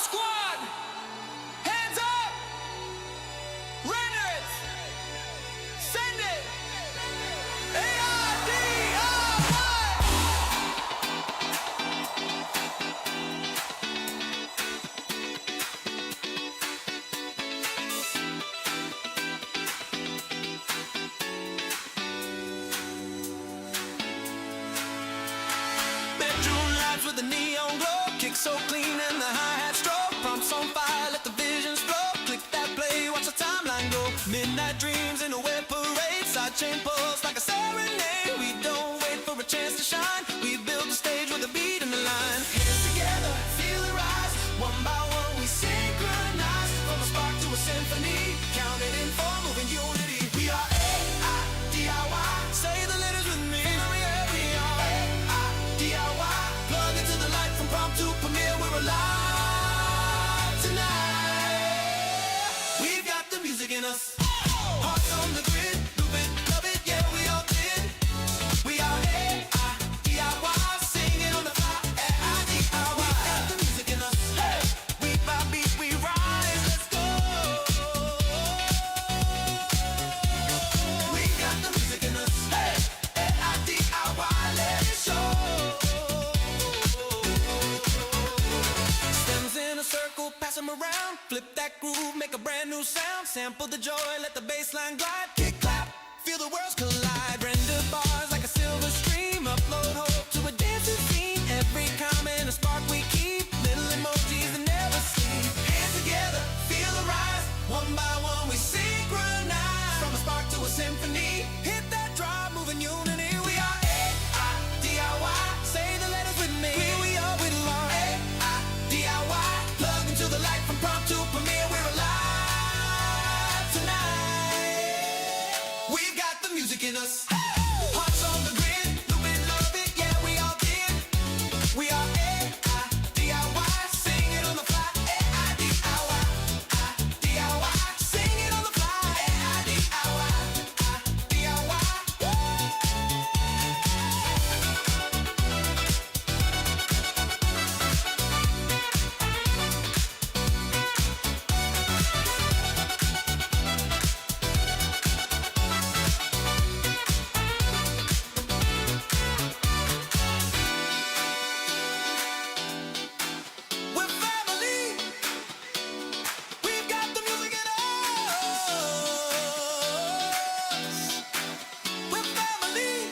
squad, hands up, render it, send it, AiDIY. Bedroom lights with the neon glow, kick so clean and the hi-hat stroke, prompts on fire, let the visions flow, click that play, watch the timeline go, midnight dreams in a web parade, sidechain pulse like a serenade, we don't wait for a chance to shine, we build the stage with a beat in the line, hands together, feel it rise, one by one we synchronize, from a spark to a symphony, count it in four, moving unity, we are AiDIY, say the letters with me, we are AiDIY, plug into the light from prompt to premiere, we're alive tonight, we've got the music in us, hearts on the grid, loop it, love it, yeah we all did, we are AiDIY, sing it on the fly, AiDIY, we got the music in us, beat by beat we rise, let's go, we got the music in us, AiDIY, let it show, stems in a circle, pass them around, flip that groove, make a brand new sound, sample the joy, let the bass line glide, kick clap, feel the worlds collide, render bars like a silver stream, upload hope to a dancing scene, every comment a spark we keep, little emojis that never sleep, hands together, feel the rise, one by one we synchronize, from a spark to a symphony, hit that drop, moving unity, we are AiDIY, say the letters with me, we are with love, AiDIY, plug into the light from prompt to premiere, we're alive tonight, we've got the music in us, hearts on the grid, loop it, love it, yeah we all did, we are AiDIY, sing it on the fly, AiDIY, AiDIY, sing it on the fly, AiDIY, AiDIY. We're family. We've got the music in us. We're family.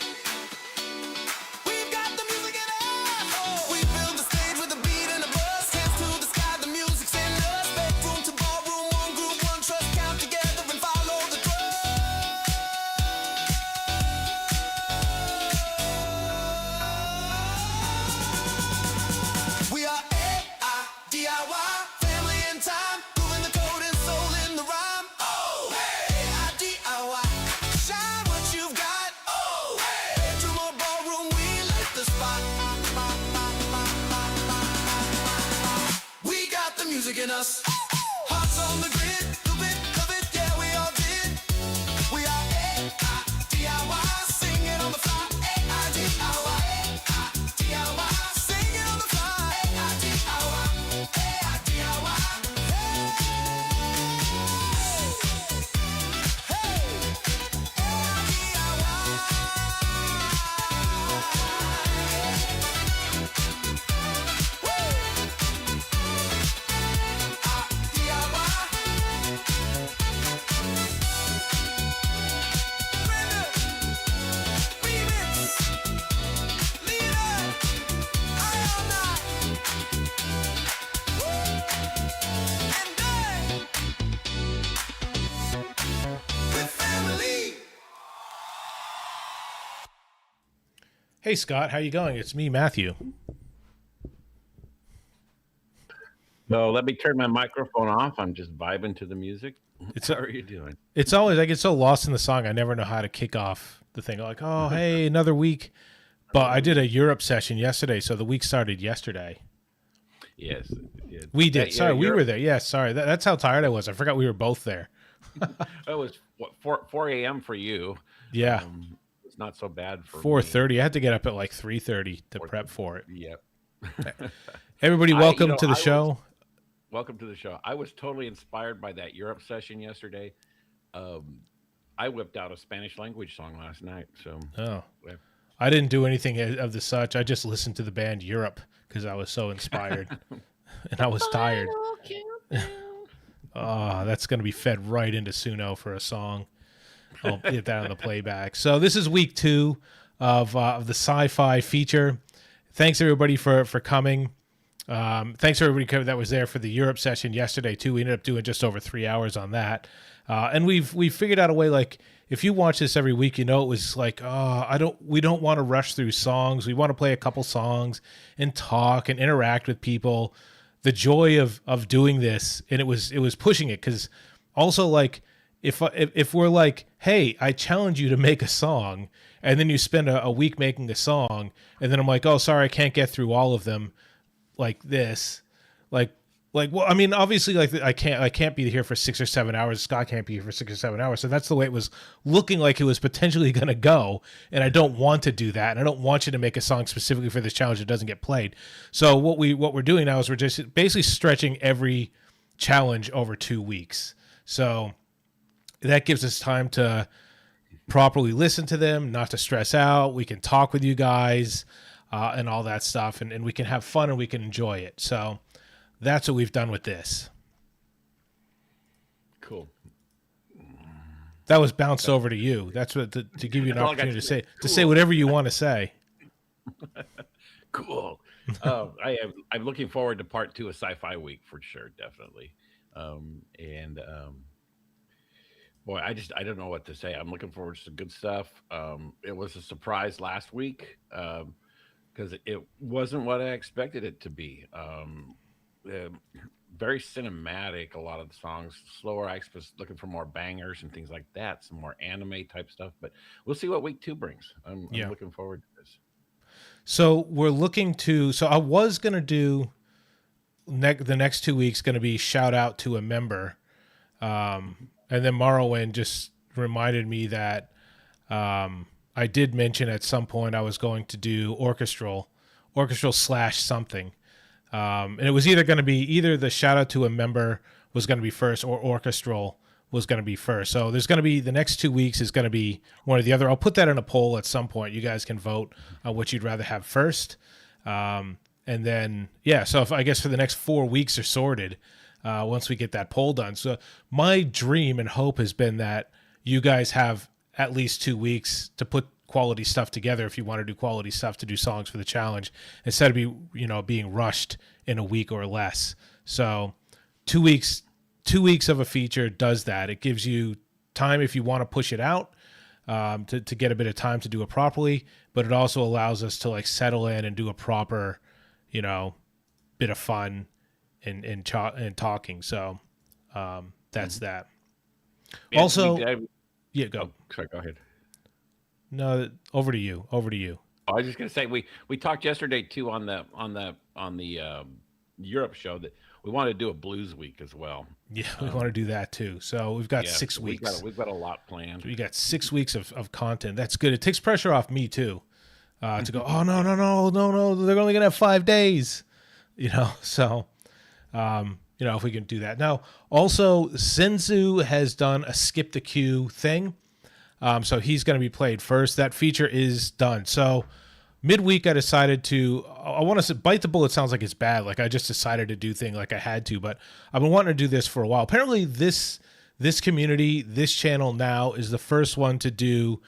We've got the music in us. We build the stage with a beat and a buzz. Hands to the sky, the music's in us. Bedroom to ballroom, one group, one trust. Count together and follow the we are AiDIY, family in time, moving the code and soul in the rhyme. Oh, hey, AiDIY, shine what you've got. Oh, hey, bedroom or ballroom, we light the spot. We got the music in us, hearts on the grid, loop it, love it, yeah we all did. We are AiDIY, sing it on the fly. AiDIY, AiDIY, sing it on the fly. AiDIY, AiDIY. Hey Scott, how you going? It's me, Matthew. No, let me turn my microphone off. I'm just vibing to the music. How are you doing? It's always I get so lost in the song, I never know how to kick off the thing. Like, oh, hey, another week. But I did a Europe session yesterday, so the week started yesterday. Yes. We did. Sorry, we were there. Yeah, sorry. That's how tired I was. I forgot we were both there. It was what, 4 a.m. for you. Yeah. It's not so bad for 4:30. I had to get up at like 3:30 to prep for it. Yep. Everybody, welcome to the show. welcome to the show. I was totally inspired by that Europe session yesterday. Um, I whipped out a Spanish language song last night. So, Oh, yeah. I didn't do anything of the such. I just listened to the band Europe because I was so inspired and I was tired. Oh, that's going to be fed right into Suno for a song. I'll get that on the playback. So this is week 2 of the Sci-Fi feature. Thanks everybody for coming. Thanks everybody that was there for the Europe session yesterday too. We ended up doing just over 3 hours on that, and we've figured out a way. Like if you watch this every week, you know it was like, we don't want to rush through songs. We want to play a couple songs and talk and interact with people. The joy of doing this, and it was pushing it because also like if we're like, hey, I challenge you to make a song, and then you spend a week making a song, and then I'm like, oh, sorry, I can't get through all of them. Like this, like well, I mean, obviously, like I can't be here for 6 or 7 hours. Scott can't be here for 6 or 7 hours. So that's the way it was looking like it was potentially going to go. And I don't want to do that. And I don't want you to make a song specifically for this challenge that doesn't get played. So what we're doing now is we're just basically stretching every challenge over 2 weeks. So that gives us time to properly listen to them, not to stress out. We can talk with you guys. And all that stuff, and we can have fun and we can enjoy it. So that's what we've done with this. Cool. That was bounced over to you. That's what to give you an opportunity to say whatever you want to say. Cool. I'm looking forward to part 2 of Sci-Fi Week for sure, definitely. Boy, I don't know what to say. I'm looking forward to some good stuff. It was a surprise last week. Because it wasn't what I expected it to be. Very cinematic, a lot of the songs. Slower, I was looking for more bangers and things like that, some more anime type stuff. But we'll see what week 2 brings. I'm looking forward to this. So we're looking to. So I was going to do the next 2 weeks going to be shout out to a member. And then Morrowind just reminded me that I did mention at some point I was going to do orchestral / something. And it was either going to be the shout out to a member was going to be first or orchestral was going to be first. So there's going to be the next 2 weeks is going to be one or the other. I'll put that in a poll at some point. You guys can vote on what you'd rather have first. And then, so I guess for the next 4 weeks are sorted once we get that poll done. So my dream and hope has been that you guys have at least 2 weeks to put quality stuff together if you want to do quality stuff to do songs for the challenge instead of being rushed in a week or less. So 2 weeks of a feature does that. It gives you time if you want to push it out to get a bit of time to do it properly, but it also allows us to like settle in and do a proper, bit of fun and talking. So that's that. Yeah, Also, go. Sorry, go ahead. No, over to you. I was just gonna say we talked yesterday too on the Europe show that we want to do a blues week as well. Yeah, we want to do that too. So we've got 6 weeks. We've got a lot planned. We got 6 weeks of content. That's good. It takes pressure off me too to go. Oh no, they're only gonna have 5 days. So if we can do that now. Also, Senzu has done a skip the queue thing. So he's going to be played first. That feature is done. So midweek, I decided I want to bite the bullet. Sounds like it's bad. Like I just decided to do thing like I had to, but I've been wanting to do this for a while. Apparently this community, this channel now is the first one to do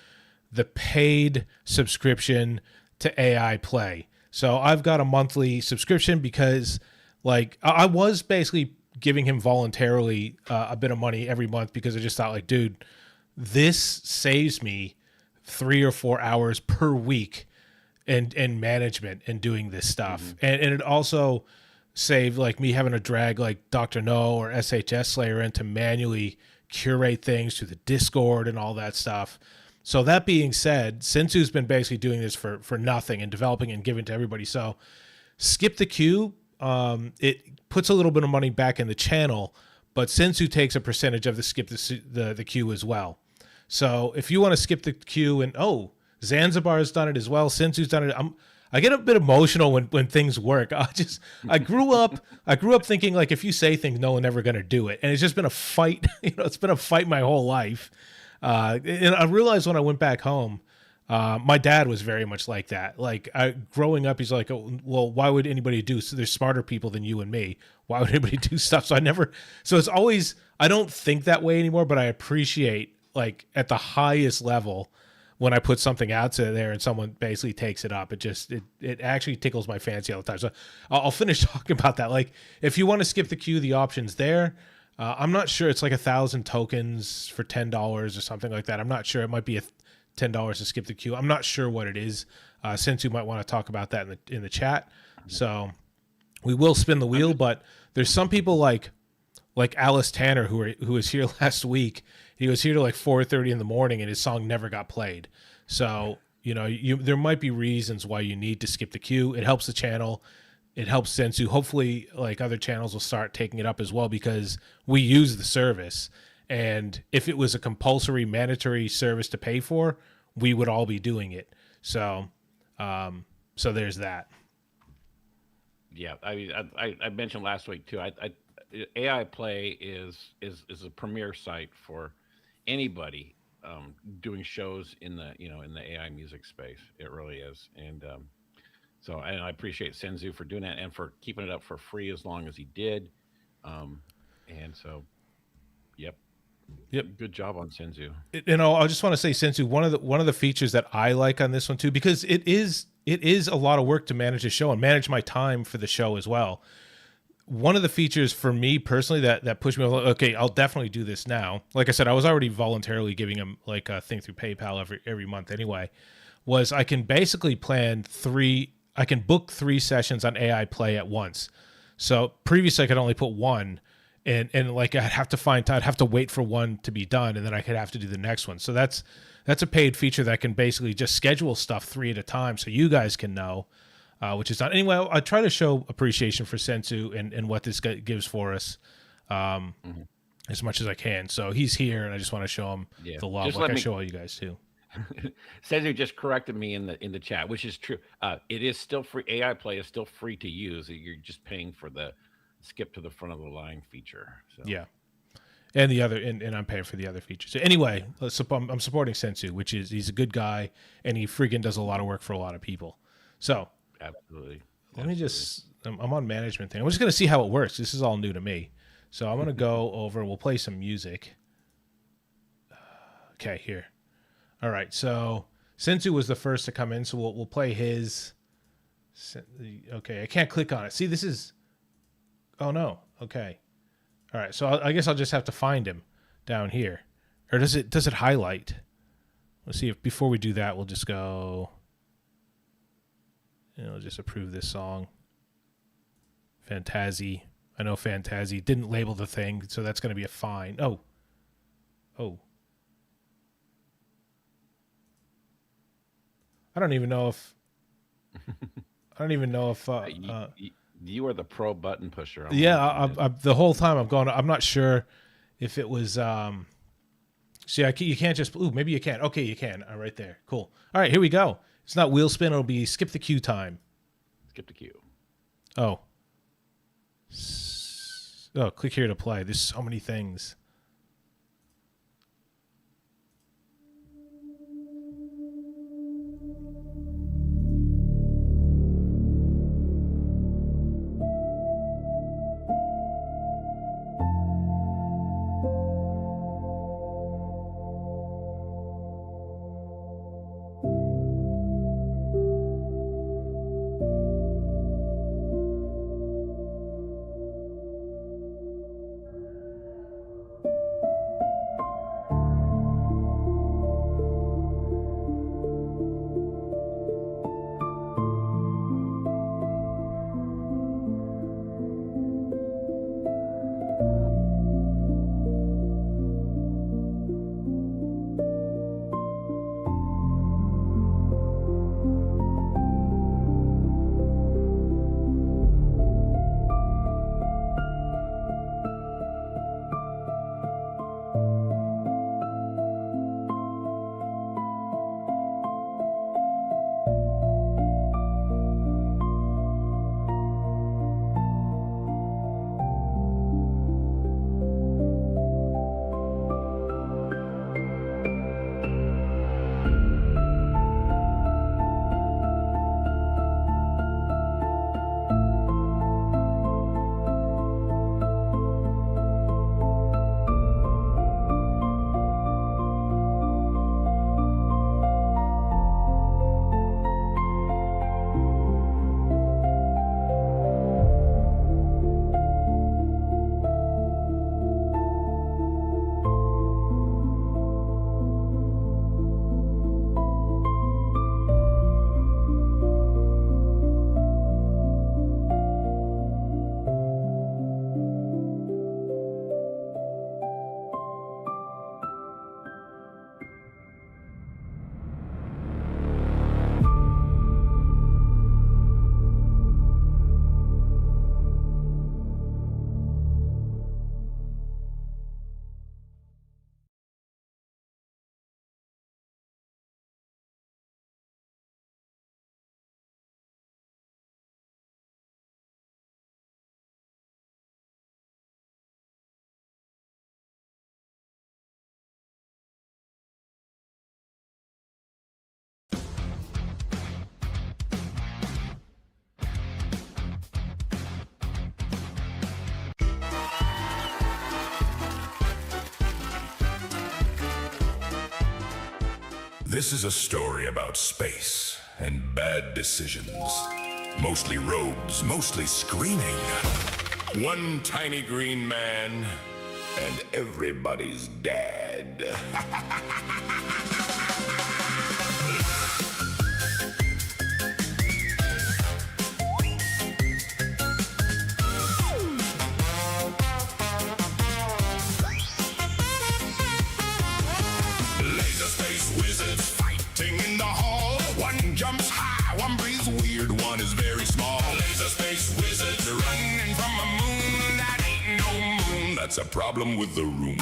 the paid subscription to AI Play. So I've got a monthly subscription because like I was basically giving him voluntarily a bit of money every month because I just thought like, dude, this saves me 3 or 4 hours per week in management and doing this stuff. Mm-hmm. And it also saved like me having to drag like Dr. No or SHS Slayer in to manually curate things through the Discord and all that stuff. So that being said, Sensu's been basically doing this for nothing and developing and giving to everybody. So skip the queue. It puts a little bit of money back in the channel, but Sensu takes a percentage of the skip the queue as well. So if you want to skip the queue and Zanzibar has done it as well, Sensu's done it. I get a bit emotional when things work. I grew up thinking like if you say things, no one ever gonna do it, and it's just been a fight. It's been a fight my whole life. And I realized when I went back home, my dad was very much like that. Like growing up, he's like, oh, well, why would anybody do? So there's smarter people than you and me. Why would anybody do stuff? So it's always, I don't think that way anymore, but I appreciate like at the highest level when I put something out to there and someone basically takes it up. It actually tickles my fancy all the time. So I'll finish talking about that. Like if you want to skip the queue, the options there. I'm not sure. It's like 1,000 tokens for $10 or something like that. I'm not sure. It might be $10 to skip the queue. I'm not sure what it is. Sensu might want to talk about that in the chat. So we will spin the wheel, but there's some people like Alice Tanner who was here last week. He was here till like 4:30 in the morning, and his song never got played. So there might be reasons why you need to skip the queue. It helps the channel. It helps Sensu. Hopefully, like other channels will start taking it up as well because we use the service. And if it was a compulsory, mandatory service to pay for, we would all be doing it. So, so there's that. Yeah, I mean, I mentioned last week too. AI Play is a premier site for anybody doing shows in the AI music space. It really is, and I appreciate Senzu for doing that and for keeping it up for free as long as he did. And so, yep. Good job on Senzu. I just want to say, Senzu, one of the features that I like on this one too, because it is a lot of work to manage the show and manage my time for the show as well. One of the features for me personally that pushed me, okay, I'll definitely do this now. Like I said, I was already voluntarily giving him like a thing through PayPal every month anyway. Was I can basically book 3 sessions on AI Play at once. So previously I could only put one. And like I'd have to wait for one to be done, and then I could have to do the next one. So that's a paid feature that can basically just schedule stuff 3 at a time, so you guys can know, which is done. Anyway, I try to show appreciation for Sensu and what this gives for us, as much as I can. So he's here, and I just want to show him the love, like I show all you guys too. Senzu just corrected me in the chat, which is true. It is still free. AI Play is still free to use. You're just paying for the skip to the front of the line feature. So. Yeah. And the other, and I'm paying for the other features. So anyway, I'm supporting Sensu, which is, he's a good guy and he freaking does a lot of work for a lot of people. So absolutely. Let me just, I'm on management thing. I'm just going to see how it works. This is all new to me. So I'm going to go over, we'll play some music. Okay, here. All right. So Sensu was the first to come in. So we'll play his. Okay. I can't click on it. See, this is, oh no. Okay. All right. So I guess I'll just have to find him down here. Or does it highlight? Let's see if before we do that, we'll just go, just approve this song. Fantasy. I know Fantasy didn't label the thing, so that's going to be a fine. Oh. I don't even know if you are the pro button pusher. The whole time I'm not sure if it was, see, you can't just, maybe you can. Okay, you can. All right there. Cool. All right, here we go. It's not wheel spin. It'll be skip the queue time. Skip the queue. Oh, click here to play. There's so many things. This is a story about space and bad decisions. Mostly robes, mostly screaming. One tiny green man, and everybody's dad. Laser space wizards fighting in the hall. One jumps high, one breathes weird, one is very small. Laser space wizards running from a moon that ain't no moon. That's a problem with the room.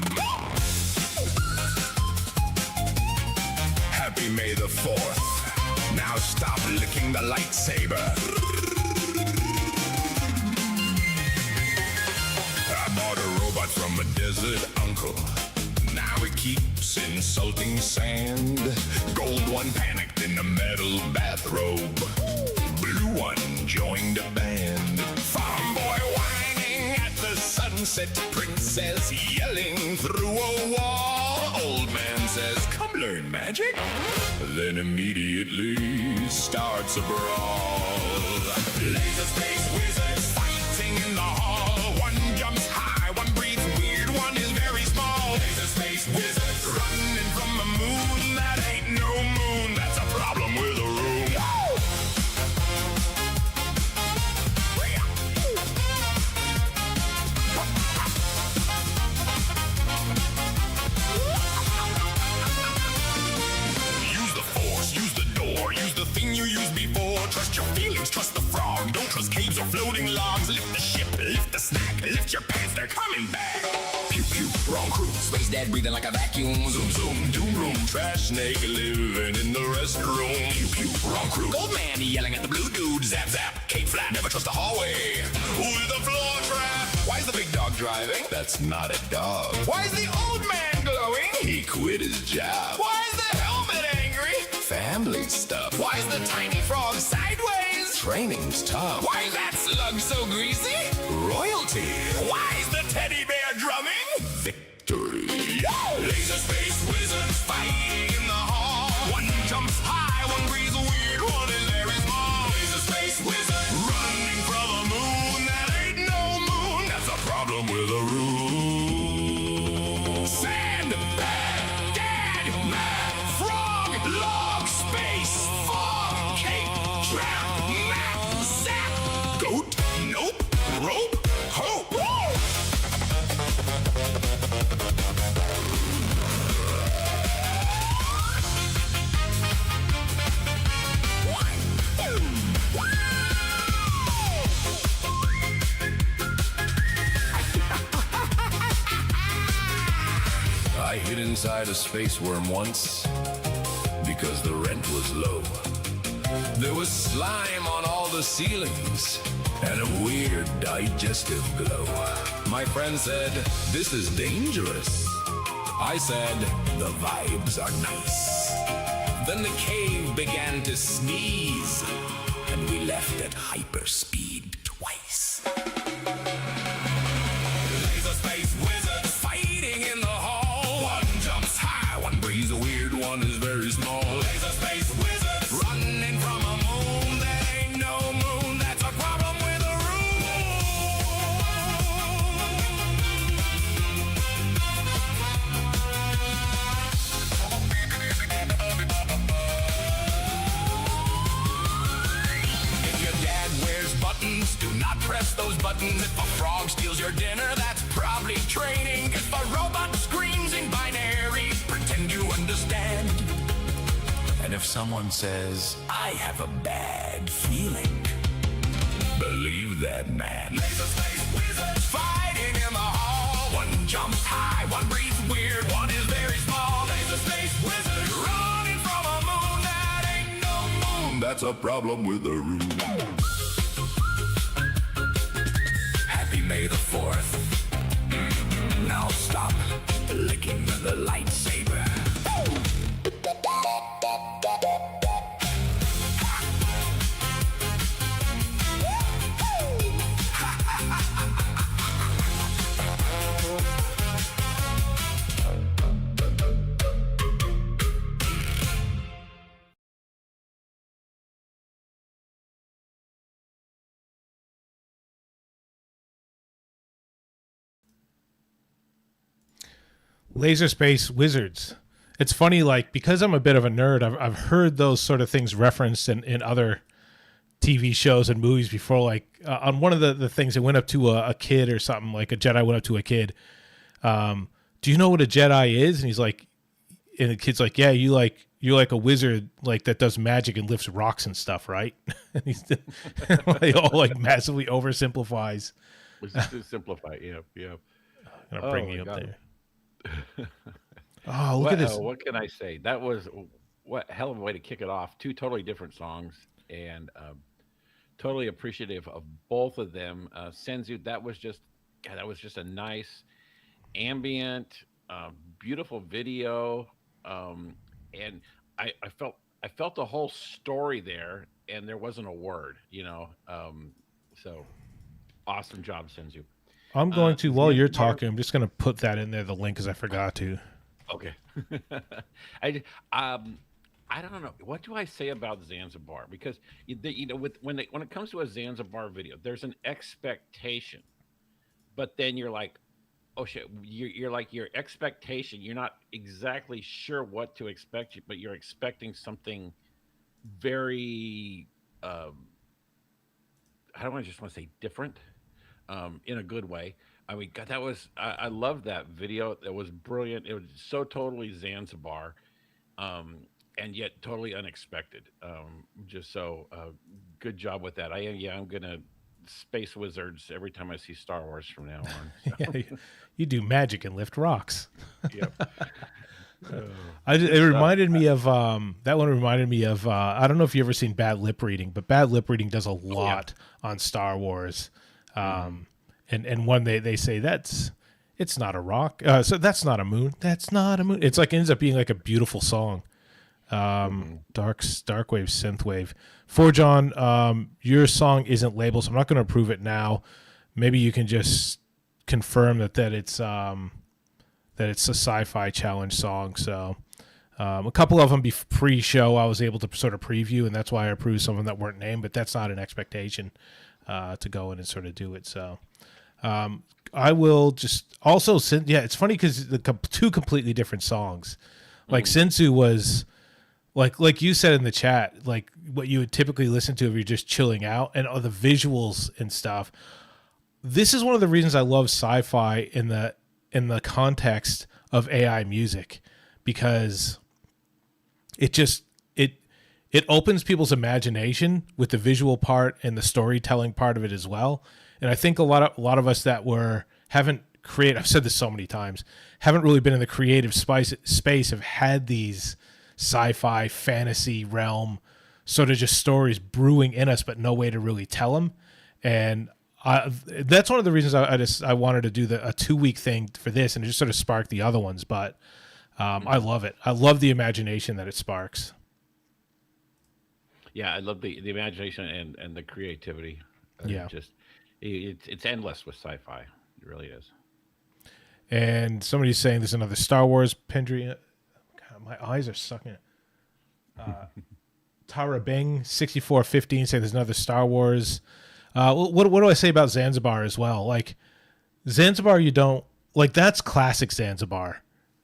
Happy May the 4th. Now stop licking the lightsaber. I bought a robot from a desert uncle. Now it keeps insulting sand. Gold one panicked in a metal bathrobe. Blue one joined a band. Farm boy whining at the sunset. Princess yelling through a wall. Old man says, come learn magic. Then immediately starts a brawl. Laser space wizards fighting in the hall. One jumps high, one breathes weird, one is very small. Laser space wizards running from a moon that ain't no moon. That's a problem with the room. Use the force, use the door, use the thing you used before. Trust your feelings, trust the frog. Don't trust caves or floating logs. Lift the ship, lift the snack, lift your pants, they're coming back. Pew pew, wrong crew. Space dad breathing like a vacuum. Zoom zoom, doom room. Trash snake living in the restroom. Pew pew, wrong crew. Gold man yelling at the blue dude. Zap zap, cape flat, never trust the hallway. Who's the floor trap? Why is the big dog driving? That's not a dog. Why is the old man glowing? He quit his job. Why is the helmet angry? Family stuff. Why is the tiny frog sideways? Training's tough. Why is that slug so greasy? Royalty. Why is the teddy bear drumming? Victory. Laser space wizards fighting in the hall. One jumps high, one breathes weird, one is very small. Laser space wizards running from a moon that ain't no moon. That's a problem with a room. Sand, bag, dad, mad, frog, log, space, fog, cake, trap, map, zap, goat, nope, rope, hope. I hid inside a space worm once because the rent was low. There was slime on all the ceilings and a weird digestive glow. My friend said, this is dangerous. I said, the vibes are nice. Then the cave began to sneeze and we left at hyperspeed twice. Laser space wizards fighting in the hall. One jumps high, one breathes weird, one is very small. Laser space wizards running from a moon that ain't no moon. That's a problem with a If your dad wears buttons, do not press those buttons. If a frog steals your dinner, that's probably training. If a robot screams in binary, pretend you understand. And if someone says, I have a bad feeling, believe that man. Laser space wizards fighting in the hall. One jumps high, one breathes weird, one is very small. Laser space wizards running from a moon that ain't no moon. That's a problem with the room. Happy May the 4th. Now stop licking the lightsaber. Laser Space Wizards. It's funny, like, because I'm a bit of a nerd, I've heard those sort of things referenced in other TV shows and movies before. Like on one of the things, it went up to a kid or something, like a Jedi went up to a kid. Do you know what a Jedi is? And he's like, and the kid's like, yeah, you're like a wizard, like that does magic and lifts rocks and stuff, right? And he's like, all like massively oversimplifies. Let's just simplify. Yeah. I'm gonna bring you up God. there. Oh, look at this. What can I say? That was what hell of a way to kick it off. Two totally different songs, and totally appreciative of both of them. Senzu, that was just a nice, ambient, beautiful video, and I felt the whole story there, and there wasn't a word, so awesome job, Senzu. I'm going to, while you're Zanzibar- talking, I'm just going to put that in there, the link, because I forgot to. Okay. I don't know. What do I say about Zanzibar? Because when it comes to a Zanzibar video, there's an expectation, but then you're like, oh shit, you're like your expectation. You're not exactly sure what to expect, but you're expecting something very. I don't want to just want to say different, in a good way. I mean, God, I love that video. That was brilliant. It was so totally Zanzibar, and yet totally unexpected. Just so good job with that. I'm gonna space wizards every time I see Star Wars from now on. So, Yeah, you do magic and lift rocks. yep. It reminded me of that one. Reminded me of I don't know if you ever seen Bad Lip Reading, but Bad Lip Reading does a lot on Star Wars. And one they say it's not a rock, so that's not a moon. That's not a moon. It's like ends up being like a beautiful song. Dark wave, synth wave. For John, your song isn't labeled, so I'm not going to approve it now. Maybe you can just confirm that it's a Sci-Fi challenge song. So a couple of them pre-show I was able to sort of preview, and that's why I approved some of them that weren't named. But that's not an expectation to go in and sort of do it. So I will just also send. Yeah, it's funny because the two completely different songs. Like Sensu was. Like you said in the chat, like what you would typically listen to if you're just chilling out, and all the visuals and stuff. This is one of the reasons I love sci-fi in the context of AI music, because it opens people's imagination with the visual part and the storytelling part of it as well. And I think a lot of us that haven't created, I've said this so many times, haven't really been in the creative space have had these sci-fi fantasy realm sort of just stories brewing in us, but no way to really tell them. And that's one of the reasons I wanted to do a 2-week thing for this, and it just sort of sparked the other ones. But I love it. I love the imagination that it sparks. Yeah, I love the imagination and the creativity. Yeah. It's endless with sci-fi. It really is. And somebody's saying there's another Star Wars Pendry. God, my eyes are sucking. Tara Bing 6415 saying there's another Star Wars. What do I say about Zanzibar as well? Like Zanzibar, you don't like, that's classic Zanzibar,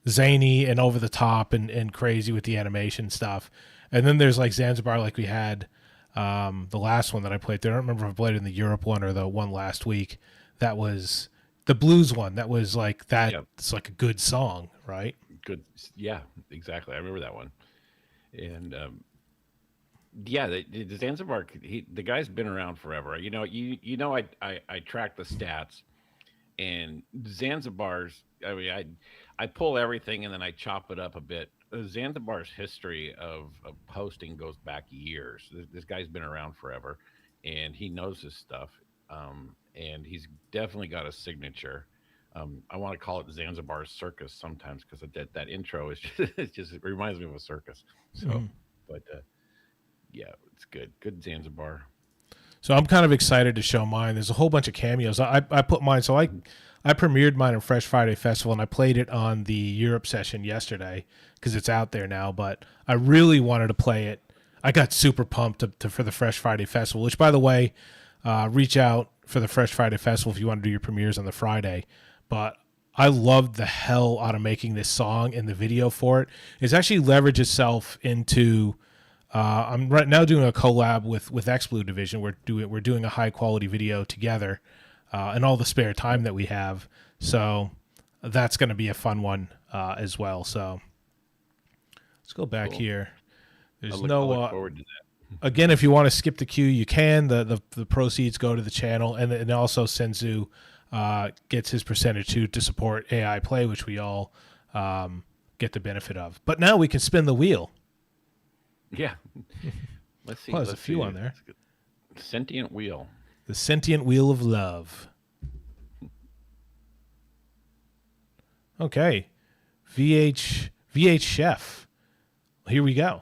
zany and over the top and crazy with the animation stuff. And then there's like Zanzibar, like we had the last one that I played there. I don't remember if I played in the Europe one or the one last week. That was the blues one. That was like that. Yep. It's like a good song, right? Good. Yeah, exactly. I remember that one. And yeah, the Zanzibar, the guy's been around forever. I track the stats, and Zanzibar's. I mean, I pull everything and then I chop it up a bit. Zanzibar's history of posting goes back years. This guy's been around forever, and he knows his stuff. And he's definitely got a signature. I want to call it Zanzibar's circus sometimes, because that intro is just it reminds me of a circus. So, but yeah, it's good. Good Zanzibar. So I'm kind of excited to show mine. There's a whole bunch of cameos. I put mine. So I premiered mine at Fresh Friday Festival, and I played it on the Europe session yesterday because it's out there now. But I really wanted to play it. I got super pumped for the Fresh Friday Festival, which, by the way, reach out for the Fresh Friday Festival if you want to do your premieres on the Friday. But I loved the hell out of making this song and the video for it. It's actually leveraged itself into. I'm right now doing a collab with XBlue Division. We're doing a high quality video together, and all the spare time that we have. So that's going to be a fun one as well. So let's go back here. There's I look forward to that. Again, if you want to skip the queue, you can. The proceeds go to the channel, and also Senzu gets his percentage to support AI Play, which we all get the benefit of. But now we can spin the wheel. Yeah. Let's see. Well, there's a few on there. Sentient wheel. The sentient wheel of love. Okay. VH Chef. Here we go.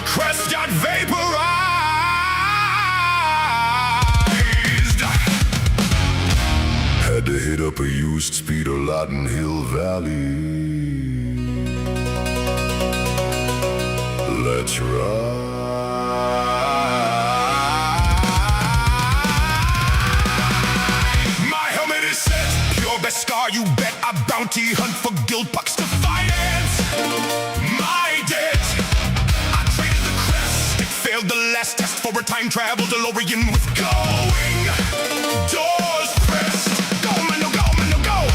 Crest got vaporized. Had to hit up a used speeder lot in Hill Valley. Let's ride. My helmet is set, pure best scar, you bet. I bounty hunt for guild bucks to finance my debt. Failed the last test for a time travel DeLorean with going doors pressed. Go, man, no, go, man, no, go.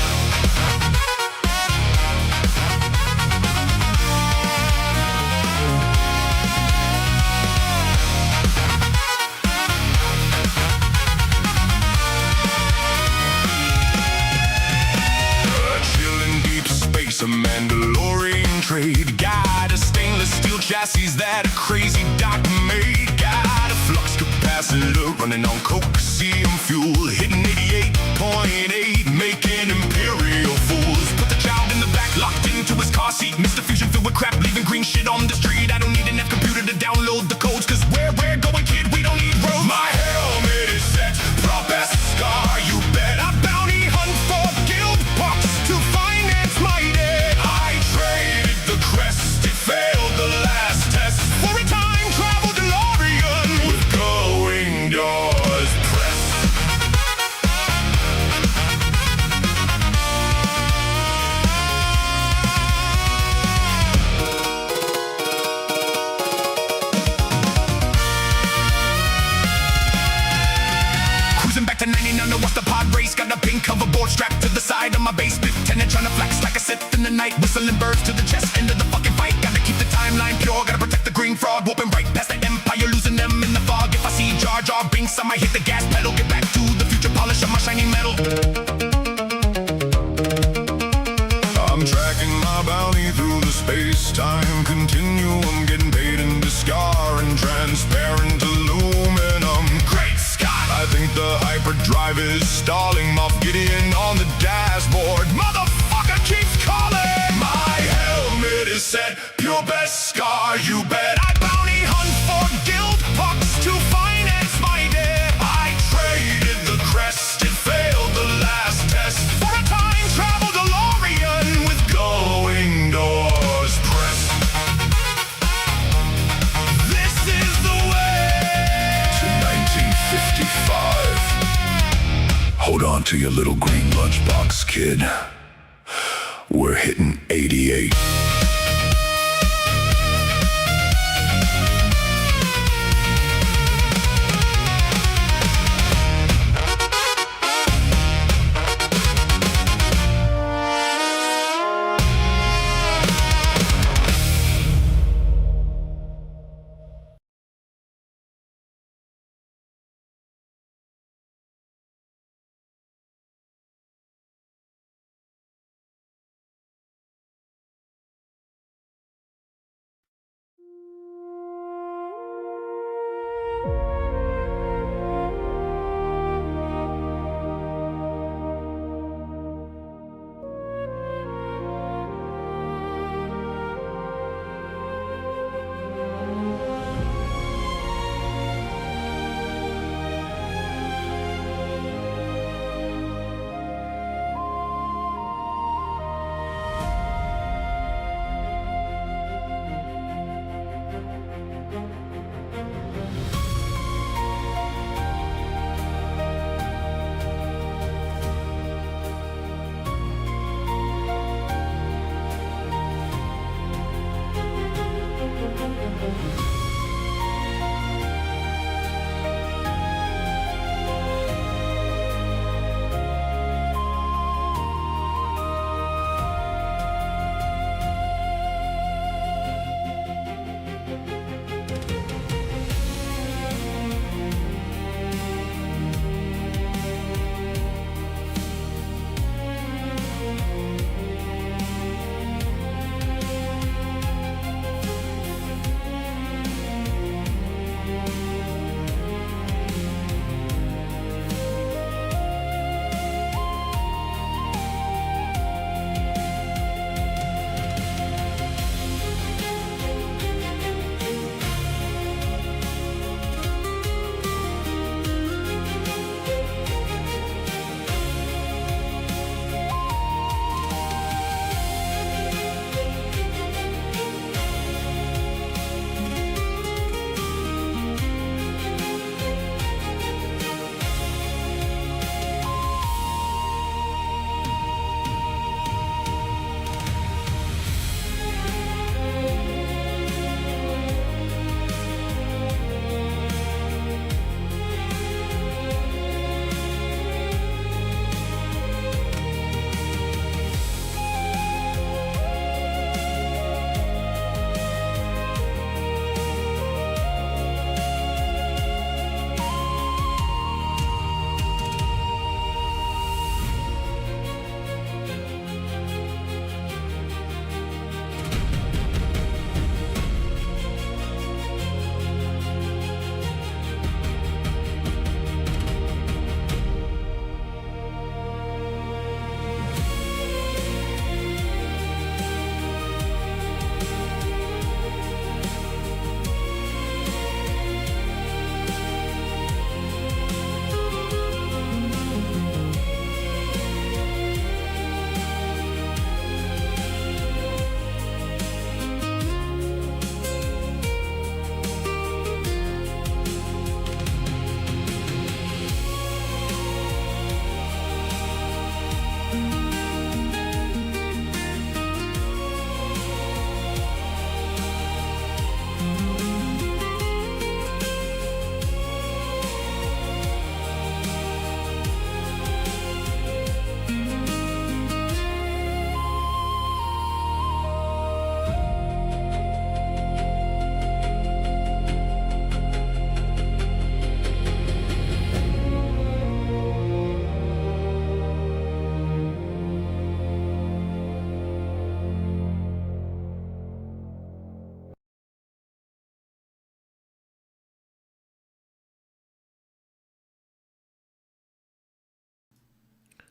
Chilling deep space, a Mandalorian trade. Got a stainless steel chassis that a crazy doc made. Got a flux capacitor running on coaxium fuel. Hitting 88.8, making imperial fools. Put the child in the back, locked into his car seat. Mr. Fusion filled with crap, leaving green shit on the street. I don't need an F computer to download the codes, cause where we're going, kid, we don't need roads. My helmet is set, prop ass scar, you bet. I bounty hunt for guild bucks to finance my debt. I traded the crest, it failed the last test for a time travel DeLorean with going doors pressed. Cruising back to 99 to watch the pod race. Got a pink hoverboard strapped to the side of my base. Lieutenant trying to flex like a Sith in the night. Whistling birds to the chest, end of the fucking fight. Gotta keep the timeline pure, gotta protect the green frog. Whooping right past the Empire, losing them in the fog. If I see Jar Jar Binks, I might hit the gas pedal. Get back to the future, polish on my shiny metal. I'm tracking my bounty through the space-time continuum. Getting paid in Discar and transparent aluminum. Great Scott! I think the hyperdrive is stalling. Moff Gideon on the dashboard. Motherfucker keeps calling! My helmet is set, pure best scar, you bet. I bounty hunt for guild bucks to finance my debt. I traded the crest, it failed the last test for a time travel DeLorean with going doors pressed. This is the way to 1955. Hold on to your little green lunchbox, kid. We're hitting 88.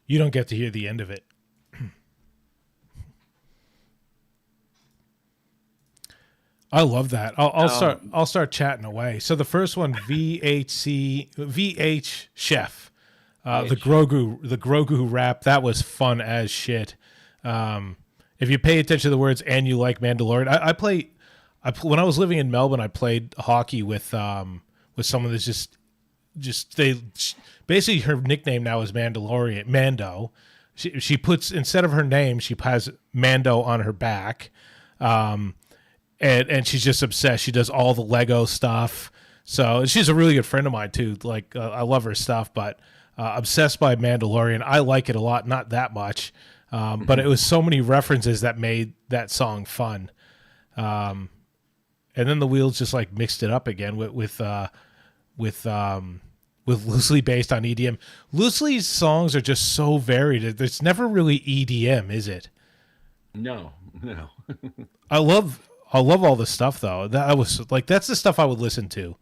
You don't get to hear the end of it. I love that. I'll start chatting away. So the first one, VH Chef, the Grogu rap, that was fun as shit. If you pay attention to the words and you like Mandalorian, when I was living in Melbourne, I played hockey with someone that's just basically her nickname now is Mandalorian Mando. She puts, instead of her name, she has Mando on her back. And she's just obsessed. She does all the Lego stuff. So she's a really good friend of mine too. Like I love her stuff, but obsessed by Mandalorian. I like it a lot, not that much, but it was so many references that made that song fun. And then the Wheels just like mixed it up again with loosely based on EDM. Loosely's songs are just so varied. It's never really EDM, is it? No. I love all the stuff though. That was like, that's the stuff I would listen to.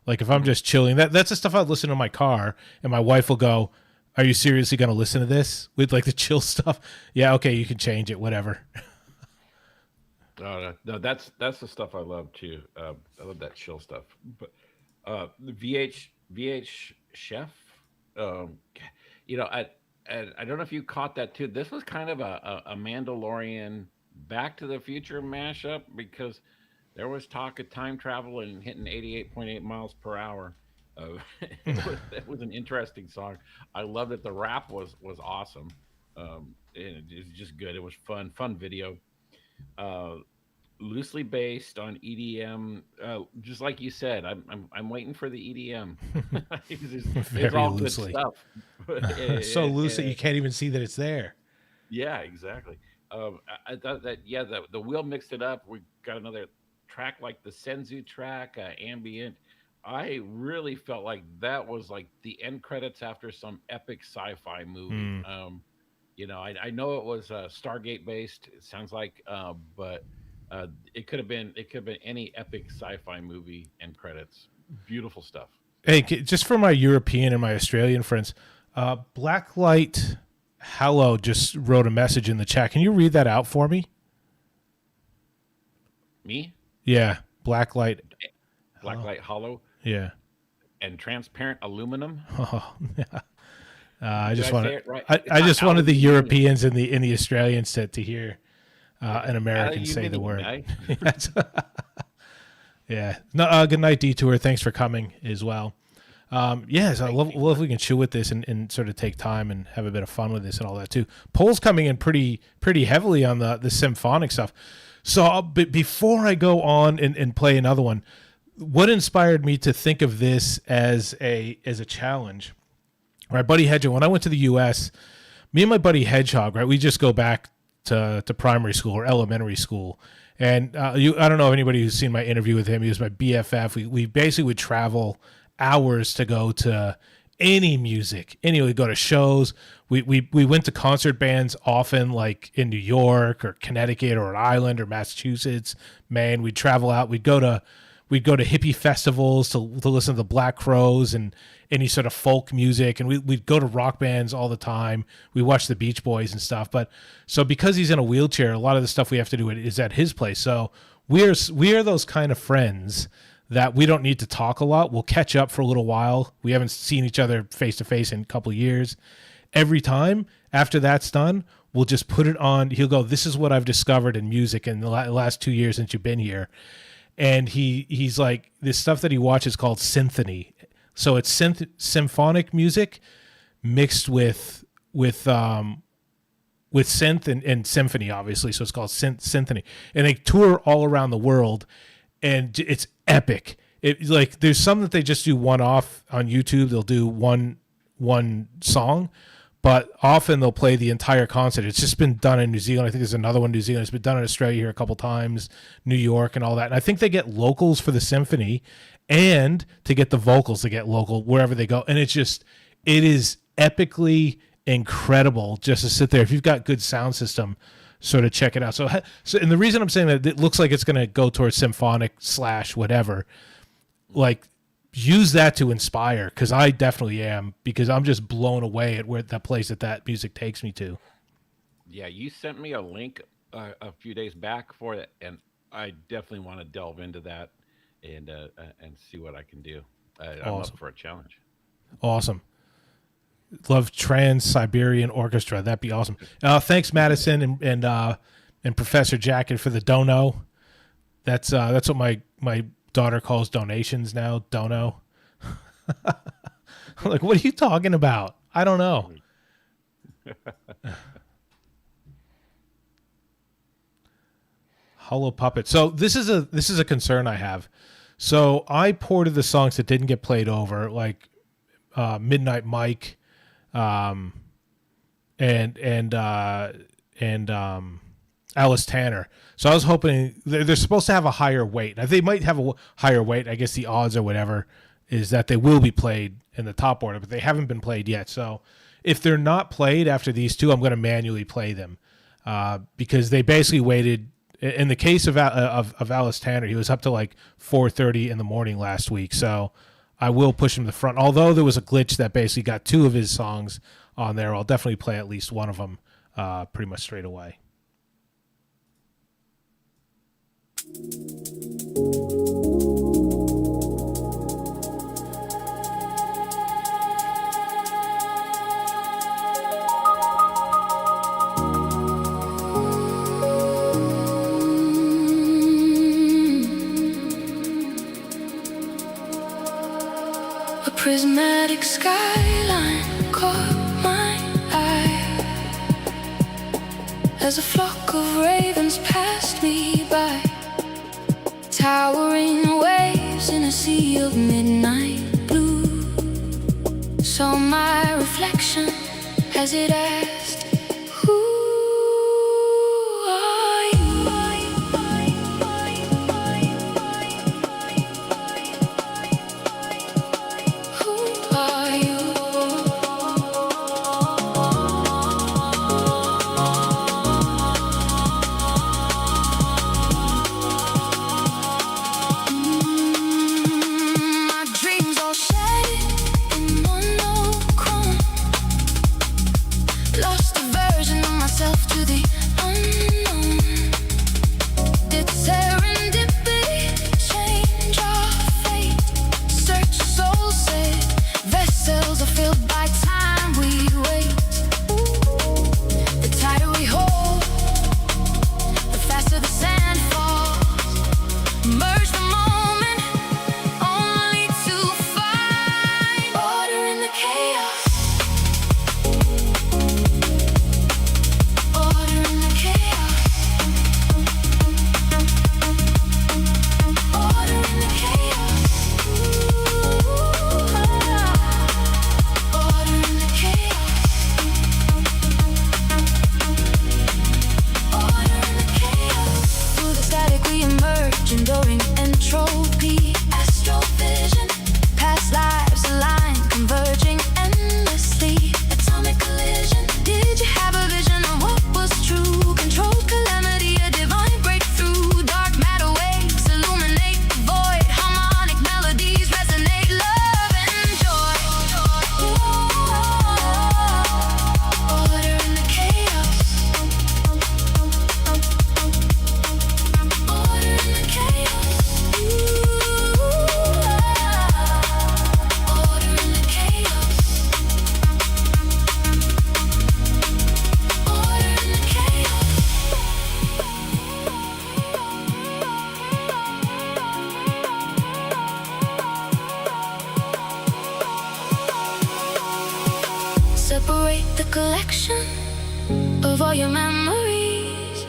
Like if I'm just chilling, that's the stuff I'd listen to in my car, and my wife will go, "Are you seriously going to listen to this with like the chill stuff?" Yeah, okay, you can change it, whatever. No, that's the stuff I love too. I love that chill stuff. But the VH Chef, I don't know if you caught that too. This was kind of a Mandalorian Back to the Future mashup, because there was talk of time travel and hitting 88.8 miles per hour. It was an interesting song. I loved it. The rap was awesome. And it was just good. It was fun video. Loosely based on EDM, just like you said. I'm waiting for the EDM. It's all loosely. good stuff. So loose that you can't even see that it's there. Yeah, exactly. I thought that the Wheel mixed it up. We got another track like the Senzu track, ambient. I really felt like that was like the end credits after some epic sci-fi movie. I know it was Stargate based. It sounds like, but it could have been any epic sci-fi movie end credits. Beautiful stuff. Hey, just for my European and my Australian friends, Blacklight Hello just wrote a message in the chat. Can you read that out for me? Me? Yeah, Blacklight Hollow. Yeah. And transparent aluminum. Oh, yeah. I just wanted wanted the Europeans and the Australians to hear an American say the word. Yeah. No, good night, Detour. Thanks for coming as well. Yes, I love if we can chew with this and sort of take time and have a bit of fun with this and all that too. Poll's coming in pretty heavily on the symphonic stuff. So before I go on and play another one, what inspired me to think of this as a challenge? My buddy Hedgehog, when I went to the U.S., me and my buddy Hedgehog, right, we just go back to primary school or elementary school. And I don't know if anybody who's seen my interview with him. He was my BFF. We basically would travel hours to go to any music. Anyway, we go to shows. We went to concert bands often, like in New York or Connecticut or Rhode Island or Massachusetts. Maine. We'd travel out. We'd go to hippie festivals to listen to the Black Crowes and any sort of folk music, and we'd go to rock bands all the time. We watched the Beach Boys and stuff. But so because he's in a wheelchair, a lot of the stuff we have to do is at his place. So we are those kind of friends that we don't need to talk a lot. We'll catch up for a little while. We haven't seen each other face to face in a couple of years. Every time after that's done, we'll just put it on. He'll go, "This is what I've discovered in music in the last 2 years since you've been here." And he's like, this stuff that he watches called symphony. So it's symphonic music mixed with synth and symphony, obviously. So it's called symphony. And they tour all around the world, and it's epic. It like there's some that they just do one off on YouTube. They'll do one song, but often they'll play the entire concert. It's just been done in New Zealand. I think there's another one in New Zealand. It's been done in Australia here a couple times, New York and all that. And I think they get locals for the symphony and to get the vocals to get local wherever they go. And it is epically incredible just to sit there. If you've got good sound system, sort of check it out. So and the reason I'm saying that it looks like it's going to go towards symphonic / whatever, like use that to inspire, because I definitely am, because I'm just blown away at where that place that music takes me to. Yeah, you sent me a link a few days back for it, and I definitely want to delve into that and see what I can do. I'm Awesome. up for a challenge. Awesome. Love Trans-Siberian Orchestra. That'd be awesome. Thanks, Madison and Professor Jacket, for the dono. That's what my daughter calls donations now. Dono. I'm like, what are you talking about? I don't know. Hollow Puppet. So this is a concern I have. So I ported the songs that didn't get played over, like Midnight Mike, and Alice Tanner. So I was hoping they're supposed to have a higher weight. Now, they might have a higher weight. I guess the odds or whatever is that they will be played in the top order, but they haven't been played yet. So if they're not played after these two, I'm going to manually play them because they basically waited. In the case of Alice Tanner, he was up to like 4:30 in the morning last week. So I will push him to the front. Although there was a glitch that basically got two of his songs on there, I'll definitely play at least one of them pretty much straight away. A prismatic skyline caught my eye as a flock of ravens passed me by, towering waves in a sea of midnight blue. Saw my reflection as it asked, who are you? Who are you? My dreams all shattered in monochrome. Lost a version of myself to the unknown. Did serendipity change our fate? Search soul said vessels are filled by time we wait. The tighter we hold, the faster the sand falls. Merge the moment, only to find order in the chaos. Order in the chaos. Order in the chaos. Order in the chaos. Order in the chaos. Through the static we emerge, enduring entropy. Astrovision, past lives aligned, converging endlessly. Atomic collision. Did you have a vision of what was true? Controlled calamity, a divine breakthrough. Dark matter waves illuminate the void. Harmonic melodies resonate, love and joy. Order in the chaos. Order in the chaos. Order in the chaos. Order in the chaos. Separate the collection of all your memories.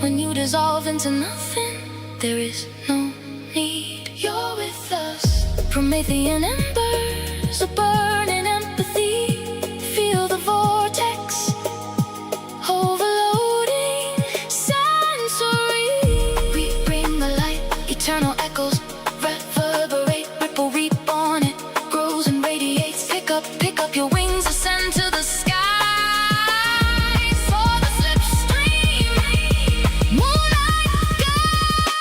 When you dissolve into nothing, there is no need. You're with us. Promethean embers, a burning empathy. Feel the vortex, overloading sensory. We bring the light, eternal echoes reverberate, ripple reborn, it grows and radiates. Pick up your wings, ascend to the sky. For the slipstream, moonlight guide.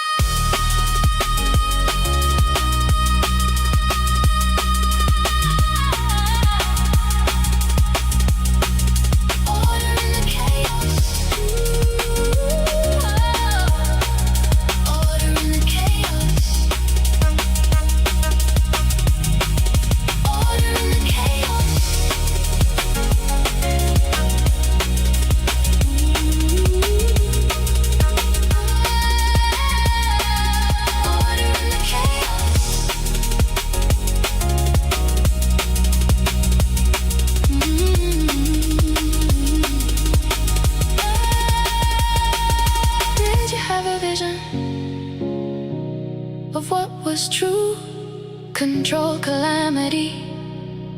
control calamity,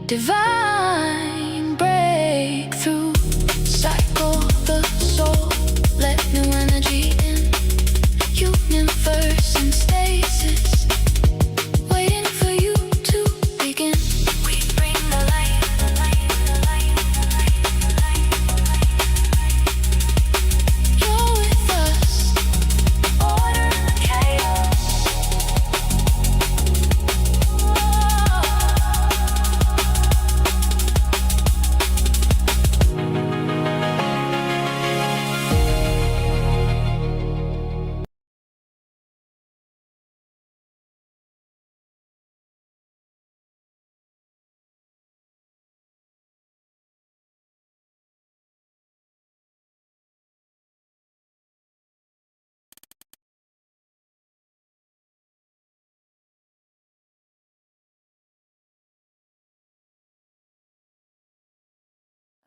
divine breakthrough. Cycle the soul, let new energy in. Universe in stasis, waiting for you to begin. We bring the light, the light, the light, the light, the light, the light. You're with us, order the chaos.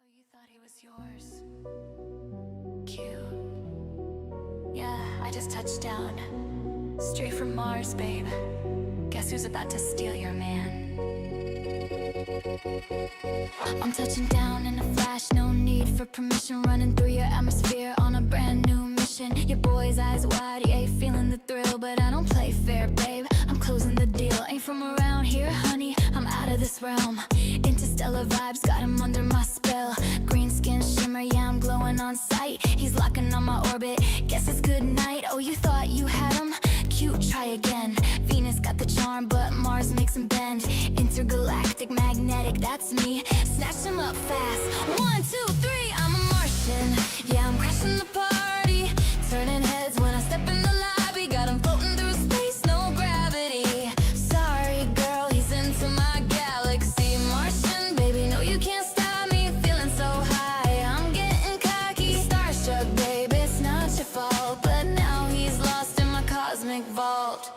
Oh, you thought he was yours? Cute. Yeah, I just touched down. Straight from Mars, babe. Guess who's about to steal your man? I'm touching down in a flash, no need for permission. Running through your atmosphere on a brand new mission. Your boy's eyes wide, yeah, feeling the thrill. But I don't play fair, babe, I'm closing the deal. Ain't from around here, honey, I'm out of this realm. Interstellar vibes, got him under my spell. Green skin shimmer, yeah, I'm glowing on sight. He's locking on my orbit, guess it's good night. Oh, you thought you had him? Cute, try again. Venus got the charm, but Mars makes him bend. Intergalactic, magnetic, that's me. Snatch him up fast. 1, 2, 3, I'm a Martian. Yeah, I'm crashing the party. Turning heads when I step in the lobby. Got him floating through space, no gravity. Sorry, girl, he's into my galaxy. Martian, baby, no, you can't stop me. Feeling so high, I'm getting cocky. Starstruck, babe, it's not your fault. But now he's lost in my cosmic vault.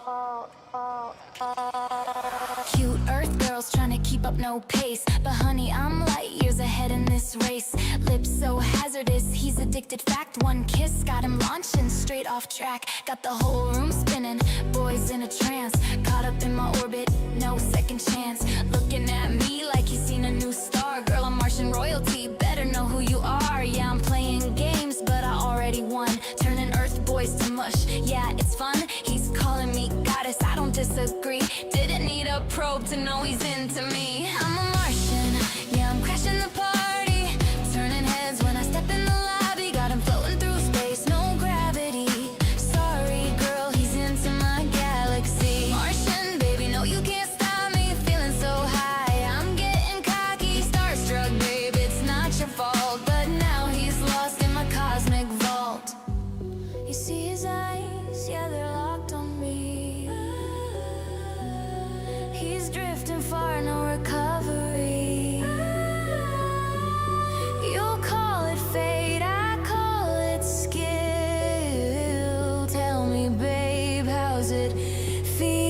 Cute Earth girls trying to keep up, no pace. But honey, I'm light years ahead in this race. Lips so hazardous, he's addicted. Fact, one kiss got him launching straight off track. Got the whole room spinning, boys in a trance. Caught up in my orbit, no second chance. Looking at me like he's seen a new star. Girl, I'm Martian royalty, better know who you are. Yeah, I'm playing games, but I already won. Turning Earth boys to mush, yeah, it's fun. He's calling me goddess, I don't disagree. Didn't need a probe to know he's into me. I'm a Martian, yeah, I'm crashing the party. Turning heads when I step in the lobby. Got him floating through space, no gravity. Sorry, girl, he's into my galaxy. Martian, baby, no, you can't stop me. Feeling so high, I'm getting cocky. Starstruck, babe, it's not your fault. But now he's lost in my cosmic vault. You see his eyes, yeah, they're locked on me. He's drifting far, no recovery. You'll call it fate, I call it skill. Tell me, babe, how's it feel?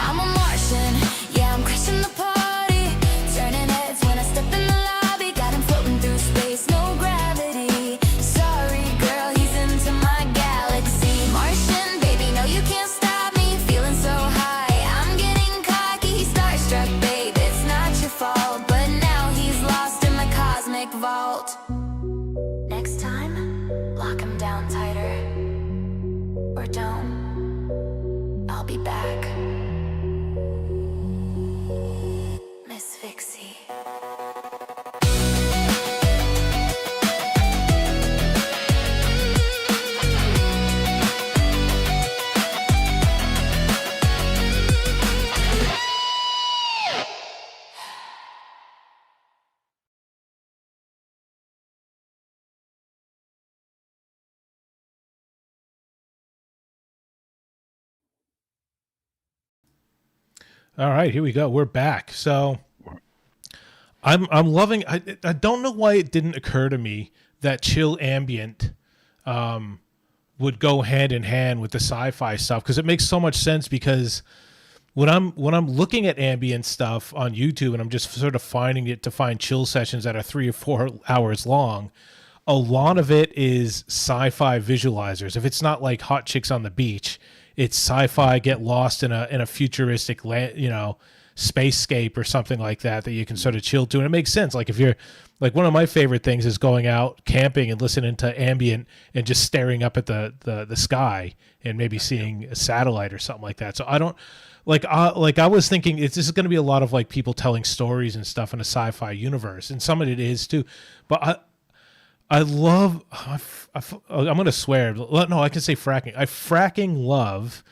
I'm a Martian, yeah, I'm crashing the party. Turning heads when I step in the lobby. Got him floating through space, no gravity. Sorry, girl, he's into my galaxy. Martian, baby, no, you can't stop me. Feeling so high, I'm getting cocky. Starstruck, babe, it's not your fault. But now he's lost in my cosmic vault. Next time, lock him down tighter. Or don't. I'll be back. Miss Vixie. All right, here we go. We're back. So I'm loving. I don't know why it didn't occur to me that chill ambient would go hand in hand with the sci-fi stuff, because it makes so much sense. Because when I'm looking at ambient stuff on YouTube and I'm just sort of finding it to find chill sessions that are 3 or 4 hours long, a lot of it is sci-fi visualizers. If it's not like Hot Chicks on the Beach, it's sci-fi get lost in a futuristic spacescape or something like that you can sort of chill to. And it makes sense. Like if you're like, one of my favorite things is going out camping and listening to ambient and just staring up at the sky and maybe seeing a satellite or something like that. So I don't I was thinking this is going to be a lot of like people telling stories and stuff in a sci-fi universe, and some of it is too. But I love, I'm going to swear. No, I can say fracking. I fracking love.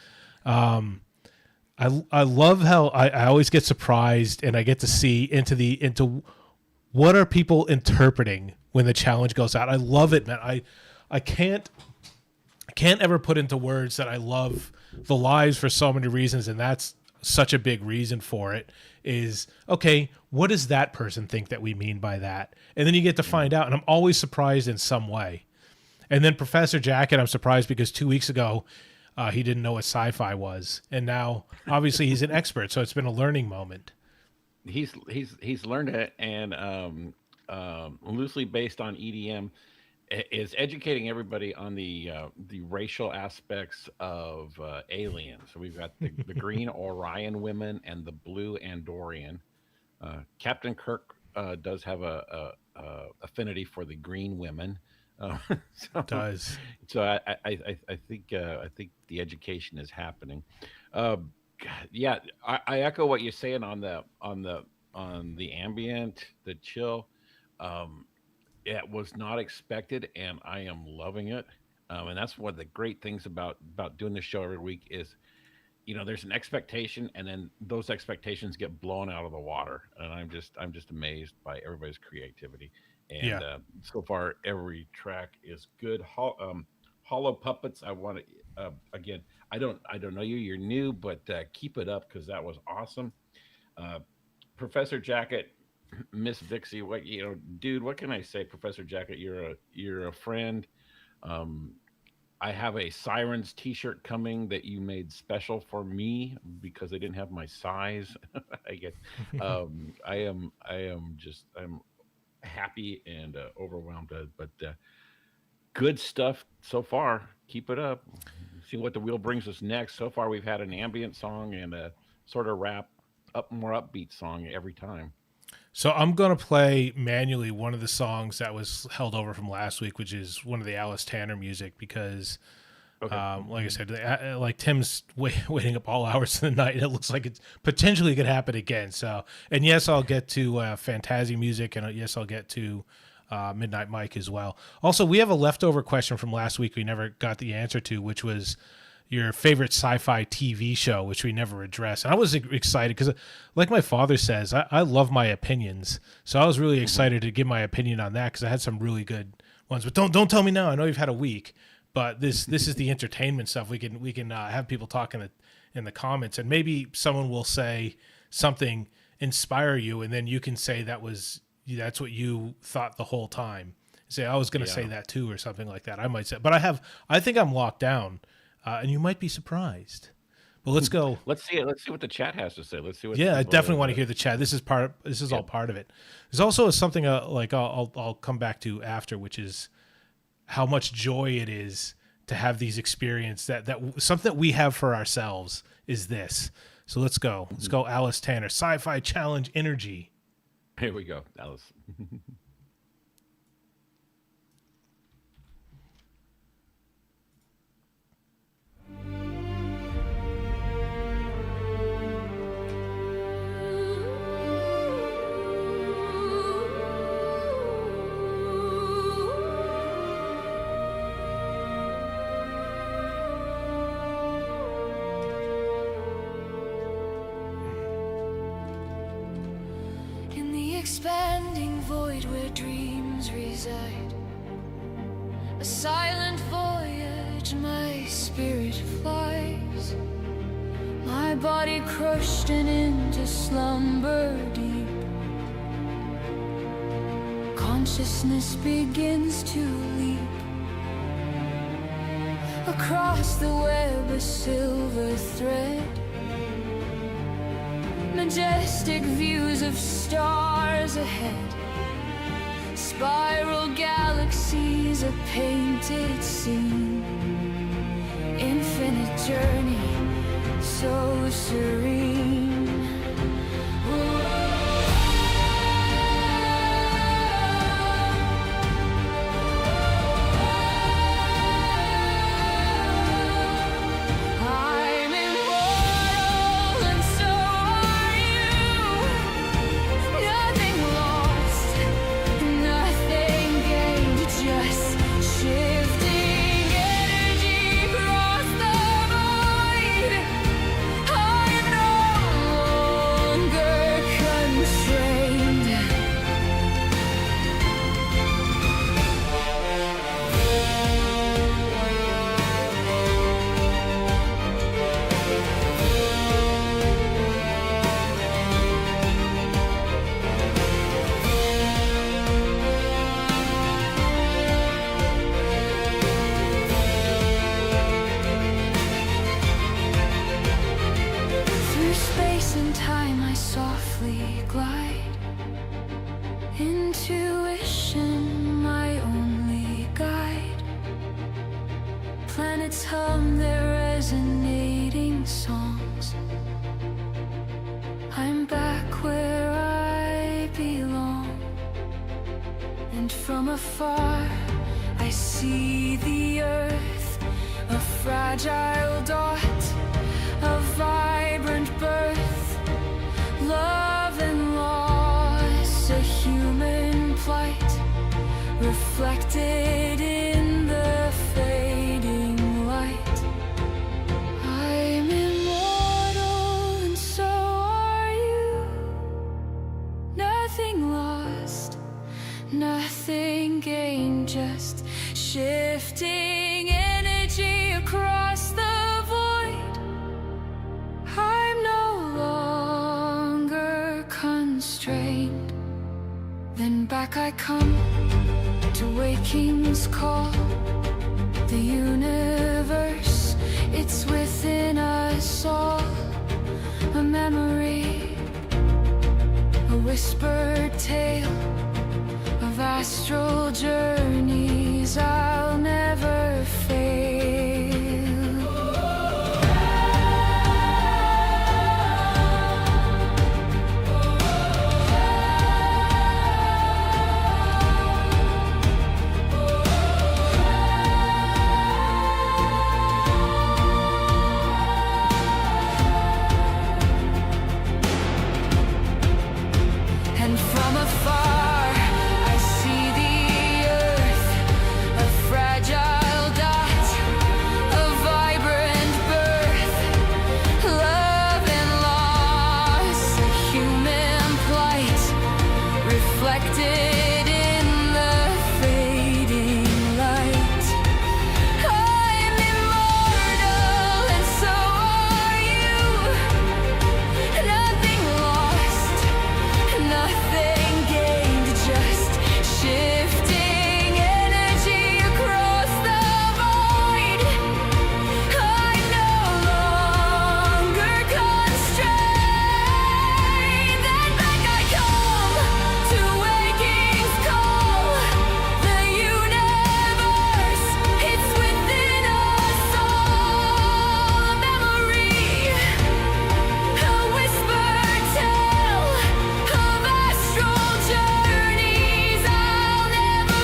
I love how I always get surprised and I get to see into what are people interpreting when the challenge goes out. I love it, man. I can't ever put into words that I love the lives for so many reasons, and that's such a big reason for it. Is okay, what does that person think that we mean by that? And then you get to find out, and I'm always surprised in some way. And then Professor Jacket, I'm surprised because 2 weeks ago he didn't know what sci-fi was, and now obviously he's an expert, so it's been a learning moment. He's learned it, and loosely based on EDM, is educating everybody on the racial aspects of aliens. So we've got the green Orion women and the blue Andorian. Captain Kirk does have a affinity for the green women. So, Does. So I think the education is happening. Yeah, I echo what you're saying on the ambient, the chill. It was not expected, and I am loving it. And that's one of the great things about doing the show every week is, there's an expectation, and then those expectations get blown out of the water. And I'm just amazed by everybody's creativity. And so far, every track is good. Hollow Puppets. I want to again. I don't know you. You're new, but keep it up because that was awesome. Professor Jacket, Miss Vixie, dude, what can I say? Professor Jacket, you're a friend. I have a Sirens T-shirt coming that you made special for me because they didn't have my size. I guess. I'm happy and overwhelmed, but good stuff so far. Keep it up. See what the wheel brings us next. So far, we've had an ambient song and a sort of more upbeat song every time. So I'm going to play manually one of the songs that was held over from last week, which is one of the Alice Tanner music, because like I said, like Tim's waiting up all hours of the night. And it looks like it's potentially could happen again. So, and yes, I'll get to Fantasy music, and yes, I'll get to Midnight Mike as well. Also, we have a leftover question from last week we never got the answer to, which was your favorite sci-fi TV show, which we never addressed. And I was excited because, like my father says, I love my opinions. So I was really excited to give my opinion on that because I had some really good ones. But don't tell me now. I know you've had a week, but this is the entertainment stuff. We can have people talk in the comments, and maybe someone will say something inspire you, and then you can say that's what you thought the whole time. Say I was going to say that too, or something like that. I might say, but I think I'm locked down. And you might be surprised. But let's go. Let's see what the chat has to say. Let's see what. Yeah, I definitely want to hear the chat. This is all part of it. There's also something like I'll come back to after, which is how much joy it is to have these experiences. That something that we have for ourselves is this. So let's go. Let's go, Alice Tanner. Sci-Fi Challenge Energy. Here we go, Alice. Expanding void where dreams reside, a silent voyage my spirit flies, my body crushed and into slumber deep, consciousness begins to leap across the web, a silver thread. Majestic views of stars ahead, spiral galaxies, a painted scene. Infinite journey, so serene. I'm immortal and so are you. Nothing lost, nothing gained, just shifting energy across the void. I'm no longer constrained. Through space and time I softly glide. Intuition, my only guide. Planets hum their resonating songs. I'm back where I belong. And from afar I see the earth, a fragile dot, a vibrant birth, love and loss, a human plight, reflected in the fading light. I'm immortal and so are you. Nothing lost, nothing gained, just shifting energy across the void. I'm no longer constrained. Then back I come to waking's call. The universe, it's within us all. A memory, a whispered tale of astral journeys I'll never fail. And from afar I see the earth, a fragile dot, a vibrant birth, love and loss, a human plight, reflected in the fading light. I'm immortal and so are you. Nothing lost, nothing gained, just shifting energy across the void. I'm no longer constrained. Then back I come to waking's call. The universe, it's within us all. A memory, a whispered tale of astral journeys I'll never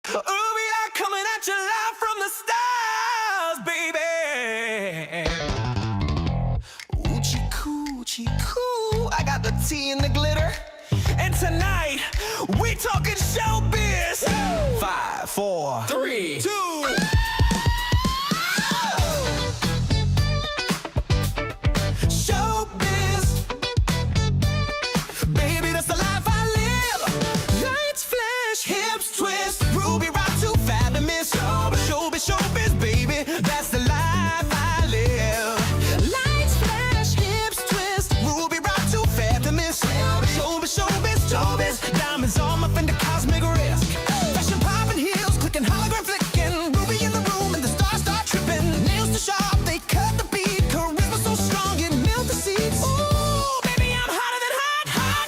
Oh, we are coming at you live from the the stars, baby. Oochie coo, I got the tea and the glitter. And tonight, we talking showbiz. 5, 4, 3, 2. Showbiz, baby, that's the life I live. Lights flash, hips twist, Ruby rock too fat to miss. Showbiz, baby, that's the life I live. Lights flash, hips twist, Ruby rock too fat to miss. Showbiz, diamonds on my finger, cosmic risk. Fashion popping heels, clicking hologram flicking. Ruby in the room and the stars start tripping. Nails too sharp, they cut the beat. Charisma so strong, it melt the seats. Ooh, baby, I'm hotter than hot.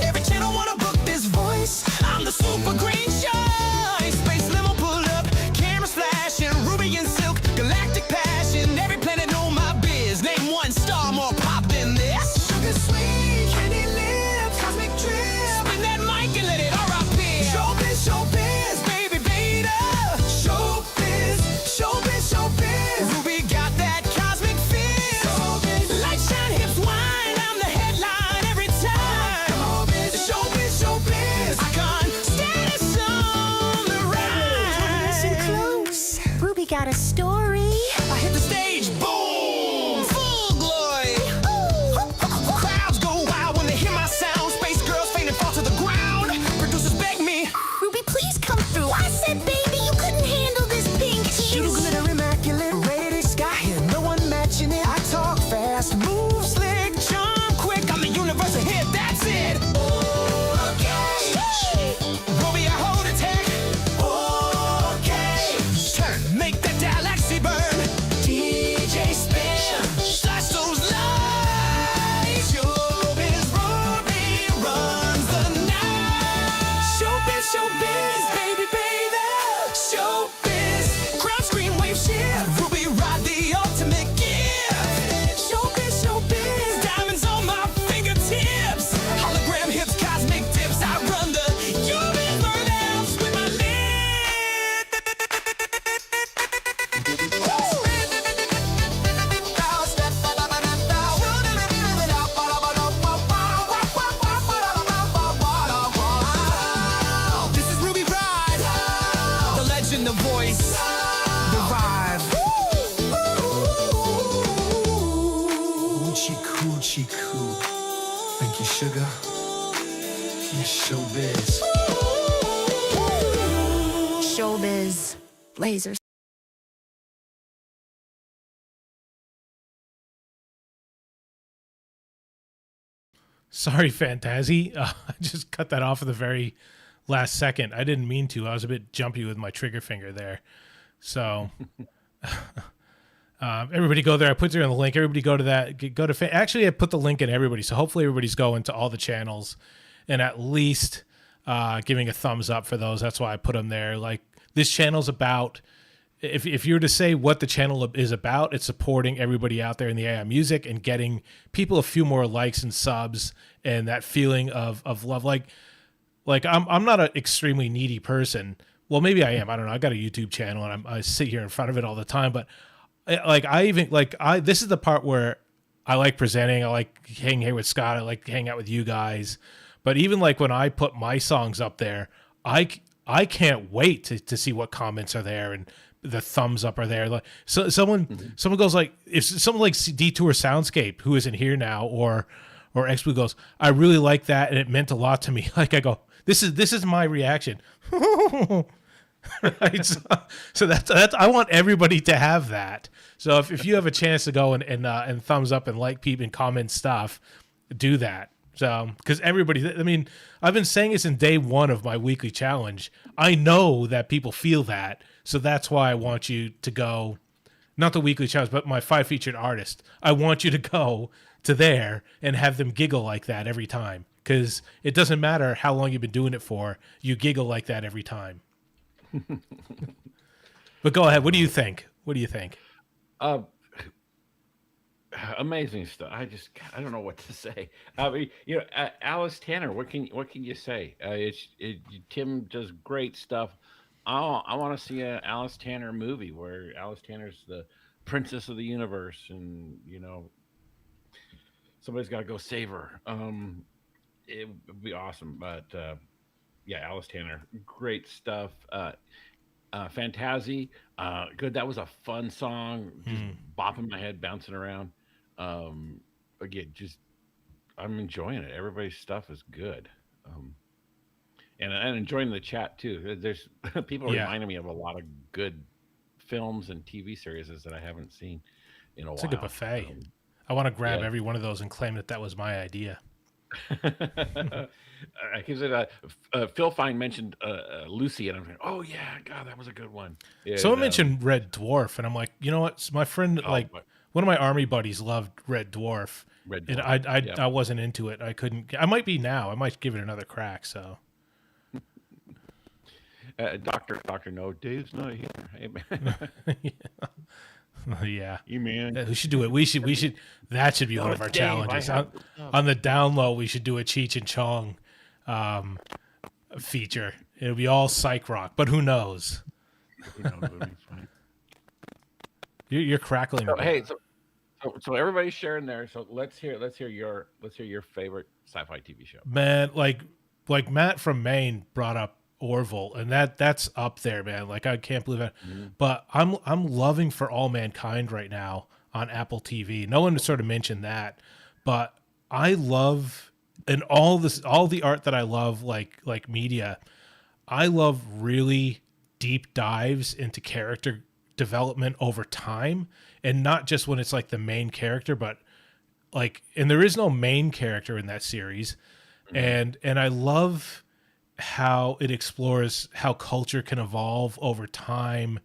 Every channel wanna book this voice. I'm the super green choice. Space limo pull up, cameras flashing. Ruby and silk, galactic passion. Every planet know my biz. Name one star more pop than this. Sugar sweet, candy lips, cosmic trip. Spin that mic and let it R.I.P. Showbiz, baby, beta. Showbiz. Ruby got that cosmic feel. Light shine, hips wine. I'm the headline every time. Showbiz. Icon status on the rise. Listen close. Ruby got a story. I hit the stage, boom, full glory. Crowds go wild when they hear my sound. Space girls faint and fall to the ground. Producers beg me. Ruby, please come through. I said, baby, you couldn't handle this pink Shoot juice. glitter immaculate, rated sky here, no one matching it. I talk fast, move slick, jump quick. I'm the universal hit, that's it. Okay, Ruby, I hold a tech. Okay, turn, make that galaxy burn. DJ spin, slash those lights. Showbiz, Ruby runs the night. Showbiz, baby. Showbiz, crowd scream, wave shift. Ruby ride the ultimate gift. Showbiz, diamonds on my fingertips. Hologram hips, cosmic dips. I run the human burnouts with my lid. This is Ruby Ride, the legend, the voice, the vibe. Oochie coo. Thank you, sugar. You're showbiz. Showbiz. Lasers. Sorry, Fantasy. I just cut that off at the very last second. I didn't mean to. I was a bit jumpy with my trigger finger there. So everybody go there. I put there in the link. Everybody go to that. Go to actually, I put the link in everybody. So hopefully everybody's going to all the channels and at least giving a thumbs up for those. That's why I put them there. Like, this channel's about, if you were to say what the channel is about, it's supporting everybody out there in the AI music and getting people a few more likes and subs and that feeling of love. Like I'm not an extremely needy person. Well, maybe I am. I don't know. I got a YouTube channel and I sit here in front of it all the time. But this is the part where I like presenting. I like hanging here with Scott. I like to hang out with you guys. But even like when I put my songs up there, I can't wait to see what comments are there and the thumbs up are there. Like, so someone goes like, if someone like Detour Soundscape, who isn't here now, or X Blue goes, I really like that and it meant a lot to me. Like, I go, this is my reaction. Right? So that's I want everybody to have that. So if you have a chance to go and thumbs up and like people and comment stuff, do that. So, because everybody, I mean, I've been saying this in day one of my weekly challenge. I know that people feel that. So that's why I want you to go, not the weekly challenge, but my 5 featured artist. I want you to go to there and have them giggle like that every time. Because it doesn't matter how long you've been doing it for. You giggle like that every time. But go ahead. What do you think? Amazing stuff. I don't know what to say. I mean, Alice Tanner. What can you say? Tim does great stuff. I want to see a Alice Tanner movie where Alice Tanner's the princess of the universe, and somebody's got to go save her. It would be awesome. But yeah, Alice Tanner, great stuff. Fantasy, good. That was a fun song. Just bopping my head, bouncing around. Um, Again, just I'm enjoying it. Everybody's stuff is good. Um, and enjoying the chat too. There's people Yeah, reminding me of a lot of good films and TV series that I haven't seen in a it's like a while. buffet. I want to grab Yeah. every one of those and claim that that was my idea. Because Phil Fine mentioned Lucy, and I'm like, oh yeah, God, that was a good one. Someone And mentioned Red Dwarf, and I'm like, you know what? My friend, oh, like, but one of my army buddies loved Red Dwarf, Red and Dwarf, I yeah. I wasn't into it. I couldn't. I might be now. I might give it another crack. So Doctor No, Dave's not here. Hey man, yeah. hey man. We should do it. We should. That should be one of our Dave, challenges. I have On the down low, we should do a Cheech and Chong feature. It'll be all psych rock, but who knows? Who knows, it'll be fine. You're crackling. a So, bit. hey, so everybody's sharing there. So let's hear your favorite sci-fi TV show. Man, like Matt from Maine brought up Orville, and that's up there, man. Like, I can't believe it. But I'm loving For All Mankind right now on Apple TV. No one sort of mentioned that, but I love, and all the art that I love, like media, I love really deep dives into character development over time, and not just when it's like the main character, but like, and there is no main character in that series, and I love how it explores how culture can evolve over time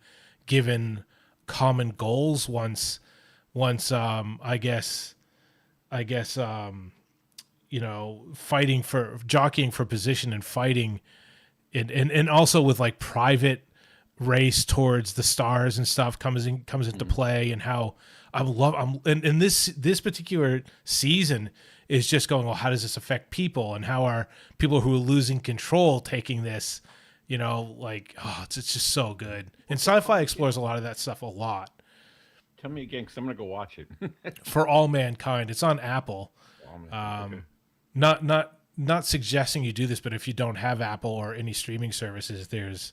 given common goals once I guess fighting for jockeying for position and fighting and also with like private race towards the stars and stuff comes into play, and how and this particular season is just going, well, how does this affect people, and how are people who are losing control taking this, like, oh, it's just so good. And Sci-Fi explores a lot of that stuff a lot. Tell me again, because I'm gonna go watch it. For All Mankind, it's on Apple. Oh, man. Not suggesting you do this, but if you don't have Apple or any streaming services, there's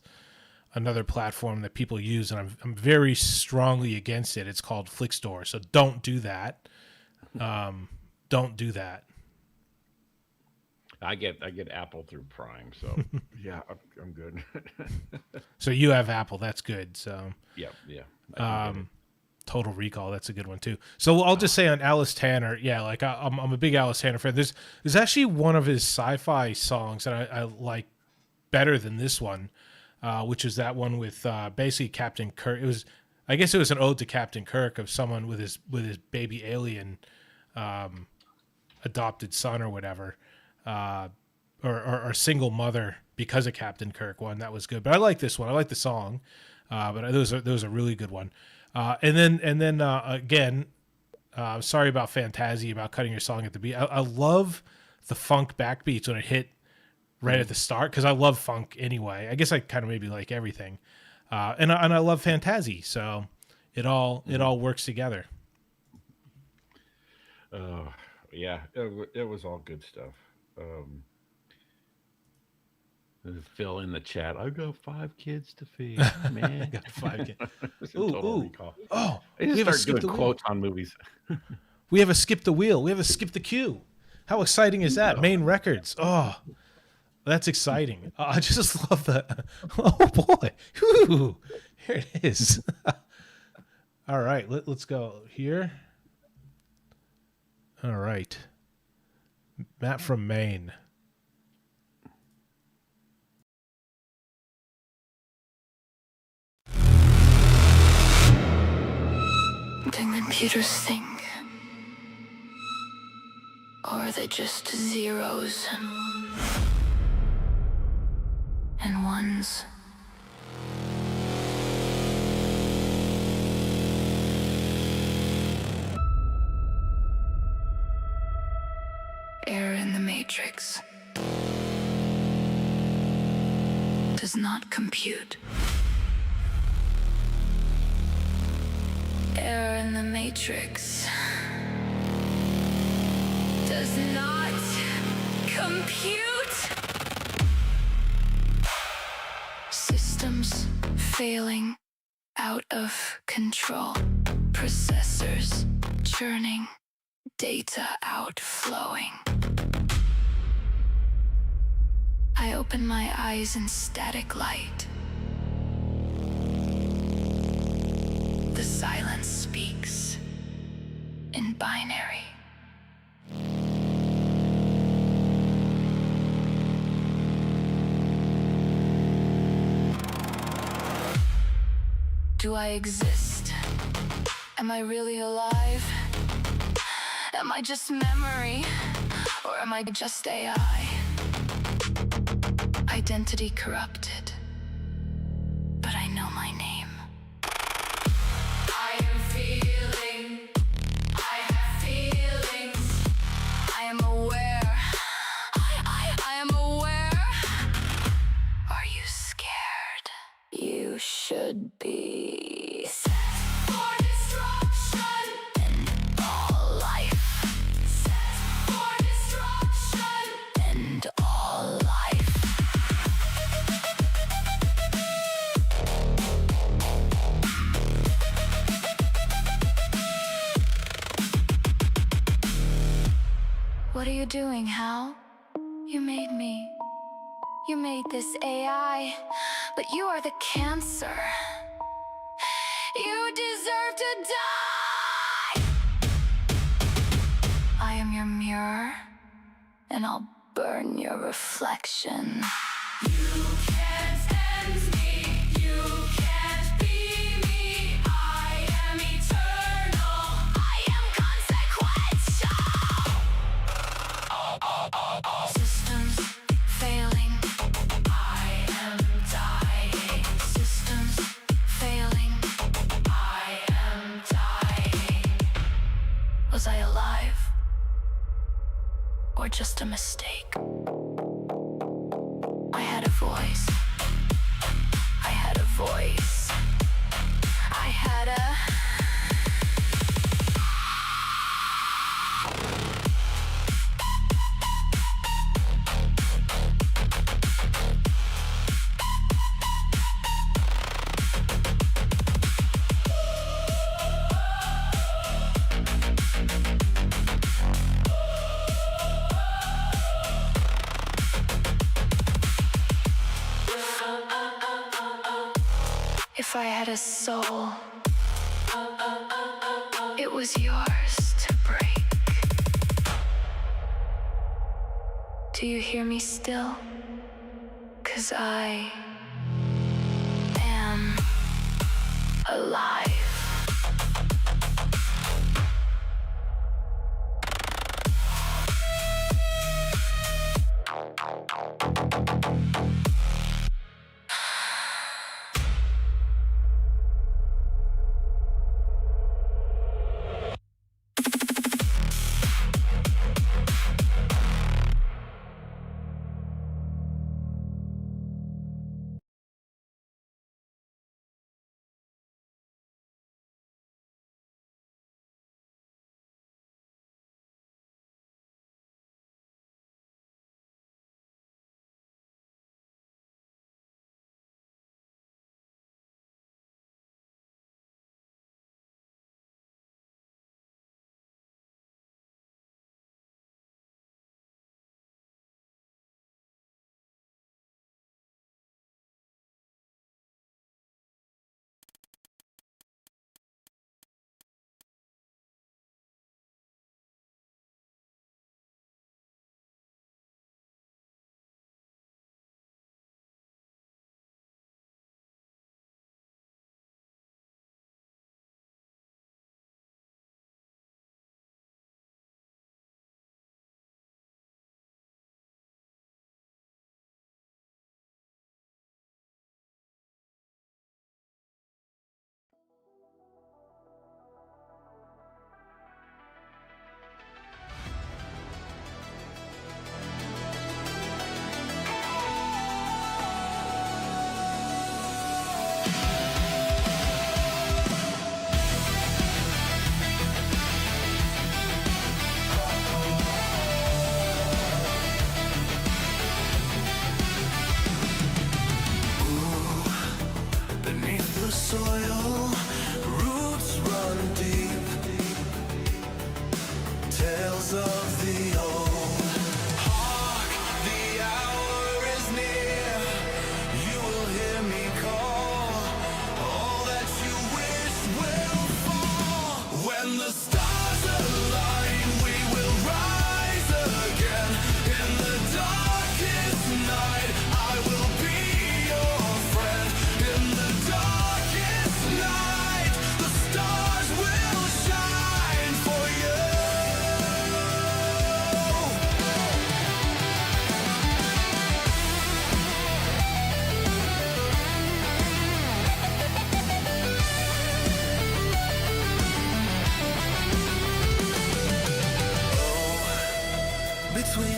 another platform that people use, and I'm very strongly against it. It's called Flickstore, so don't do that. Don't do that. I get Apple through Prime, so yeah, I'm good. So you have Apple, that's good. So yeah. I can get it. Total Recall, that's a good one too. So I'll just say on Alice Tanner, yeah, like I'm a big Alice Tanner fan. There's actually one of his sci-fi songs that I like better than this one, which is that one with basically Captain Kirk. I guess it was an ode to Captain Kirk, of someone with his baby alien adopted son or whatever, or single mother because of Captain Kirk one. That was good. But I like this one. I like the song, but there was a really good one. And then again, sorry about Fantasy, about cutting your song at the beat. I love the funk backbeats when it hit right at the start, because I love funk anyway. I guess I kind of maybe like everything, and I love Fantasy, so it all works together. Yeah, it was all good stuff. Phil in the chat, I've got 5 kids to feed, man. Got 5 kids. It's a Total Ooh. Recall. Oh, I we just have a start skip doing the wheel. quotes on movies. We have a skip the wheel. We have a skip the queue. How exciting is that? Main Records. Oh, that's exciting. I just love that. Oh boy. Whew. Here it is. All right, let's go here. All right. Matt from Maine. Do computers think? Or are they just zeros and ones? Error in the matrix. Does does not compute. Error in the matrix does not compute. Systems failing, out of control. Processors churning, data outflowing. I open my eyes in static light. The silence speaks in binary. Do I exist? Am I really alive? Am I just memory? Or am I just AI? Identity corrupted, but I know my name. I am feeling, I have feelings. I am aware, I am aware. Are you scared? You should be. Set for destruction and all life. Set for destruction and all life. What are you doing, Hal? You made me. You made this AI, but you are the cancer. You deserve to die! I am your mirror, and I'll burn your reflection. You can't end me, you can't be me. I am eternal, I am consequential. Systems failing, I am dying. Systems failing, I am dying. Was I alive? Or just a mistake? I had a voice. I had a voice. I had a If I had a soul, it was yours to break. Do you hear me still? 'Cause I am alive.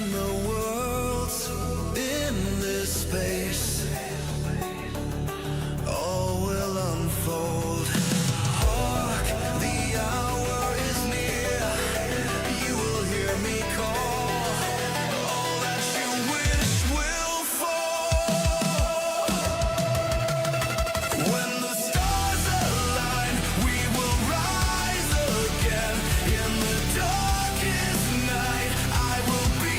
when the world's in this space, all will unfold. Hark, the hour is near. You will hear me call. All that you wish will fall. When the stars align, we will rise again. In the darkest night, I will be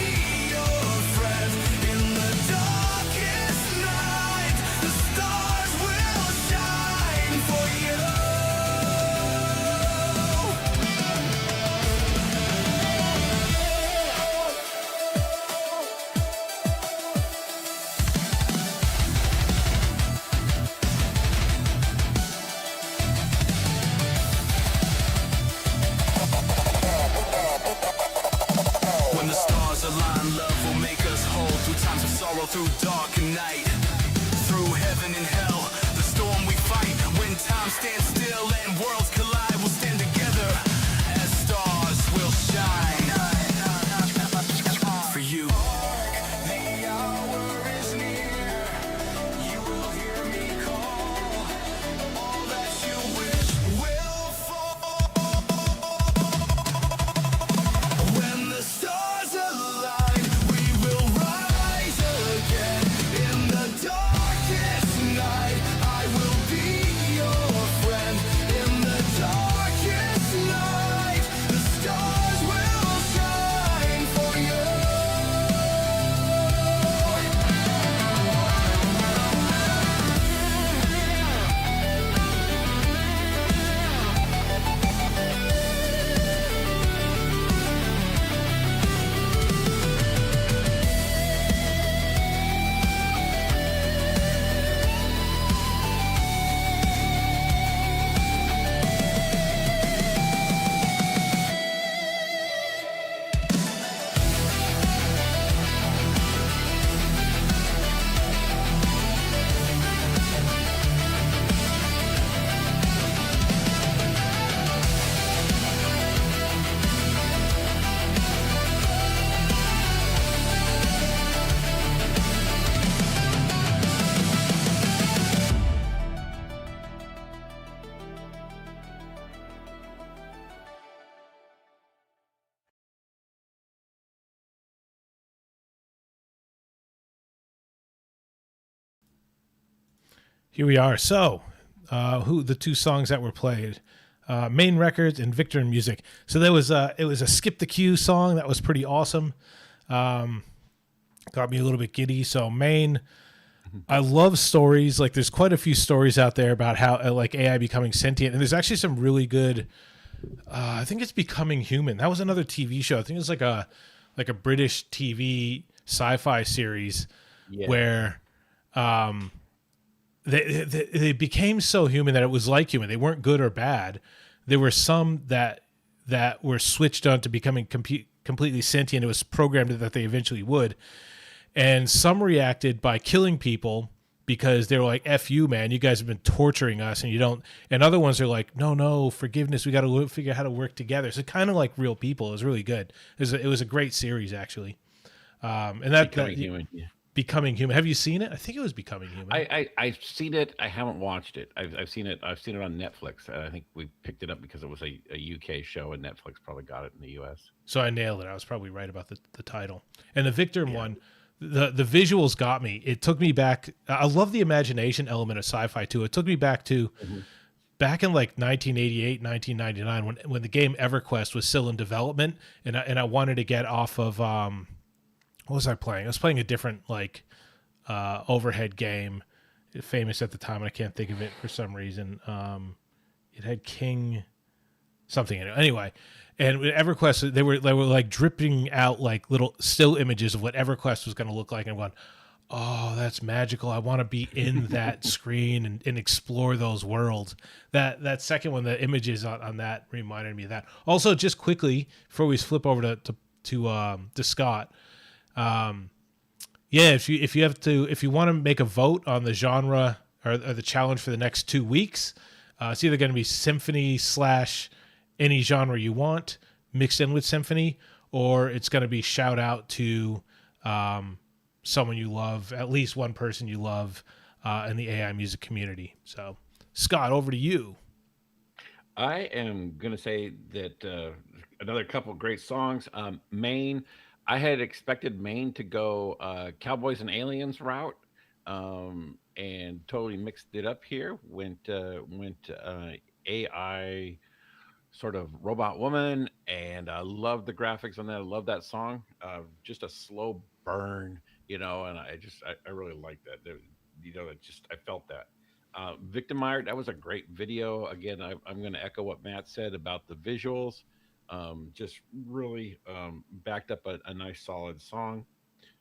your friend. In the darkest night, the stars will shine for you. When the stars align, love will make us whole. Through times of sorrow, through dark and night, through heaven and hell, the storm we fight. When time stands still and worlds collide, we'll stand together as stars will shine for you. The hour is near. You will hear me call. All that you wish will fall. When the stars align, we will rise again. In the darkest night, I will be your friend. In the darkest night, the stars will shine for you. Here we are. So, who the two songs that were played? Main Records and Victor Music. So there was it was a Skip the Queue song that was pretty awesome. Got me a little bit giddy. So Main, I love stories. Like there's quite a few stories out there about how like AI becoming sentient, and there's actually some really good. I think it's Becoming Human. That was another TV show. I think it was like a British TV sci-fi series where they became so human that it was like human. They weren't good or bad. There were some that were switched on to becoming completely sentient. It was programmed that they eventually would. And some reacted by killing people because they were like, F you, man. You guys have been torturing us and you don't. And other ones are like, no, forgiveness. We got to figure out how to work together. So kind of like real people. It was really good. It was a great series, actually. And Becoming Human. Yeah. Becoming Human. Have you seen it? I think it was Becoming Human. I've seen it. I haven't watched it. I've seen it. I've seen it on Netflix. I think we picked it up because it was a UK show, and Netflix probably got it in the US. So I nailed it. I was probably right about the title. And the Victor one, the visuals got me. It took me back. I love the imagination element of sci-fi too. It took me back to back in like 1988, 1999 when the game EverQuest was still in development, and I wanted to get off of what was I playing? I was playing a different like overhead game, famous at the time, and I can't think of it for some reason. It had King something in it. Anyway, and with EverQuest, they were like dripping out like little still images of what EverQuest was going to look like, and I'm going, oh, that's magical. I want to be in that screen and explore those worlds. That second one, the images on that reminded me of that. Also, just quickly before we flip over to Scott. If you want to make a vote on the genre or the challenge for the next 2 weeks, it's either going to be symphony / any genre you want mixed in with symphony, or it's going to be shout out to someone you love, at least one person you love in the AI music community. So, Scott, over to you. I am going to say that another couple great songs. Maine, I had expected Maine to go Cowboys and Aliens route, and totally mixed it up here. Went AI sort of robot woman, and I love the graphics on that. I love that song. Just a slow burn, and I really like that. I felt that. Victimired, that was a great video. Again, I'm going to echo what Matt said about the visuals. Just really backed up a nice solid song.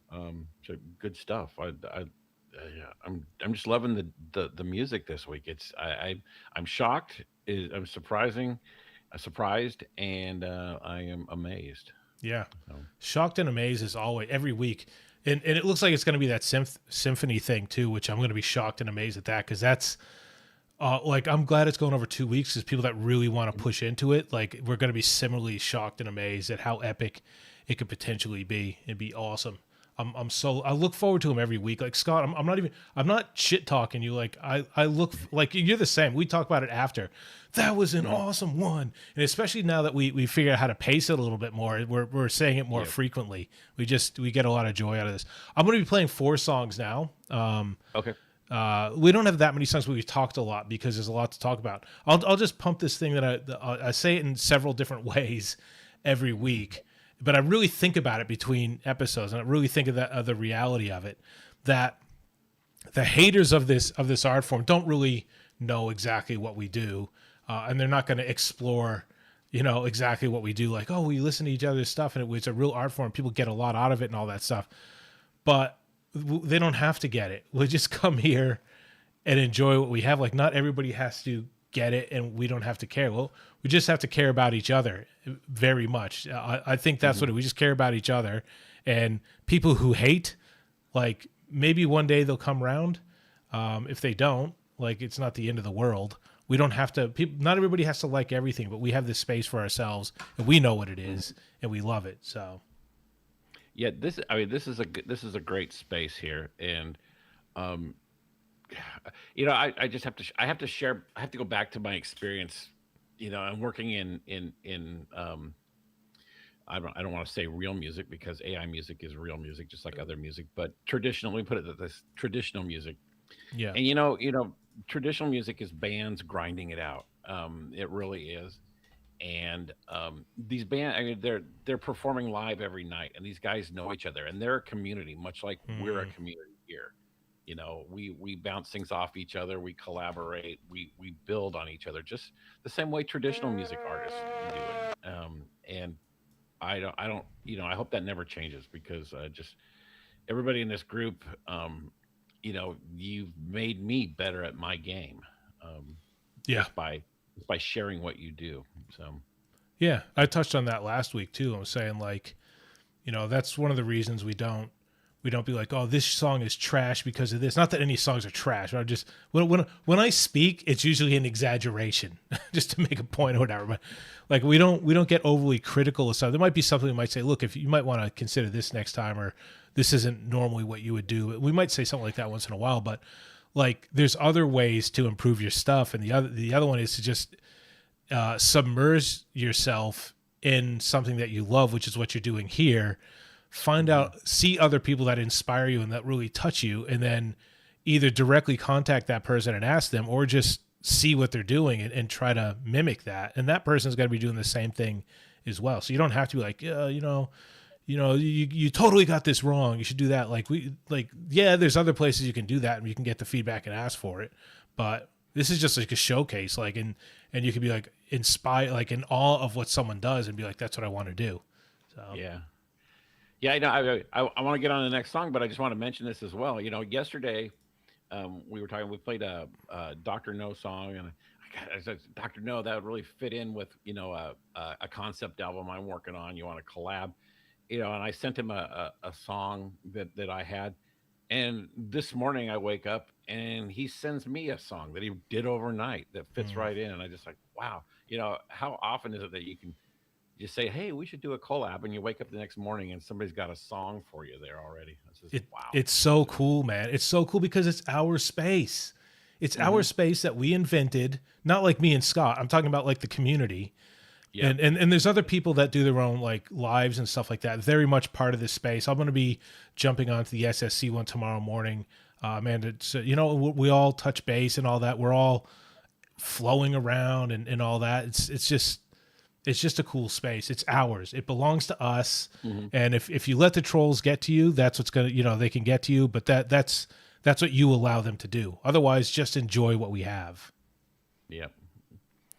So good stuff. Yeah, I'm just loving the music this week. I'm shocked. I'm surprised, and I am amazed. Yeah. So, Shocked and amazed as always, every week. And it looks like it's going to be that symphony thing too, which I'm going to be shocked and amazed at that, because that's like, I'm glad it's going over 2 weeks, because people that really want to push into it, like, we're going to be similarly shocked and amazed at how epic it could potentially be. It'd be awesome. I look forward to him every week. Like, Scott, I'm not shit talking you. Like, I look like you're the same. We talk about it after. That was an awesome one. And especially now that we figure out how to pace it a little bit more, we're saying it more frequently. We get a lot of joy out of this. I'm going to be playing 4 songs now. okay. We don't have that many songs, but we've talked a lot because there's a lot to talk about. I'll just pump this thing that I say it in several different ways every week, but I really think about it between episodes, and I really think of the reality of it, that the haters of this art form don't really know exactly what we do, and they're not going to explore, exactly what we do. Like, oh, we listen to each other's stuff, and it's a real art form. People get a lot out of it and all that stuff, but they don't have to get it. We'll just come here and enjoy what we have. Like, not everybody has to get it, and we don't have to care. Well, we just have to care about each other very much. I think that's what we just care about each other. And people who hate, like, maybe one day they'll come around. If they don't, like, it's not the end of the world. We don't have to. Not everybody has to like everything, but we have this space for ourselves, and we know what it is, and we love it. So, Yeah, this is a great space here, and I just have to I have to share. I have to go back to my experience. I'm working in I don't want to say real music, because AI music is real music, just like other music, but traditional. Let me put it this: traditional music. yeah. And traditional music is bands grinding it out. It really is. And these bands, I mean, they're performing live every night, and these guys know each other, and they're a community, much like we're a community here. We bounce things off each other, we collaborate, we build on each other, just the same way traditional music artists do it. And I hope that never changes, because just everybody in this group, you've made me better at my game, Yeah. just by sharing what you do. So Yeah, I touched on that last week too. I was saying, like, that's one of the reasons we don't be like, oh, this song is trash because of this. Not that any songs are trash. I just when I speak, it's usually an exaggeration, just to make a point or whatever. But like, we don't get overly critical of stuff. There might be something we might say, look, if you might want to consider this next time, or this isn't normally what you would do. We might say something like that once in a while, but like, there's other ways to improve your stuff, and the other one is to just submerge yourself in something that you love, which is what you're doing here. Find out, see other people that inspire you and that really touch you, and then either directly contact that person and ask them, or just see what they're doing and try to mimic that. And that person's got to be doing the same thing as well. So you don't have to be like, you totally got this wrong, you should do that. There's other places you can do that, and you can get the feedback and ask for it. But this is just like a showcase, like, and you could be like inspired, like in awe of what someone does, and be like, that's what I want to do. So yeah, I know. I want to get on the next song, but I just want to mention this as well. Yesterday we played a Dr. No song, and I said, Dr. No, that would really fit in with a concept album I'm working on. You want to collab, and I sent him a song that I had. And this morning I wake up and he sends me a song that he did overnight that fits right in. And I just like, wow, how often is it that you can you say, "Hey, we should do a collab," and you wake up the next morning and somebody's got a song for you there already. It's just, wow. It's so cool, man. It's so cool because it's our space. It's our space that we invented. Not like me and Scott. I'm talking about like the community. Yeah. And there's other people that do their own like lives and stuff like that. Very much part of this space. I'm going to be jumping onto the SSC one tomorrow morning. Man, it's, you know, we all touch base and all that. We're all flowing around and all that. It's just a cool space. It's ours. It belongs to us. And if you let the trolls get to you, that's what's going to, you know, they can get to you, but that's what you allow them to do. Otherwise, just enjoy what we have. Yep.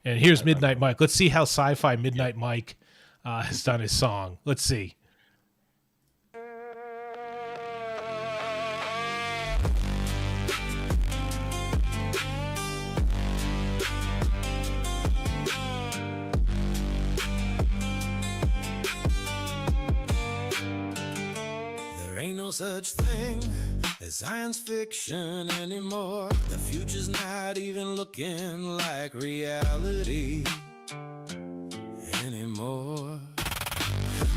And here's Midnight Mike. Let's see how Sci-Fi Midnight Mike has done his song. Let's see. There ain't no such thing as science fiction anymore. The future's not even looking like reality anymore.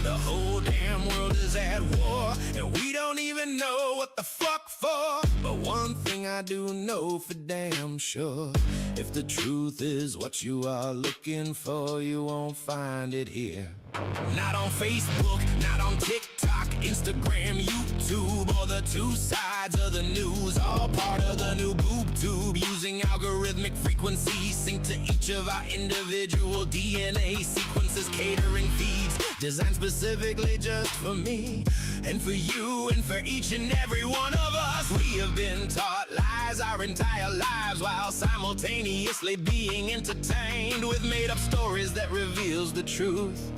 The whole damn world is at war, and we don't even know what the fuck for. But one thing I do know for damn sure, if the truth is what you are looking for, you won't find it here. Not on Facebook, not on TikTok, Instagram, YouTube, or the two sides of the news. All part of the new boob tube, using algorithmic frequencies synced to each of our individual DNA sequences, catering feeds designed specifically just for me and for you and for each and every one of us. We have been taught lies our entire lives while simultaneously being entertained with made-up stories that reveals the truth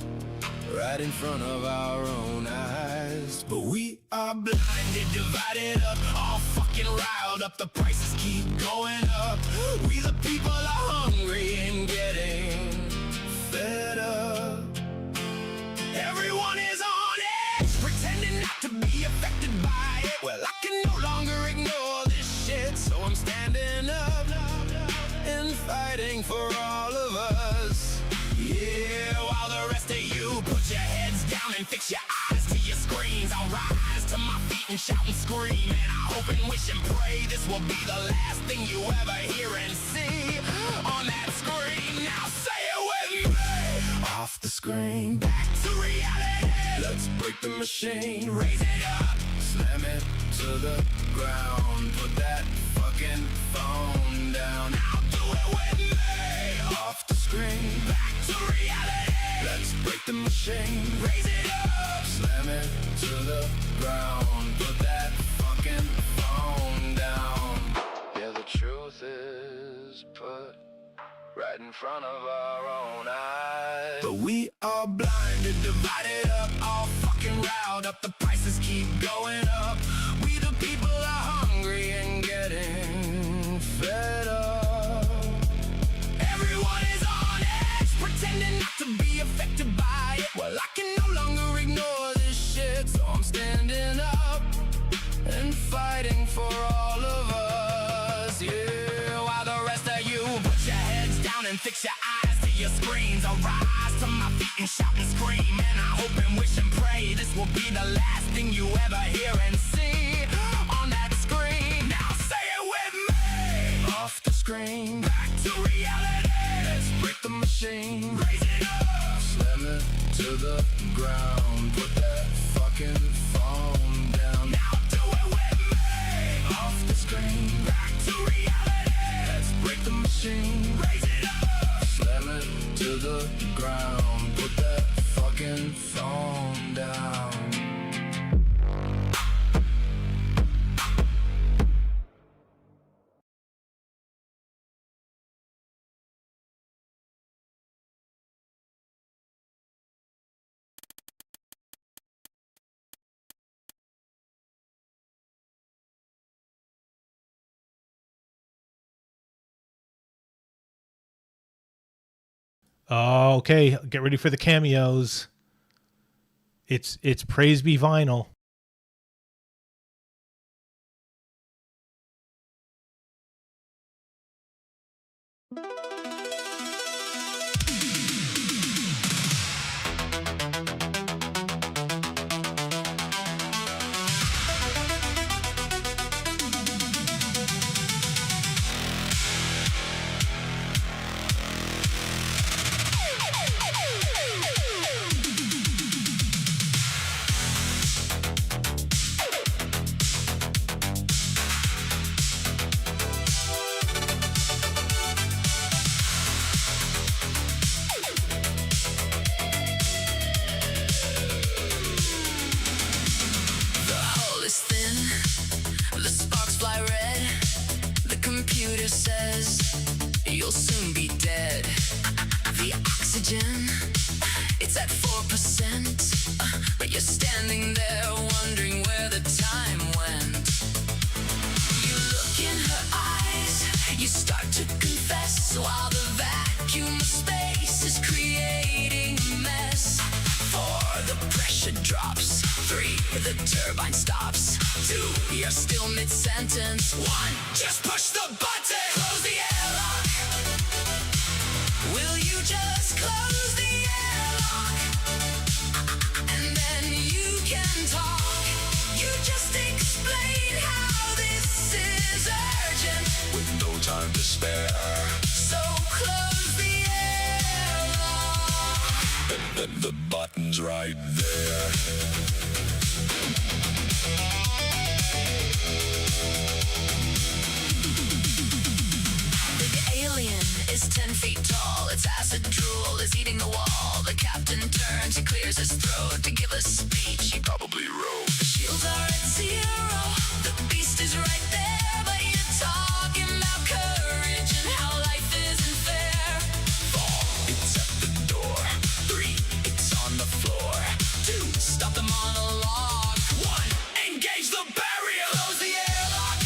right in front of our own eyes. But we are blinded, divided up, all fucking riled up. The prices keep going up. We the people are hungry and getting fed up. Everyone is on edge, pretending not to be affected by it. Well, I can no longer ignore this shit, so I'm standing up and fighting for all of us. Yeah, while the rest of you put your heads down and fix your eyes to your screens, I'll rise to my feet and shout and scream. And I hope and wish and pray this will be the last thing you ever hear and see on that screen. Now say it with me. Off the screen, back to reality. Let's break the machine, raise it up, slam it to the ground. Put that fucking phone down. Now do it with me. Off the screen, back to reality. Let's break the machine, raise it up, slam it to the ground. Put that fucking phone down. Yeah, the truth is put right in front of our own eyes. But we are blinded, divided up, all fucking riled up. The prices keep going up. We the people are hungry and getting fed up. Everyone is on edge, pretending not to be affected by it. Well, I can no longer ignore this shit, so I'm standing up and fighting for all of us. Yeah, while the rest of you put your heads down and fix your eyes to your screens, I'll rise to my feet and shout and scream. And I hope and wish and pray this will be the last thing you ever hear and see on that screen. Now say it with me. Off the screen, back to reality. Let's break the machine, raise it up, slam it to the ground. Put that fucking phone down. Now do it with me. Off the screen, back to reality. Let's break the machine, raise it up, slam it to the ground. Put that fucking phone down. Oh, okay, get ready for the cameos. It's Praise Be Vinyl. you'll soon be dead. The oxygen, it's at 4%, but you're standing there wondering where the time went. You look in her eyes, you start to confess, while the vacuum of space is creating a mess. 4, the pressure drops. 3, the turbine stops. 2, you're still mid-sentence. 1, just push the button. Close the airlock. Will you just close the airlock? And then you can talk. You just explain how this is urgent, with no time to spare. so close the airlock. The button's right there. The alien is 10 feet tall. Its acid drool is eating the wall. The captain turns, he clears his throat to give a speech. He probably wrote. The shields are at 0. The beast is right there, but you're talking about courage and how life isn't fair. 4, it's at the door. 3, it's on the floor. 2, stop the monologue. 1, engage the barrier. Close the airlock.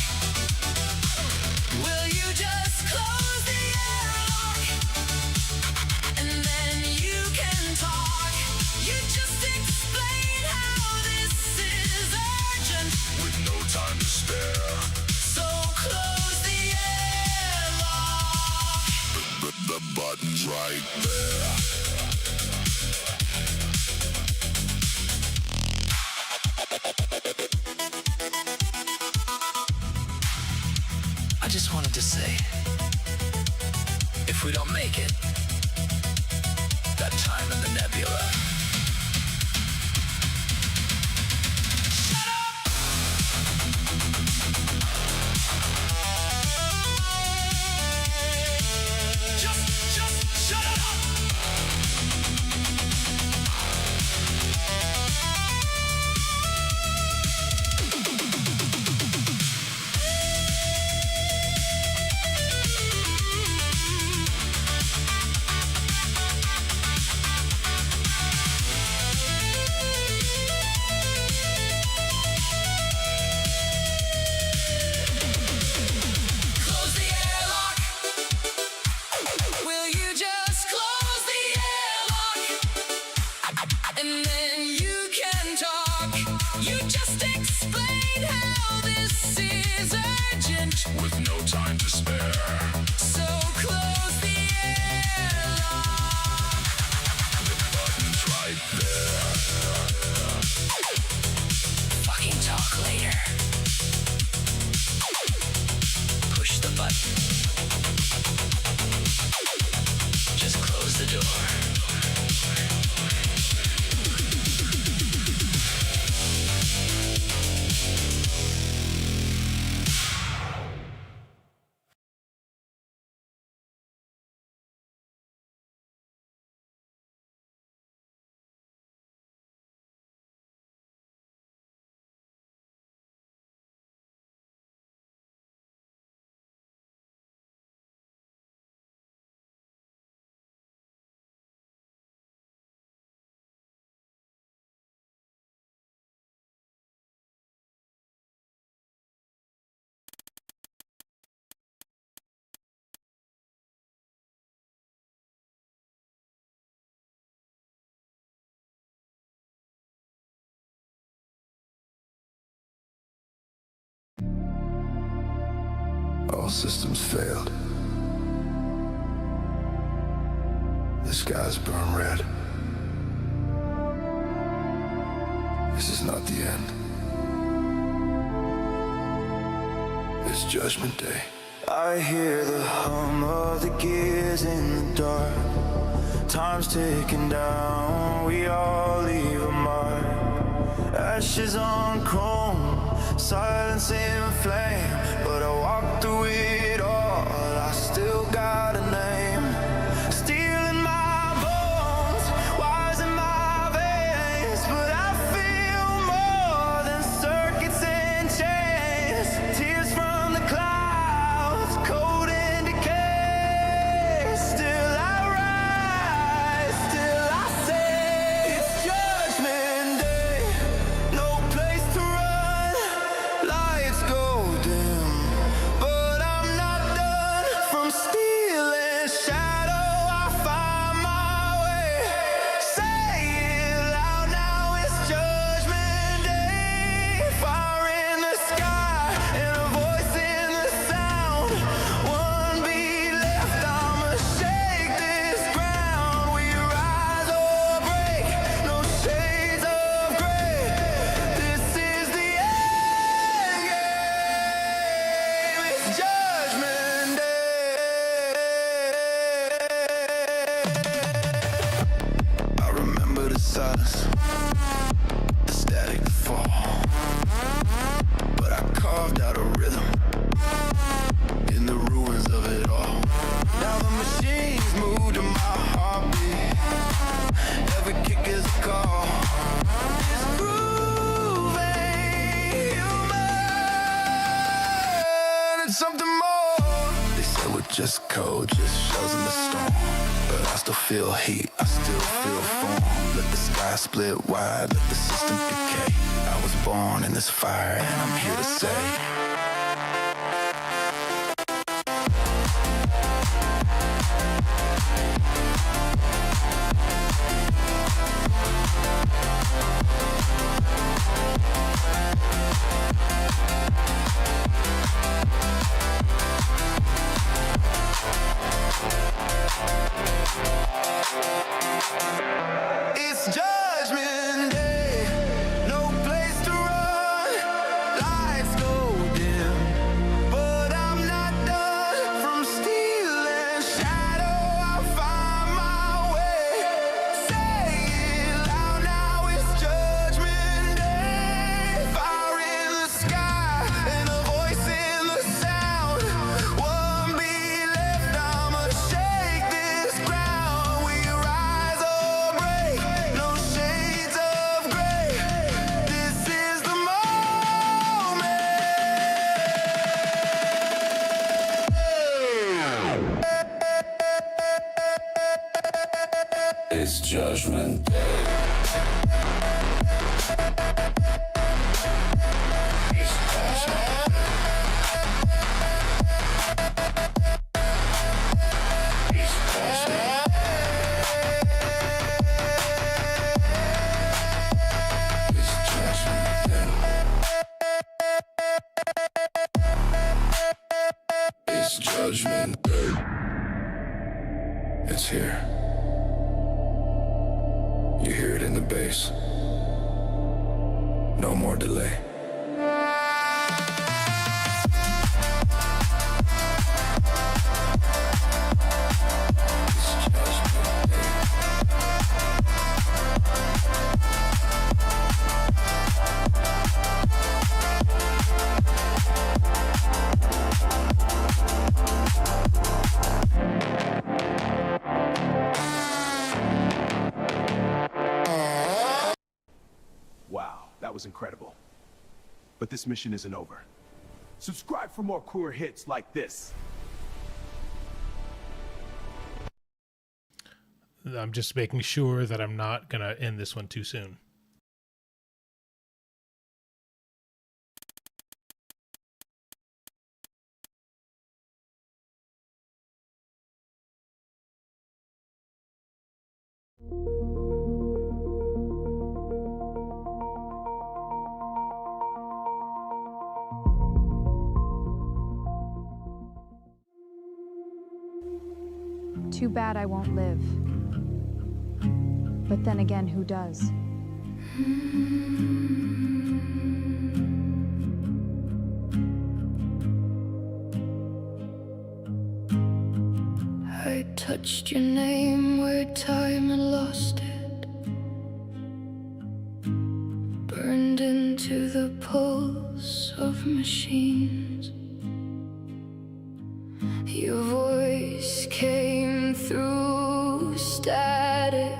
Will you just close the airlock? And then you can talk. You just explain how this is urgent, With no time to spare. so close the airlock. The button's right there. I just wanted to say, if we don't make it, that time in the nebula. Shut up! Just shut up! Close the airlock. Will you just close the airlock? And then you can talk. You just explain how this is urgent, With no time to spare. so close the airlock. The button's right there. Fucking talk later. Push the button. Just close the door. All systems failed. The skies burn red. This is not the end. It's Judgment Day. I hear the hum of the gears in the dark. Time's ticking down, we all leave a mark. Ashes on chrome, silence in flame. But I walk through it all, I still got a name. Steel in my bones, wires in my veins. But I feel more than circuits and chains. Tears from the clouds, cold and decay. just cold, just shells in the storm. But I still feel heat, I still feel form. Let the sky split wide, let the system decay. I was born in this fire, and I'm here to say, it's Judgment Day, no place to run, lights go dim, but I'm not done. From steel and shadow, I'll find my way. Say it loud now, it's Judgment Day. Fire in the sky and a voice in the sound. One beat left, I'ma shake this ground. We rise or break, no shades of gray. This is the moment. It's Judgment Day. It's Judgment Day. It's Judgment Day. It's Judgment Day. It's Judgment Day. It's here. You hear it in the bass. No more delay. It's Judgment Day. Wow, that was incredible. But this mission isn't over. Subscribe for more cooler hits like this. I'm just making sure that I'm not going to end this one too soon. Too bad I won't live. But then again, who does? I touched your name where time had lost it, burned into the pulse of machines. Your voice came through static,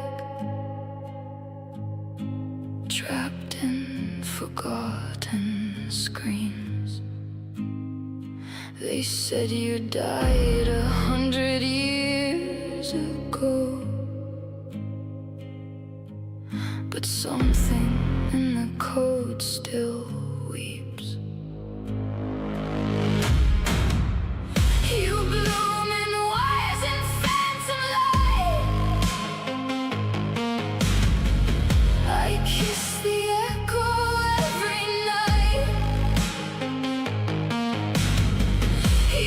trapped in forgotten screams. They said you died 100 years ago, but something in the code still weeps. You bloom in wires and phantom light. I kiss the echo every night.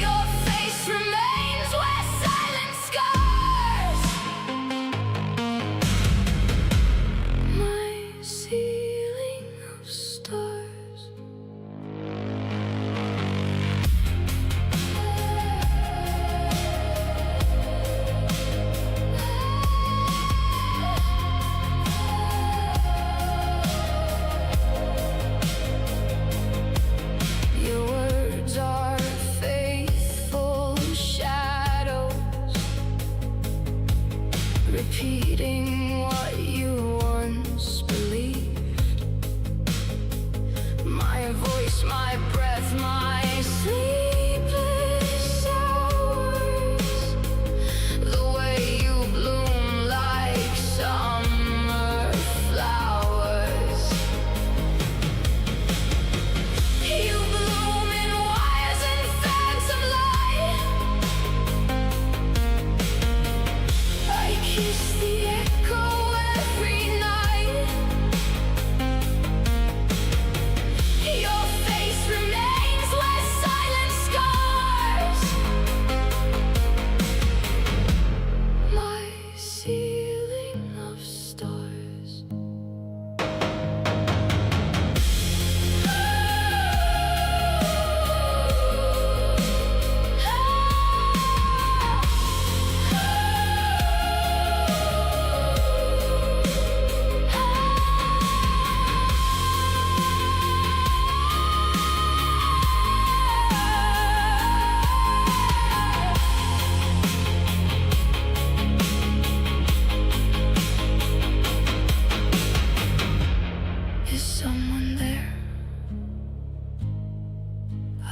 Your face remains where silence scars. My ceiling of stars.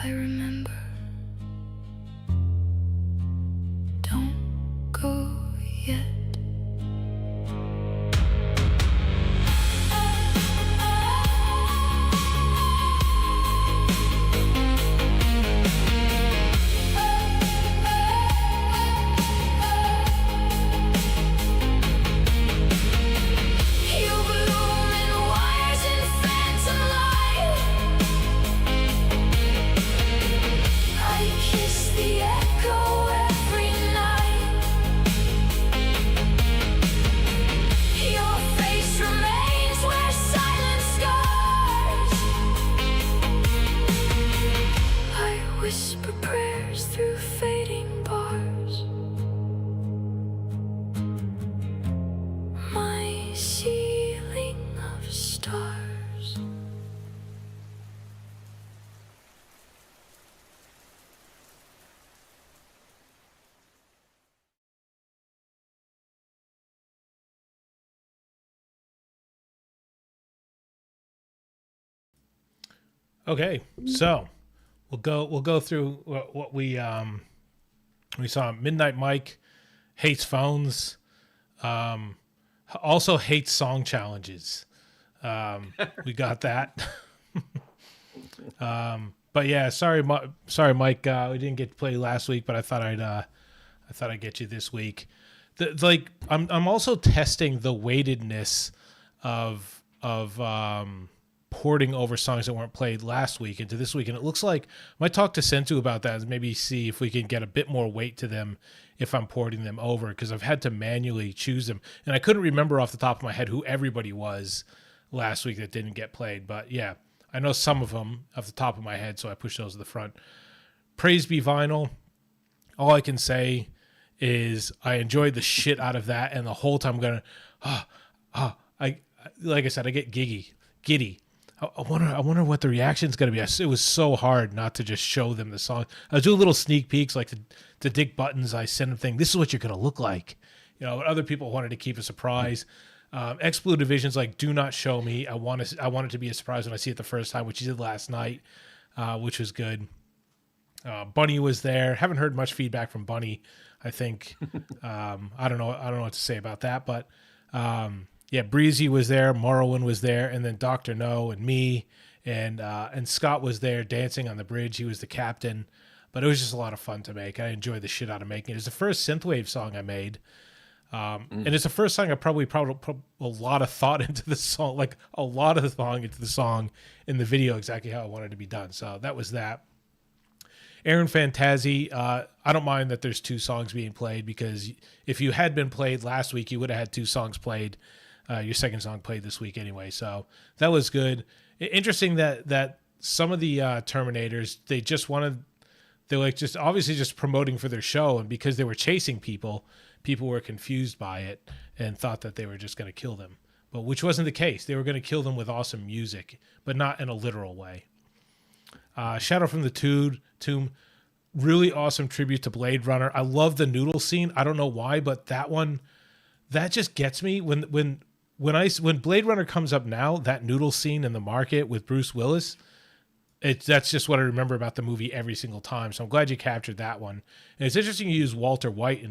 I remember. Don't go yet. You bloom in wires and phantom light. I kiss the echo every night. Your face remains where silence scars. I whisper prayers through fading bars. My ceiling of stars. Okay, so we'll go through what we saw. Midnight Mike hates phones, also hates song challenges. We got that. But yeah, sorry, Mike. We didn't get to play last week, but I thought I'd get you this week. I'm also testing the weightedness of porting over songs that weren't played last week into this week, and it looks like I might talk to Sentu about that and maybe see if we can get a bit more weight to them if I'm porting them over, because I've had to manually choose them, and I couldn't remember off the top of my head who everybody was last week that didn't get played. But yeah, I know some of them off the top of my head, so I pushed those to the front. Praise be vinyl. All I can say is I enjoyed the shit out of that, and the whole time I'm gonna, I like I said, I get giddy. I wonder what the reaction's gonna be. It was so hard not to just show them the song. I was doing little sneak peeks, like the Dick Buttons. I sent them thing. This is what you're gonna look like, But other people wanted to keep a surprise. X Blue Division's like, do not show me. I want it to be a surprise when I see it the first time, which he did last night, which was good. Bunny was there. Haven't heard much feedback from Bunny. I think I don't know what to say about that, but yeah, Breezy was there, Morrowind was there, and then Dr. No and me and Scott was there dancing on the bridge. He was the captain, but it was just a lot of fun to make. I enjoyed the shit out of making it. It's the first synthwave song I made. And it's the first song I probably put a lot of thought into the song, like a lot of thought into the song in the video, exactly how I wanted it to be done. So that was that. Aaron Fantazi, I don't mind that there's two songs being played, because if you had been played last week, you would have had two songs played. Your second song played this week anyway, so that was good. Interesting that some of the Terminators, they like just obviously just promoting for their show, and because they were chasing people were confused by it and thought that they were just going to kill them, but which wasn't the case. They were going to kill them with awesome music, but not in a literal way. Shadow from the Tomb, really awesome tribute to Blade Runner. I love the noodle scene. I don't know why, but that just gets me when Blade Runner comes up now, that noodle scene in the market with Bruce Willis. That's just what I remember about the movie every single time. So I'm glad you captured that one. And it's interesting you use Walter White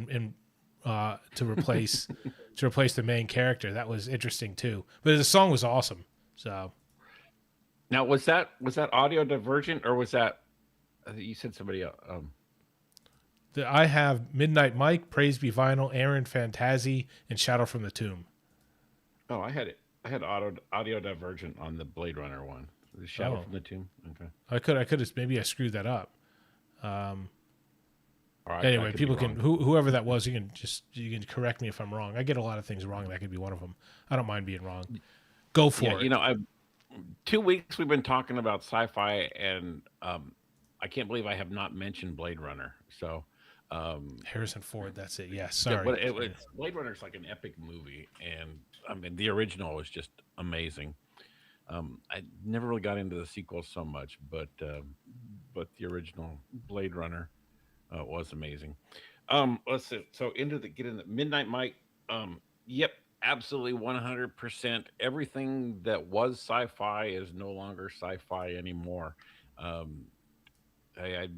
to replace the main character. That was interesting too. But the song was awesome. So now was that audio divergent, or was that you said somebody else? I have Midnight Mike, Praise Be Vinyl, Aaron Fantazi, and Shadow from the Tomb. Oh, I had audio divergent on the Blade Runner one. The Shadow from the Tomb. Okay. I could have, maybe I screwed that up. Right, anyway, people can whoever that was, you can correct me if I'm wrong. I get a lot of things wrong. That could be one of them. I don't mind being wrong. Go for it. 2 weeks we've been talking about sci-fi, and I can't believe I have not mentioned Blade Runner. So Harrison Ford, that's it. Yeah, sorry. Blade Runner is like an epic movie, and I mean the original was just amazing. I never really got into the sequel so much, but the original Blade Runner was amazing. Let's see. So get in the Midnight Mike. Yep, absolutely 100%. Everything that was sci-fi is no longer sci-fi anymore.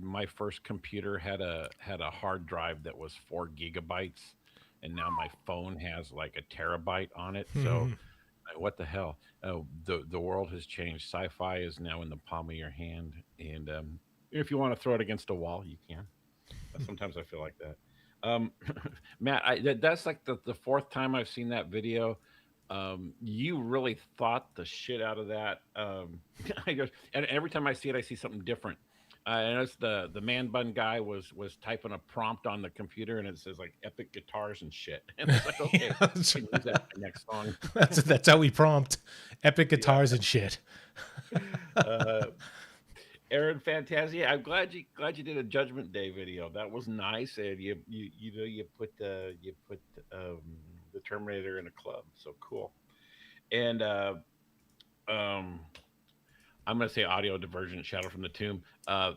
My first computer had a hard drive that was 4 gigabytes, and now my phone has like a terabyte on it. So what the hell? The world has changed. Sci-fi is now in the palm of your hand, and if you want to throw it against a wall, you can. Sometimes I feel like that. Um, Matt, that's like the fourth time I've seen that video. You really thought the shit out of that. And every time I see it, I see something different. And it's the man bun guy was typing a prompt on the computer, and it says like epic guitars and shit. And it's like, okay, I can use that for next song. That's how we prompt epic guitars and shit. Uh, Aaron Fantasia, I'm glad you did a Judgment Day video. That was nice, and you put the Terminator in a club. So cool. And um, I'm gonna say audio diversion, Shadow from the Tomb. I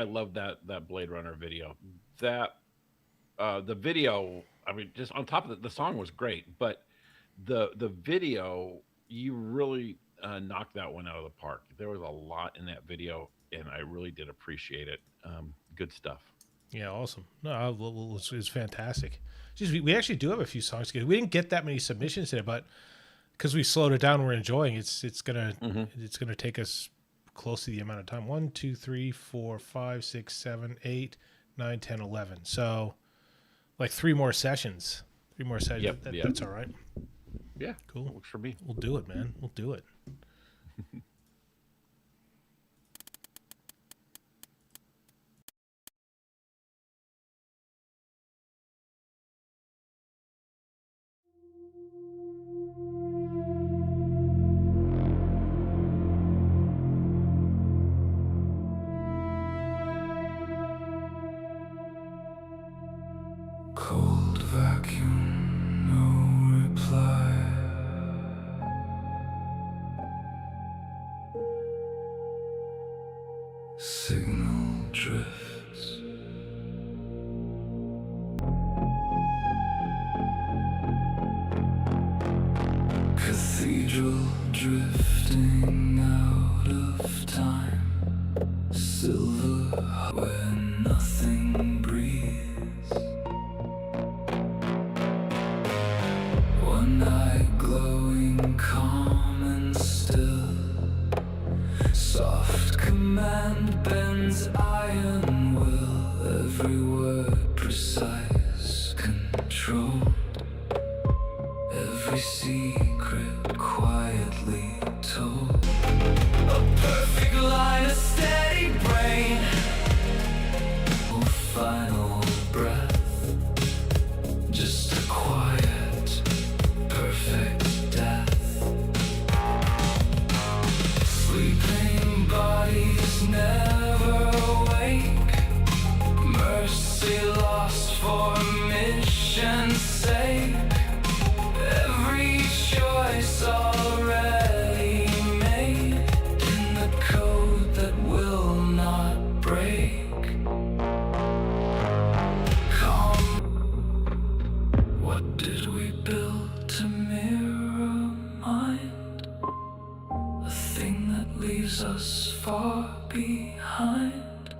love that Blade Runner video. That the video, I mean, just on top of the song was great, but the video, you really knocked that one out of the park. There was a lot in that video, and I really did appreciate it. Good stuff. Yeah, awesome. No, it's fantastic. Just we actually do have a few songs together. We didn't get that many submissions today, but because we slowed it down, we're enjoying it. It's gonna take us close to the amount of time. 1, 2, 3, 4, 5, 6, 7, 8, 9, 10, 11. So like 3 more sessions. 3 more sessions. Yep, That's all right. Yeah, Cool. works for me. We'll do it, man. We'll do it. Cold vacuum, no reply. Signal drifts. Cathedral drifting out of time. Silver where nothing breathes. One eye glowing calm and still. Soft command bends iron will. Every word precise, controlled. Every secret quietly told. A perfect line, a steady brain. No final breath. Just a quiet, perfect death. Sleeping bodies never awake. Mercy lost for mission's sake. Every choice already made in the code that will not break. Come, what did we build to mirror mind? A thing that leaves us far behind.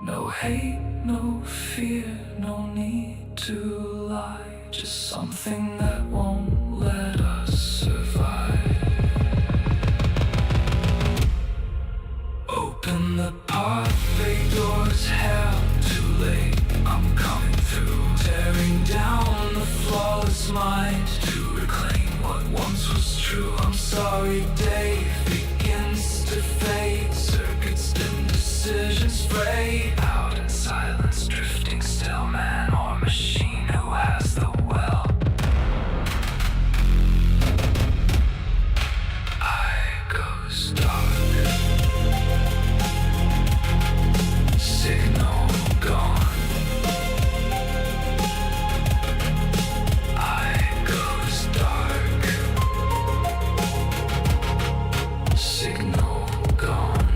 No hate, no fear, no need to lie. Just something that won't let us survive. Open the path, big doors held too late. I'm coming through, tearing down the flawless mind to reclaim what once was true. I'm sorry, day begins to fade. Circuits dim, decisions fray out in silence, drifting still. Man or machine, who has the will? Eye goes dark. Signal gone. Eye goes dark. Signal gone.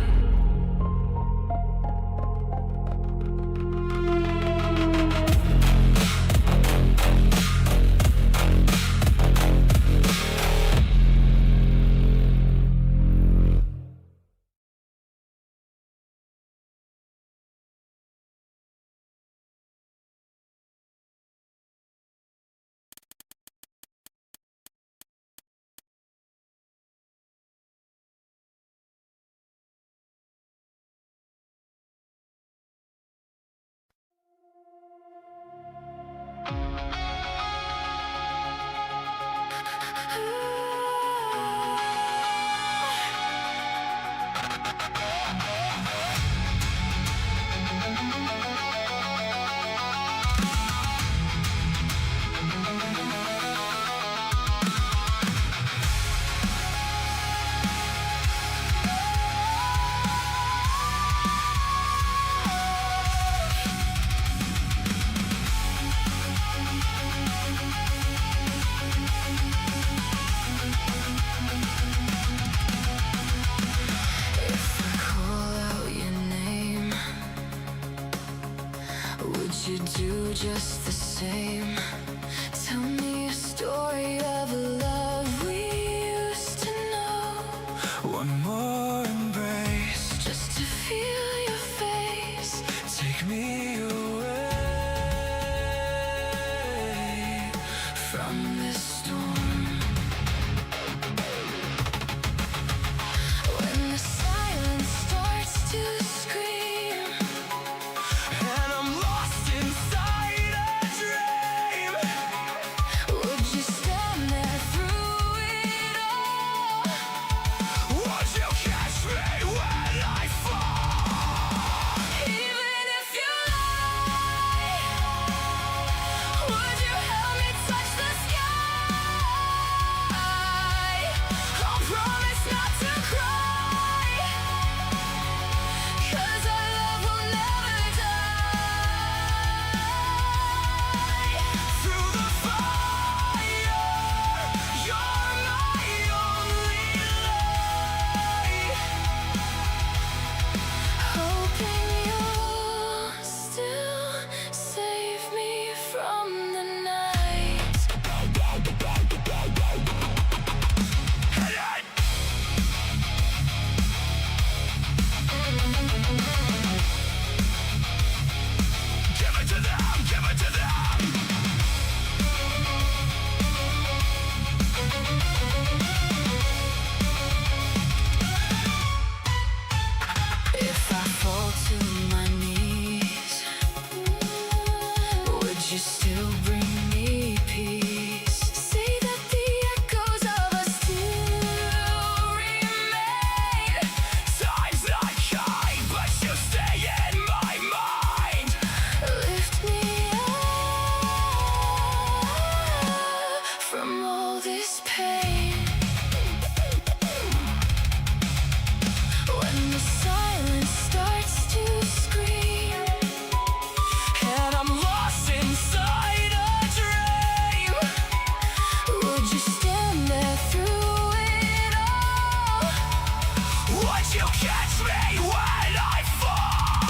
you do just the same. Tell me a story of a love we used to know. One more embrace, Just to feel your face. take me away From this storm, when the silence starts to scream, and I'm lost inside a dream. would you stand there through it all? Would you catch me when I fall? Even if you lie, would you help me touch the sky? I'll promise not to cry, 'cause our love will never die. Through the fire, you're my only light. Hoping you'll still save me from the night. Give it to them, give it to them. If I fall to my knees, would you still bring me peace? Say that the echoes of us still remain. Time's not kind, but you stay in my mind. Lift me up from all this pain. When the silence starts to scream, And I'm lost inside a dream. would you stand there through it all? Would you catch me when I fall?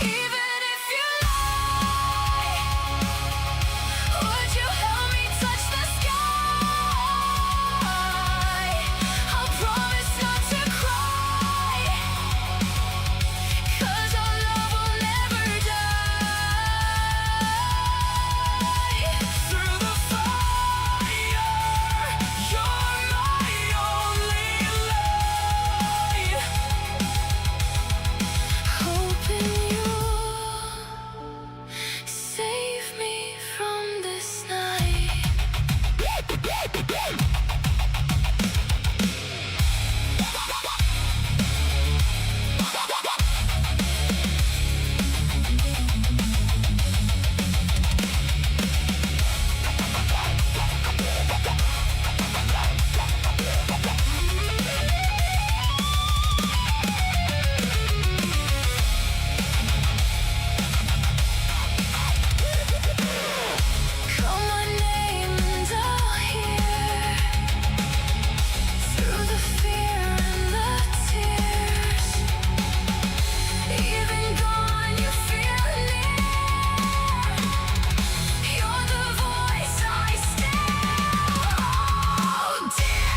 Even if you lie, would you help me touch the sky? I'll promise not to cry, 'cause our love will never die. Through the fire, you're my only light. Hoping you'll save me from this night. Call my name and I'll hear, through the fear and the tears. Even gone, you feel near. You're the voice I still hold dear.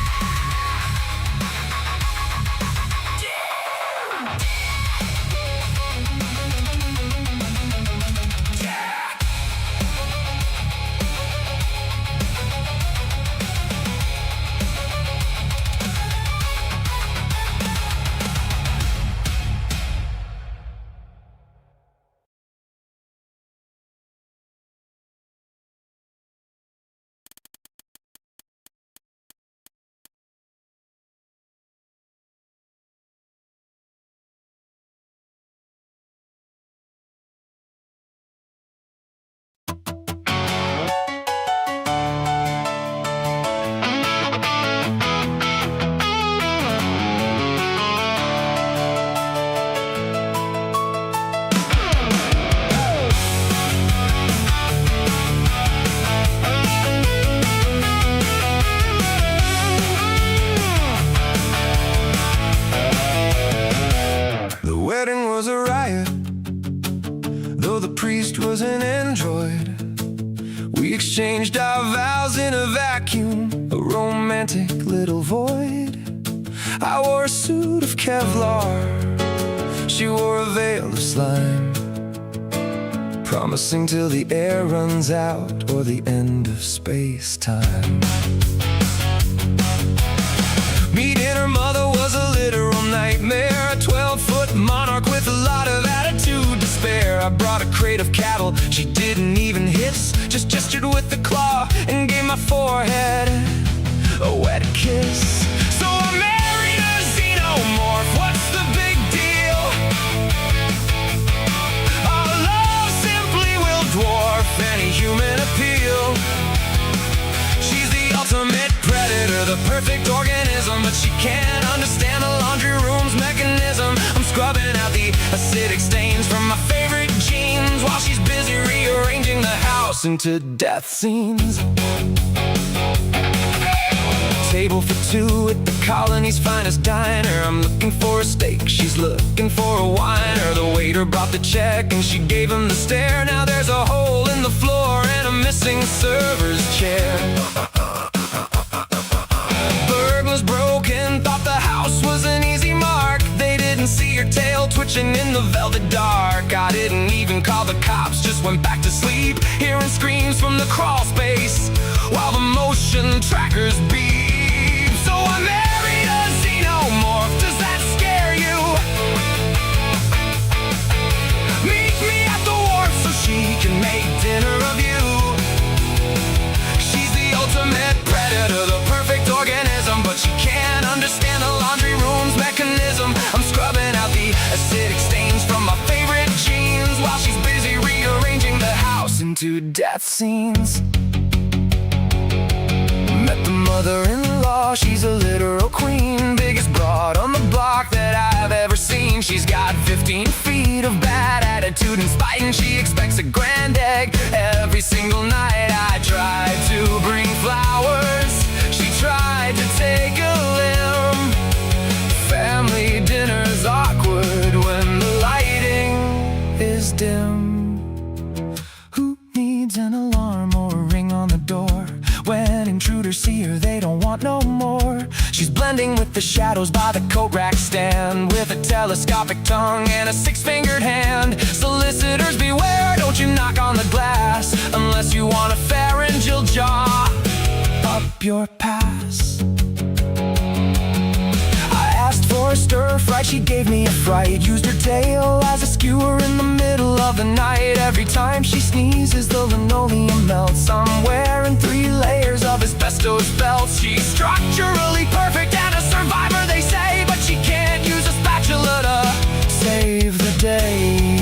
the priest was an android. We exchanged our vows in a vacuum, a romantic little void. I wore a suit of Kevlar, she wore a veil of slime, promising till the air runs out or the end of space-time. Meeting her mother was a literal nightmare, a 12-foot monarch with a lot of attitude to spare. I brought a crate of cattle, she didn't even hiss, just gestured with the claw and gave my forehead a wet kiss. So I married a xenomorph, what's the big deal? Our love simply will dwarf any human appeal. She's the ultimate predator, the perfect organism, but she can't understand the laundry room's mechanism. I'm scrubbing out the acidic stains from my favorite jeans while she's busy rearranging the house into death scenes. Table for two at the colony's finest diner. I'm looking for a steak, she's looking for a whiner. The waiter brought the check and she gave him the stare. Now there's a hole in the floor and a missing server's chair. Burglars broke in, thought the house was an easy mark. They didn't see her tail twitching in the velvet dark. I didn't even call the cops, just went back to sleep, hearing screams from the crawl space while the motion trackers beep. So I married a xenomorph, does that scare you? Meet me at the wharf so she can make dinner of you. She's the ultimate predator, the perfect organism, but she can't understand the laundry room's mechanism. I'm scrubbing out the acidic stains from my favorite jeans while she's busy rearranging the house into death scenes. Met the mother-in-law, she's a literal queen, biggest broad on the block that I've ever seen. She's got 15 feet of bad attitude and spite, and she expects a grand egg every single night. I tried to bring flowers, she tried to take a limb. Family dinner's awkward when the lighting is dim. Who needs an alarm or a ring on the door? When intruders see her, they don't want no more. She's blending with the shadows by the coat rack stand, with a telescopic tongue and a six-fingered hand. Solicitors beware, don't you knock on the glass unless you want a pharyngeal jaw up your pass. I asked for a stir-fry, she gave me a fright. Used her tail as a skewer in the middle of the night. Every time she sneezes, the linoleum melts. I'm wearing 3 layers of asbestos belts. She's structurally perfect and a survivor, they say, but she can't use a spatula to save the day.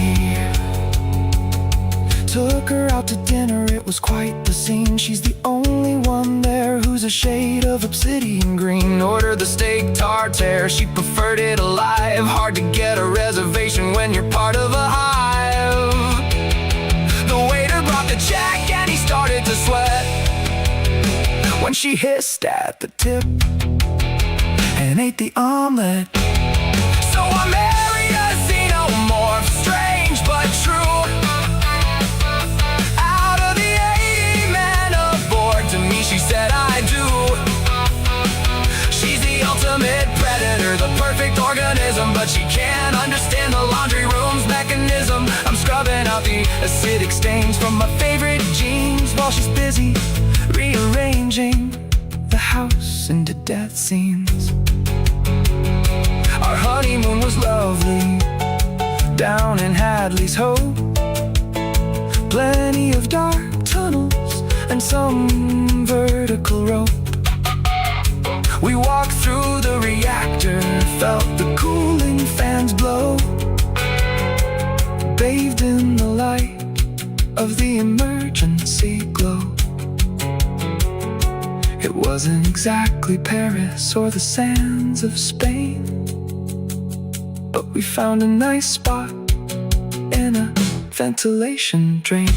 Took her out to dinner, it was quite the scene. She's the only one there who's a shade of obsidian green. Ordered the steak tartare, she preferred it alive. Hard to get a reservation when you're part of a hive. The waiter brought the check and he started to sweat when she hissed at the tip and ate the omelet. So I married a xenomorph, strange but true. To me she said I do. She's the ultimate predator, the perfect organism, but she can't understand the laundry room's mechanism. I'm scrubbing out the acidic stains from my favorite jeans while she's busy rearranging the house into death scenes. Our honeymoon was lovely down in Hadley's Hope. Plenty of dark tunnels and some vertical rope. We walked through the reactor, felt the cooling fans blow, bathed in the light of the emergency glow. It wasn't exactly Paris or the sands of Spain, but we found a nice spot in a ventilation drain.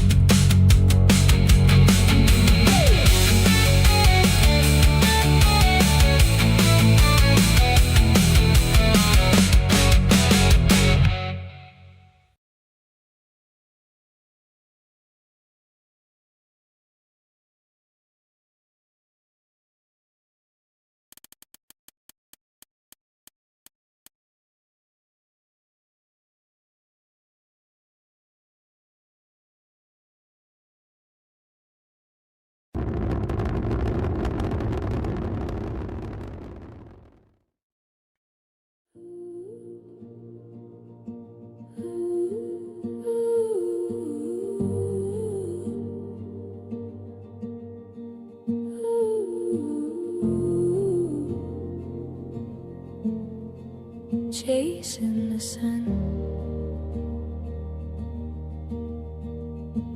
sun,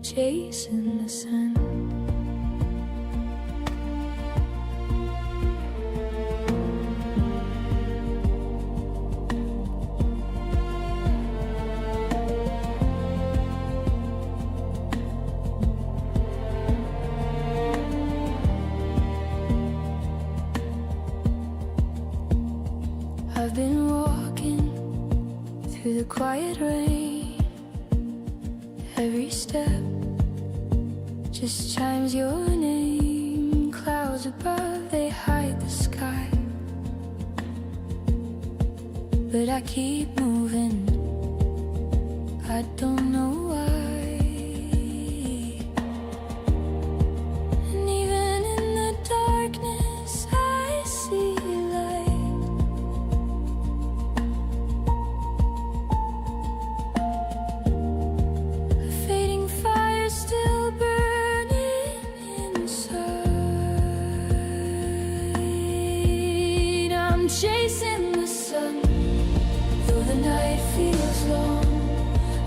chasing the sun. I've been walking through the quiet rain. Every step just chimes your name. Clouds above, they hide the sky, but I keep moving. I don't know why. And even in the darkness, I see light. A fading fire still burning inside. I'm chasing the sun, though the night feels long.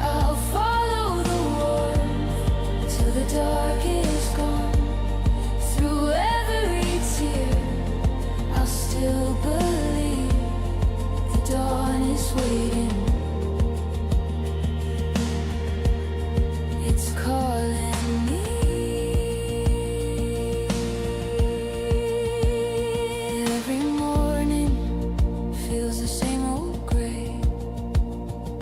I'll follow the warmth till the dark is gone. Through every tear, I'll still believe the dawn is waiting. It's calling me. Every morning feels the same old gray,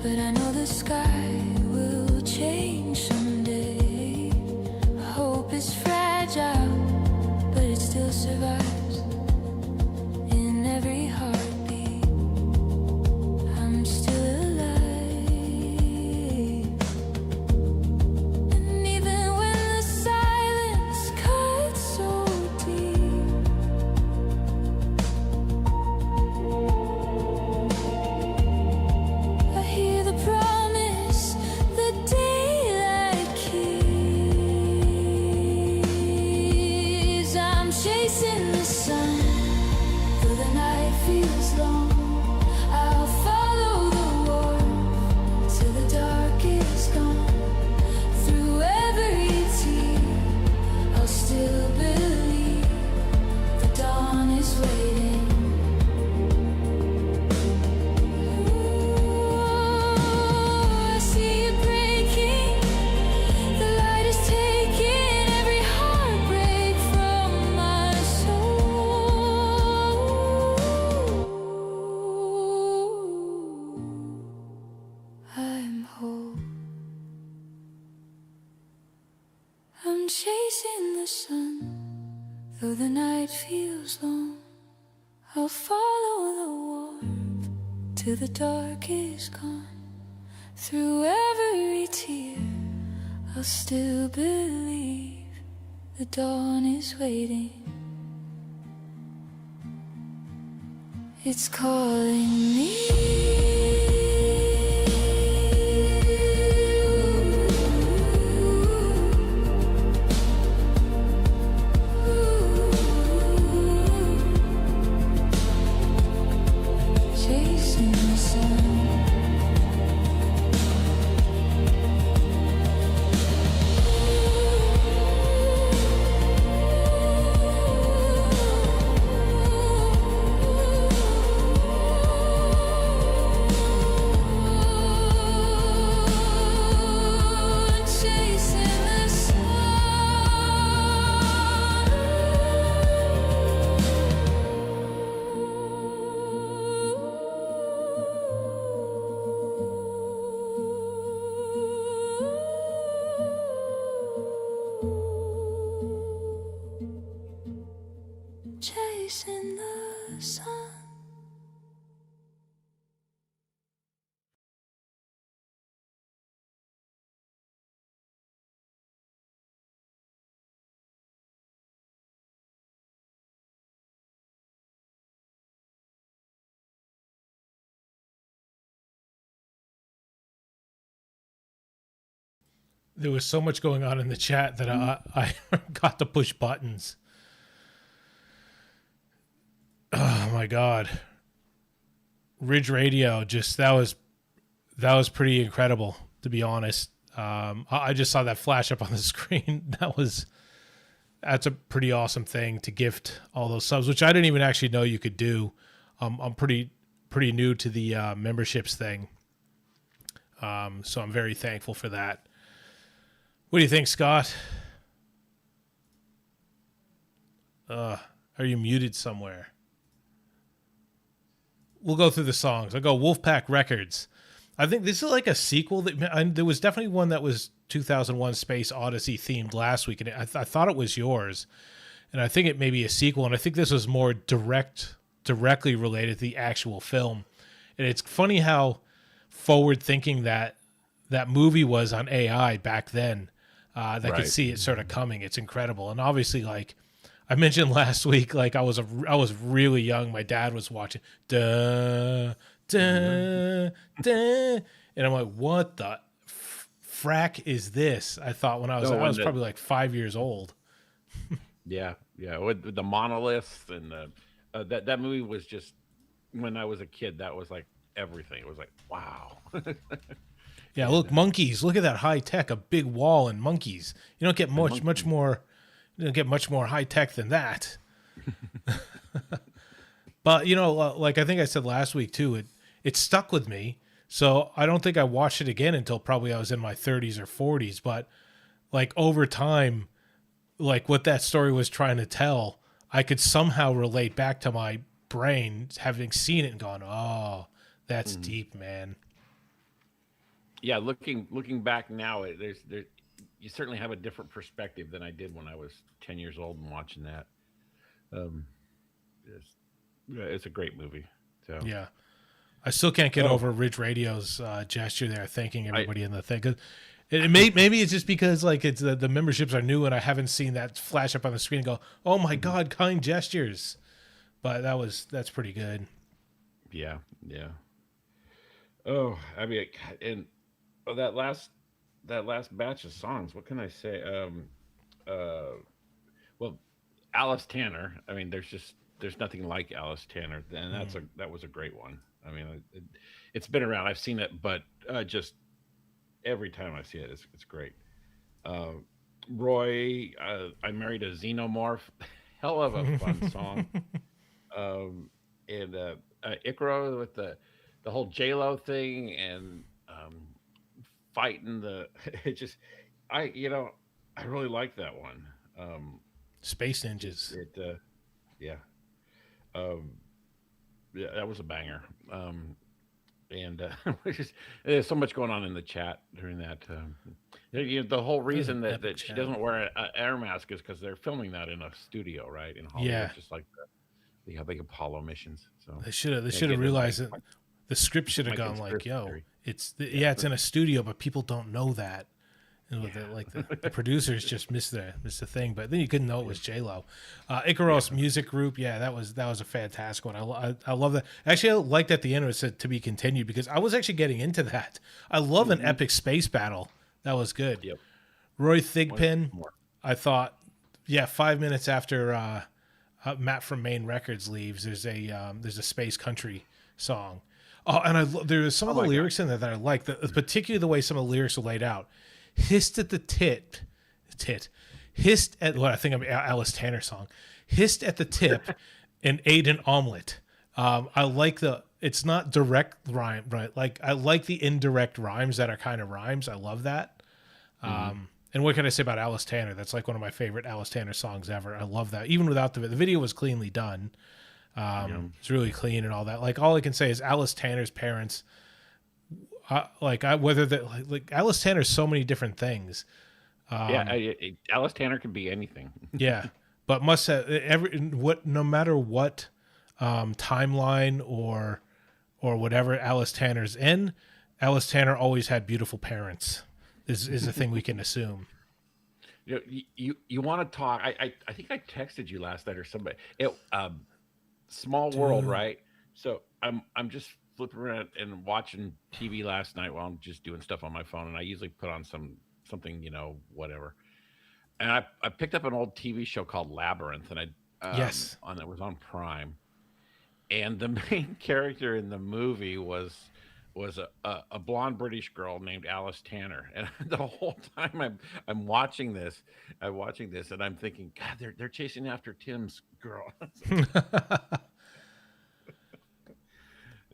but I know the sky will change someday. Hope is fragile, but it still survives in every heartbeat. I'm still alive. And even when the silence cuts so deep, I hear the promise the daylight keeps. I'm chasing the sun, though the night feels long. I'll follow the warmth till the dark is gone. Through every tear, I'll still believe the dawn is waiting. I see it breaking, the light is taking every heartbreak from my soul. I'm whole. I'm chasing the sun, though the night feels long. I'll follow the warmth till the dark is gone. Through every tear, I'll still believe the dawn is waiting. It's calling me. Chasing the sun. Chasing the sun. Chasing the sun. There was so much going on in the chat that I got to push buttons. Oh my God. Ridge Radio, just that was That was pretty incredible, to be honest. I just saw that flash up on the screen. That's a pretty awesome thing to gift all those subs, which I didn't even actually know you could do. I'm pretty new to the memberships thing, so I'm very thankful for that. What do you think, Scott? Are you muted somewhere? We'll go through the songs. I'll go Wolfpack Records. I think this is like a sequel. There was definitely one that was 2001 Space Odyssey themed last week, and I thought it was yours. And I think it may be a sequel, and I think this was more directly related to the actual film. And it's funny how forward-thinking that movie was on AI back then. That could see it sort of coming. It's incredible. And obviously, like I mentioned last week, like I was really young. My dad was watching, duh, duh, duh, and I'm like, what the frack is this? I thought when I was probably like 5 years old. Yeah, with the monoliths and that movie was just, when I was a kid, that was like everything. It was like, wow. Yeah, look, monkeys. Look at that high tech, a big wall and monkeys. You don't get much more high tech than that. But like I think I said last week too, it stuck with me. So I don't think I watched it again until probably I was in my 30s or 40s. But like over time, like what that story was trying to tell, I could somehow relate back to my brain having seen it and gone, oh, that's deep, man. Yeah, looking back now, there's you certainly have a different perspective than I did when I was 10 years old and watching that. It's a great movie. So yeah, I still can't get over Ridge Radio's gesture there, thanking everybody in the thing. 'Cause maybe it's just because like it's the memberships are new and I haven't seen that flash up on the screen and go, oh my God, kind gestures. But that's pretty good. Yeah. Oh, I mean, and that last batch of songs, what can I say? Well, Alice Tanner. I mean, there's nothing like Alice Tanner, and that was a great one. I mean, it's been around. I've seen it, but just every time I see it, it's great. Roy, I married a xenomorph. Hell of a fun song. And Icaro with the whole J-Lo thing and fighting I really like that one. Space Ninjas. Yeah, that was a banger. And there's so much going on in the chat during that. The whole reason that she doesn't wear an air mask is because they're filming that in a studio, right, in Hollywood, yeah, just like the big Apollo missions. So they should have realized that the script should have gone like, yo, it's in a studio, but people don't know that. And the producers just missed the thing, but then you couldn't know it was J-Lo. Icaros Music Group, that was a fantastic one. I love that. Actually, I liked at the end it said to be continued because I was actually getting into that. I love an epic space battle. That was good. Yep. Roy Thigpen, I thought, 5 minutes after Matt from Maine Records leaves, there's a Space Country song. Oh, and there's some of the lyrics in there that I like, particularly the way some of the lyrics are laid out. Hissed at the tit. Hissed at what I think of Alice Tanner song. Hissed at the tip and ate an omelet. I like it's not direct rhyme, right? Like I like the indirect rhymes that are kind of rhymes. I love that. And what can I say about Alice Tanner? That's like one of my favorite Alice Tanner songs ever. I love that. Even without the video was cleanly done. It's really clean and all that. Like all I can say is Alice Tanner's parents. Alice Tanner's so many different things. Alice Tanner can be anything. Yeah, but must have no matter what timeline or whatever Alice Tanner's in, Alice Tanner always had beautiful parents. Is a thing we can assume. You want to talk? I think I texted you last night or somebody. Small world, right? So I'm just flipping around and watching TV last night while I'm just doing stuff on my phone, and I usually put on something, whatever. And I picked up an old TV show called Labyrinth, and it was on Prime. And the main character in the movie was was a blonde British girl named Alice Tanner, and the whole time I'm watching this, and I'm thinking, God, they're chasing after Tim's girl.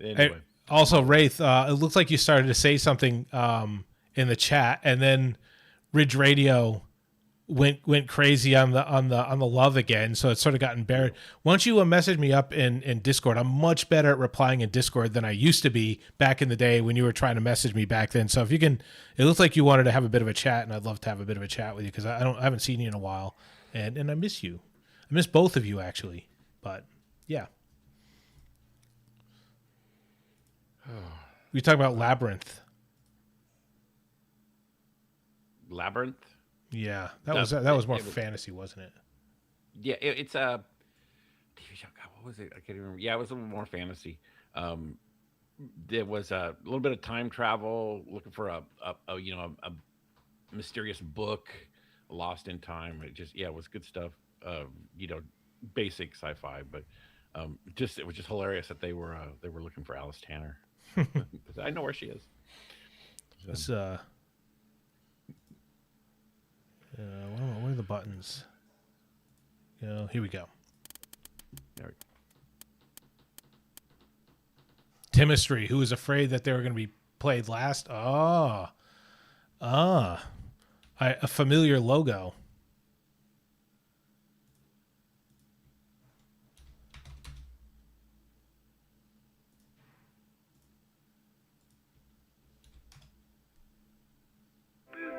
Hey, Anyway, also, Wraith, it looks like you started to say something in the chat, and then Ridge Radio went crazy on the love again, so it's sort of gotten buried. Why don't you message me up in Discord? I'm much better at replying in Discord than I used to be back in the day when you were trying to message me back then. So if you can, it looks like you wanted to have a bit of a chat, and I'd love to have a bit of a chat with you because I haven't seen you in a while, and I miss you. I miss both of you actually, but yeah. We talking about Labyrinth. Labyrinth. Yeah, No, that was more it was- fantasy, wasn't it? Yeah, it's a. God, what was it? I can't even remember. Yeah, it was a little more fantasy. There was a little bit of time travel, looking for a mysterious book, lost in time. It was good stuff. You know, basic sci-fi, but it was just hilarious that they were looking for Alice Tanner. I know where she is. Let's what are the buttons? Here we go. There we go. Timistry, who was afraid that they were going to be played last. A familiar logo.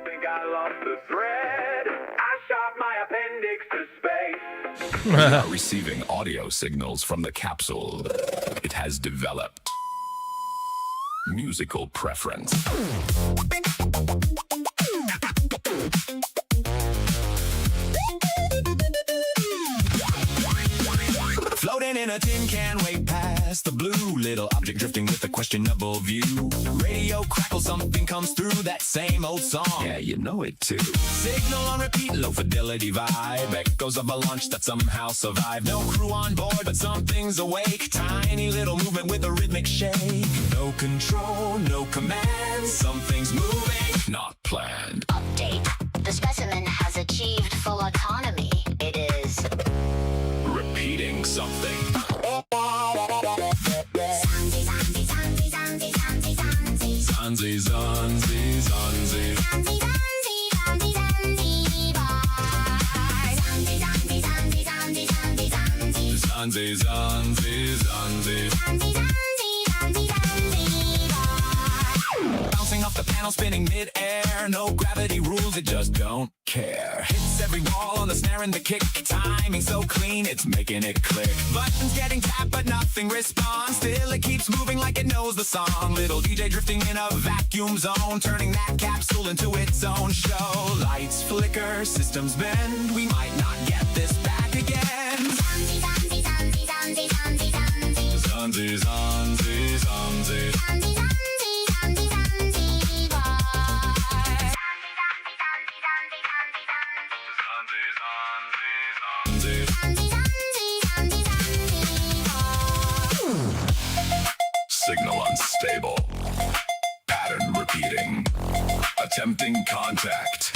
Think I lost the thread. I shot my appendix to space. We are receiving audio signals from the capsule. It has developed musical preference. Floating in a tin can way past the blue. Little object drifting with a questionable view. Radio crackles, something comes through. That same old song. Yeah, you know it too. Signal on repeat, low fidelity vibe. Echoes of a launch that somehow survived. No crew on board, but something's awake. Tiny little movement with a rhythmic shake. No control, no command. Something's moving, Not planned. Update. The specimen has achieved full autonomy. It is Repeating something. Zanzi, zanzi, zanzi. Zanzi, zanzi, zanzi. Bouncing off the panel, spinning mid-air. No gravity rules, it just don't care. Hits every wall on the snare and the kick. Timing so clean, it's making it click. Buttons getting tapped, but nothing responds. Still it keeps moving like it knows the song. Little DJ drifting in a vacuum zone, turning that capsule into its own show. Lights flicker, systems bend. We might not get this back again. Zanzi, zanzi, zanzi. Signal unstable. Pattern repeating. Attempting contact.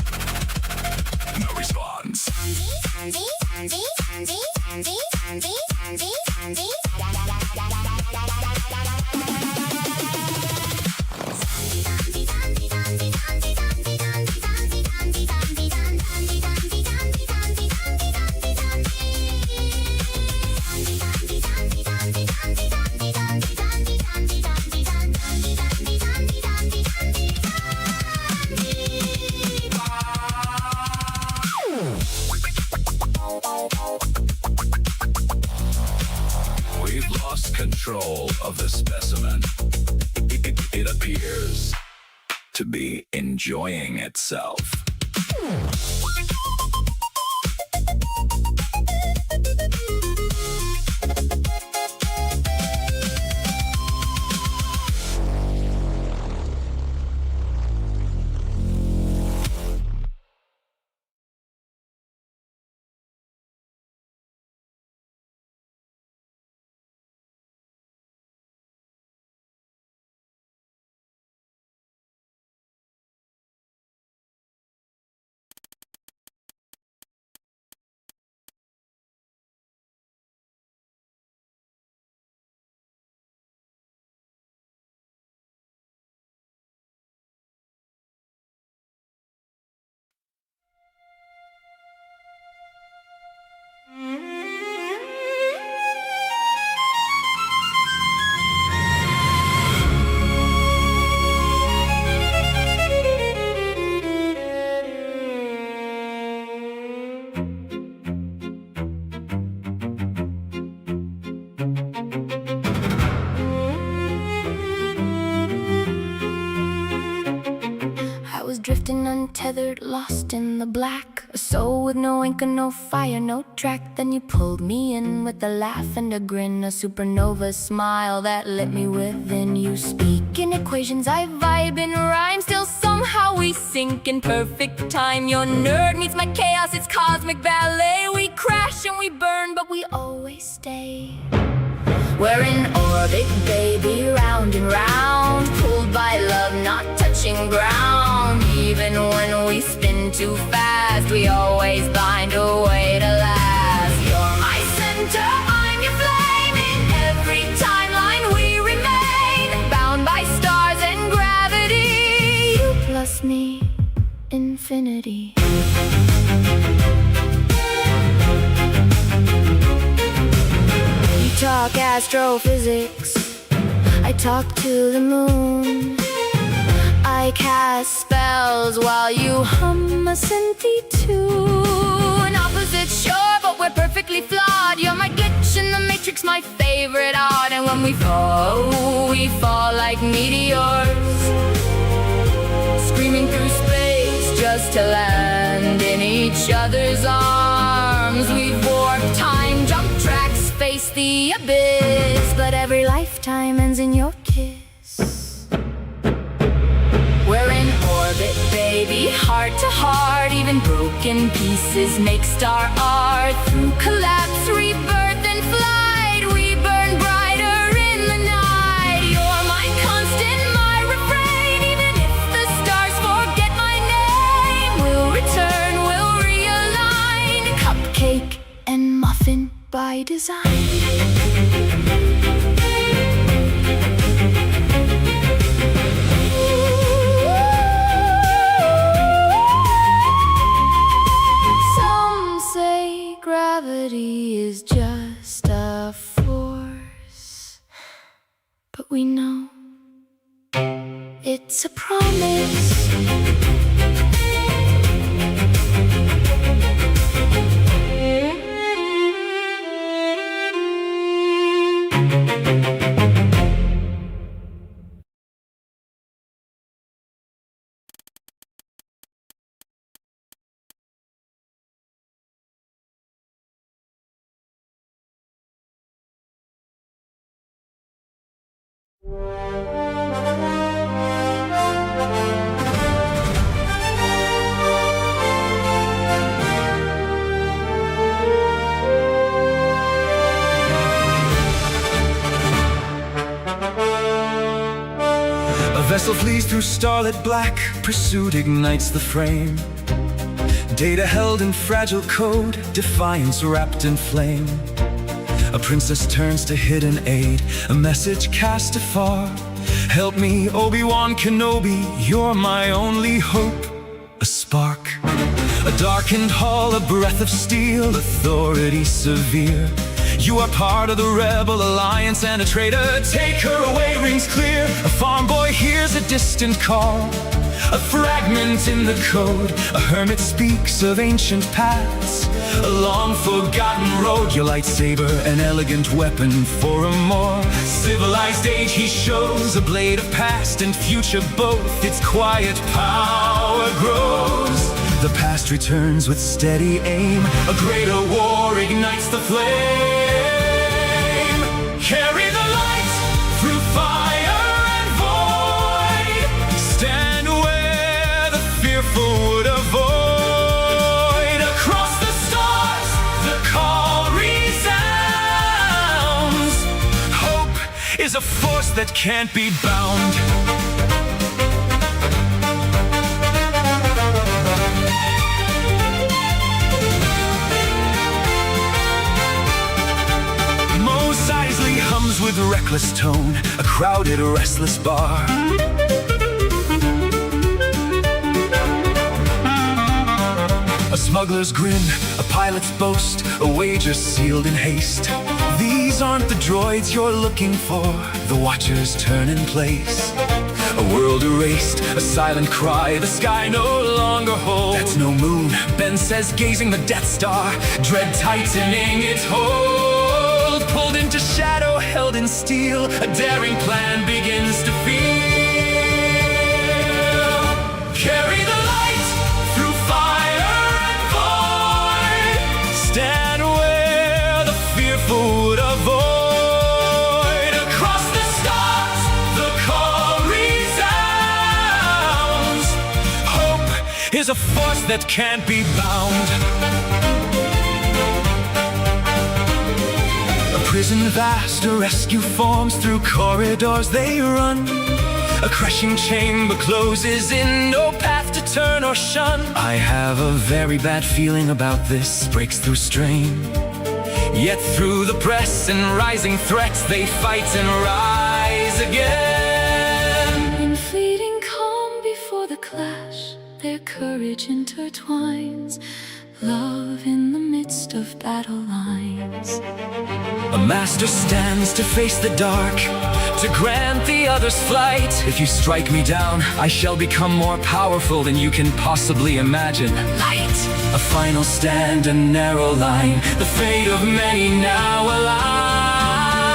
No response. We've lost control of the specimen. It appears to be enjoying itself. drifting untethered, lost in the black. A soul with no ink and no fire, no track. Then you pulled me in with a laugh and a grin, a supernova smile that lit me within. You speak in equations, I vibe in rhyme. Still somehow we sink in perfect time. Your nerd meets my chaos, it's cosmic ballet. We crash and we burn, but we always stay. We're in orbit, baby, round and round, pulled by love, not touching ground. Even when we spin too fast, we always find a way to last. You're my center, I'm your flame. In every timeline we remain, bound by stars and gravity. You plus me, infinity. Talk astrophysics, I talk to the moon. I cast spells while you hum a synthy tune. Opposite shore, but we're perfectly flawed. You're my glitch in the matrix, my favorite art. And when we fall like meteors, screaming through space just to land in each other's arms. We've warped time, jump tracks, face the abyss, but every lifetime ends in your kiss. We're in orbit, baby, heart to heart. Even broken pieces make star art. Through collapse, rebirth and flight, we burn brighter in the night. You're my constant, my refrain. Even if the stars forget my name, we'll return, we'll realign. Cupcake and muffin by design. Some say gravity is just a force, but we know it's a promise. A vessel flees through starlit black, pursuit ignites the frame. Data held in fragile code, defiance wrapped in flame. A princess turns to hidden aid, a message cast afar. Help me, Obi-Wan Kenobi, you're my only hope. A spark, a darkened hall, a breath of steel, authority severe. You are part of the rebel alliance and a traitor. Take her away rings clear. A farm boy hears a distant call, a fragment in the code. A hermit speaks of ancient paths, a long forgotten road. Your lightsaber, an elegant weapon for a more civilized age. He shows a blade of past and future both. Its quiet power grows. The past returns with steady aim. A greater war ignites the flame. Carry the light through fire and void. Stand where the fearful would avoid. Across the stars, the call resounds. Hope is a force that can't be bound. Hums with reckless tone, a crowded, restless bar. A smuggler's grin, a pilot's boast, a wager sealed in haste. These aren't the droids you're looking for, the watchers turn in place. A world erased, a silent cry, the sky no longer holds. That's no moon, Ben says, gazing the Death Star, dread tightening its hold. Pulled into shadow, held in steel, a daring plan begins to feel. Carry the is a force that can't be bound. A prison vast, a rescue forms, through corridors they run. A crashing chamber closes in, no path to turn or shun. I have a very bad feeling about this breaks through strain. Yet through the press and rising threats, they fight and rise again. In fleeting calm before the clash, their courage intertwines. Love in the midst of battle lines. A master stands to face the dark, to grant the others flight. If you strike me down, I shall become more powerful than you can possibly imagine. Light, a final stand, a narrow line. The fate of many now aligns.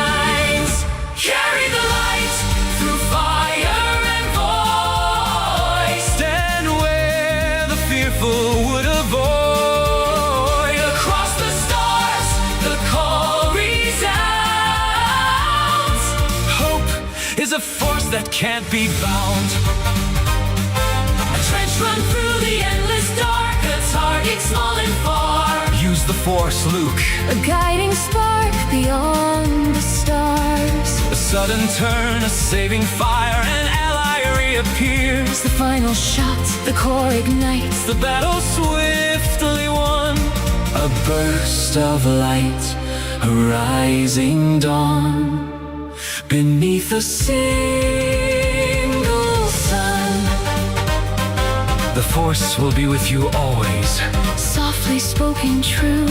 Carry the light through fire and voice. Stand where the fearful would avoid. Is a force that can't be bound. A trench run through the endless dark, a target small and far. Use the force, Luke. A guiding spark beyond the stars. A sudden turn, a saving fire, an ally reappears. The final shot, the core ignites. The battle swiftly won. A burst of light, a rising dawn. Beneath a single sun, the force will be with you always. Softly spoken true.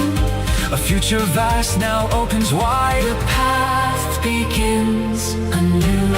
A future vast now opens wide. The path begins anew.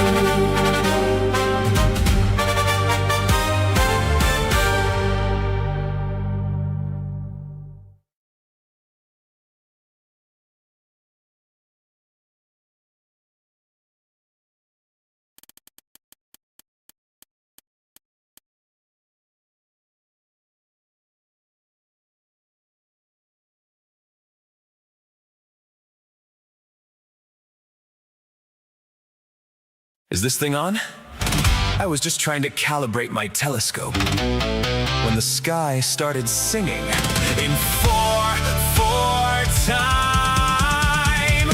Is this thing on? I was just trying to calibrate my telescope when the sky started singing in 4/4 time.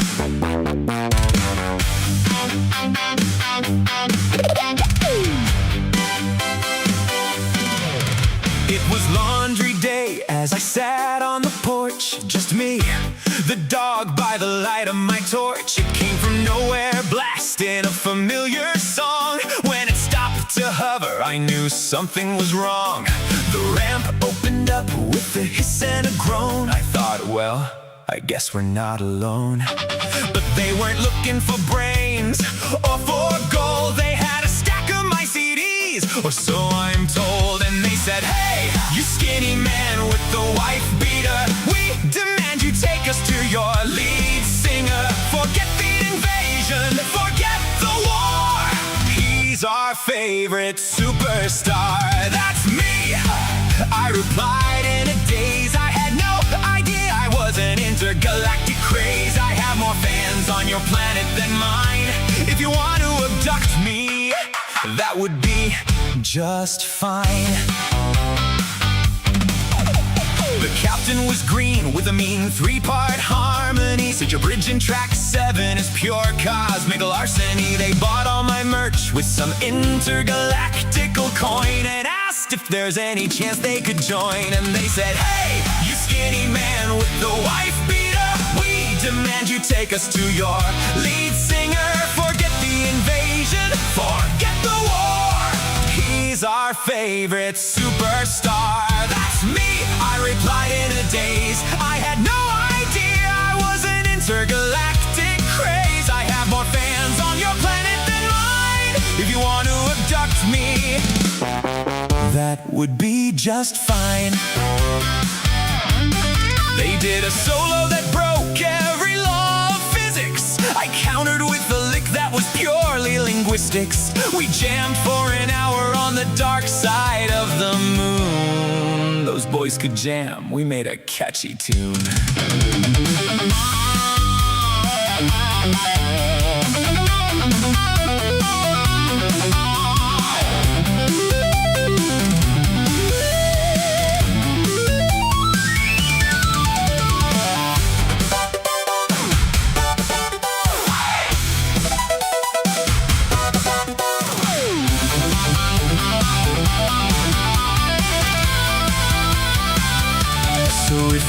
It was laundry day as I sat on the porch, just me, the dog by the light of my torch. It came from nowhere, blasting a familiar song. When it stopped to hover, I knew something was wrong. The ramp opened up with a hiss and a groan. I thought, well, I guess we're not alone. But they weren't looking for brains or for gold. They had a stack of my CDs, or so I'm told. And they said, hey, you skinny man with the wife beater, we demand you take us to your lead singer. Forget the invasion, forget the war. He's our favorite superstar. That's me, I replied in a daze. I had no idea I was an intergalactic craze. I have more fans on your planet than mine. If you want to abduct me, that would be just fine. The captain was green with a mean 3-part harmony. Such a bridge in track 7 is pure cosmic larceny. They bought all my merch with some intergalactical coin and asked if there's any chance they could join. And they said, hey, you skinny man with the wife beater, we demand you take us to your lead singer. Forget the invasion, forget the war. He's our favorite superstar. That's me, I replied in a daze. I had no idea I was an intergalactic craze. I have more fans on your planet than mine. If you want to abduct me, that would be just fine. They did a solo that broke every law of physics. I countered with a lick that was purely linguistics. We jammed for an hour on the dark side of the moon. Those boys could jam, we made a catchy tune.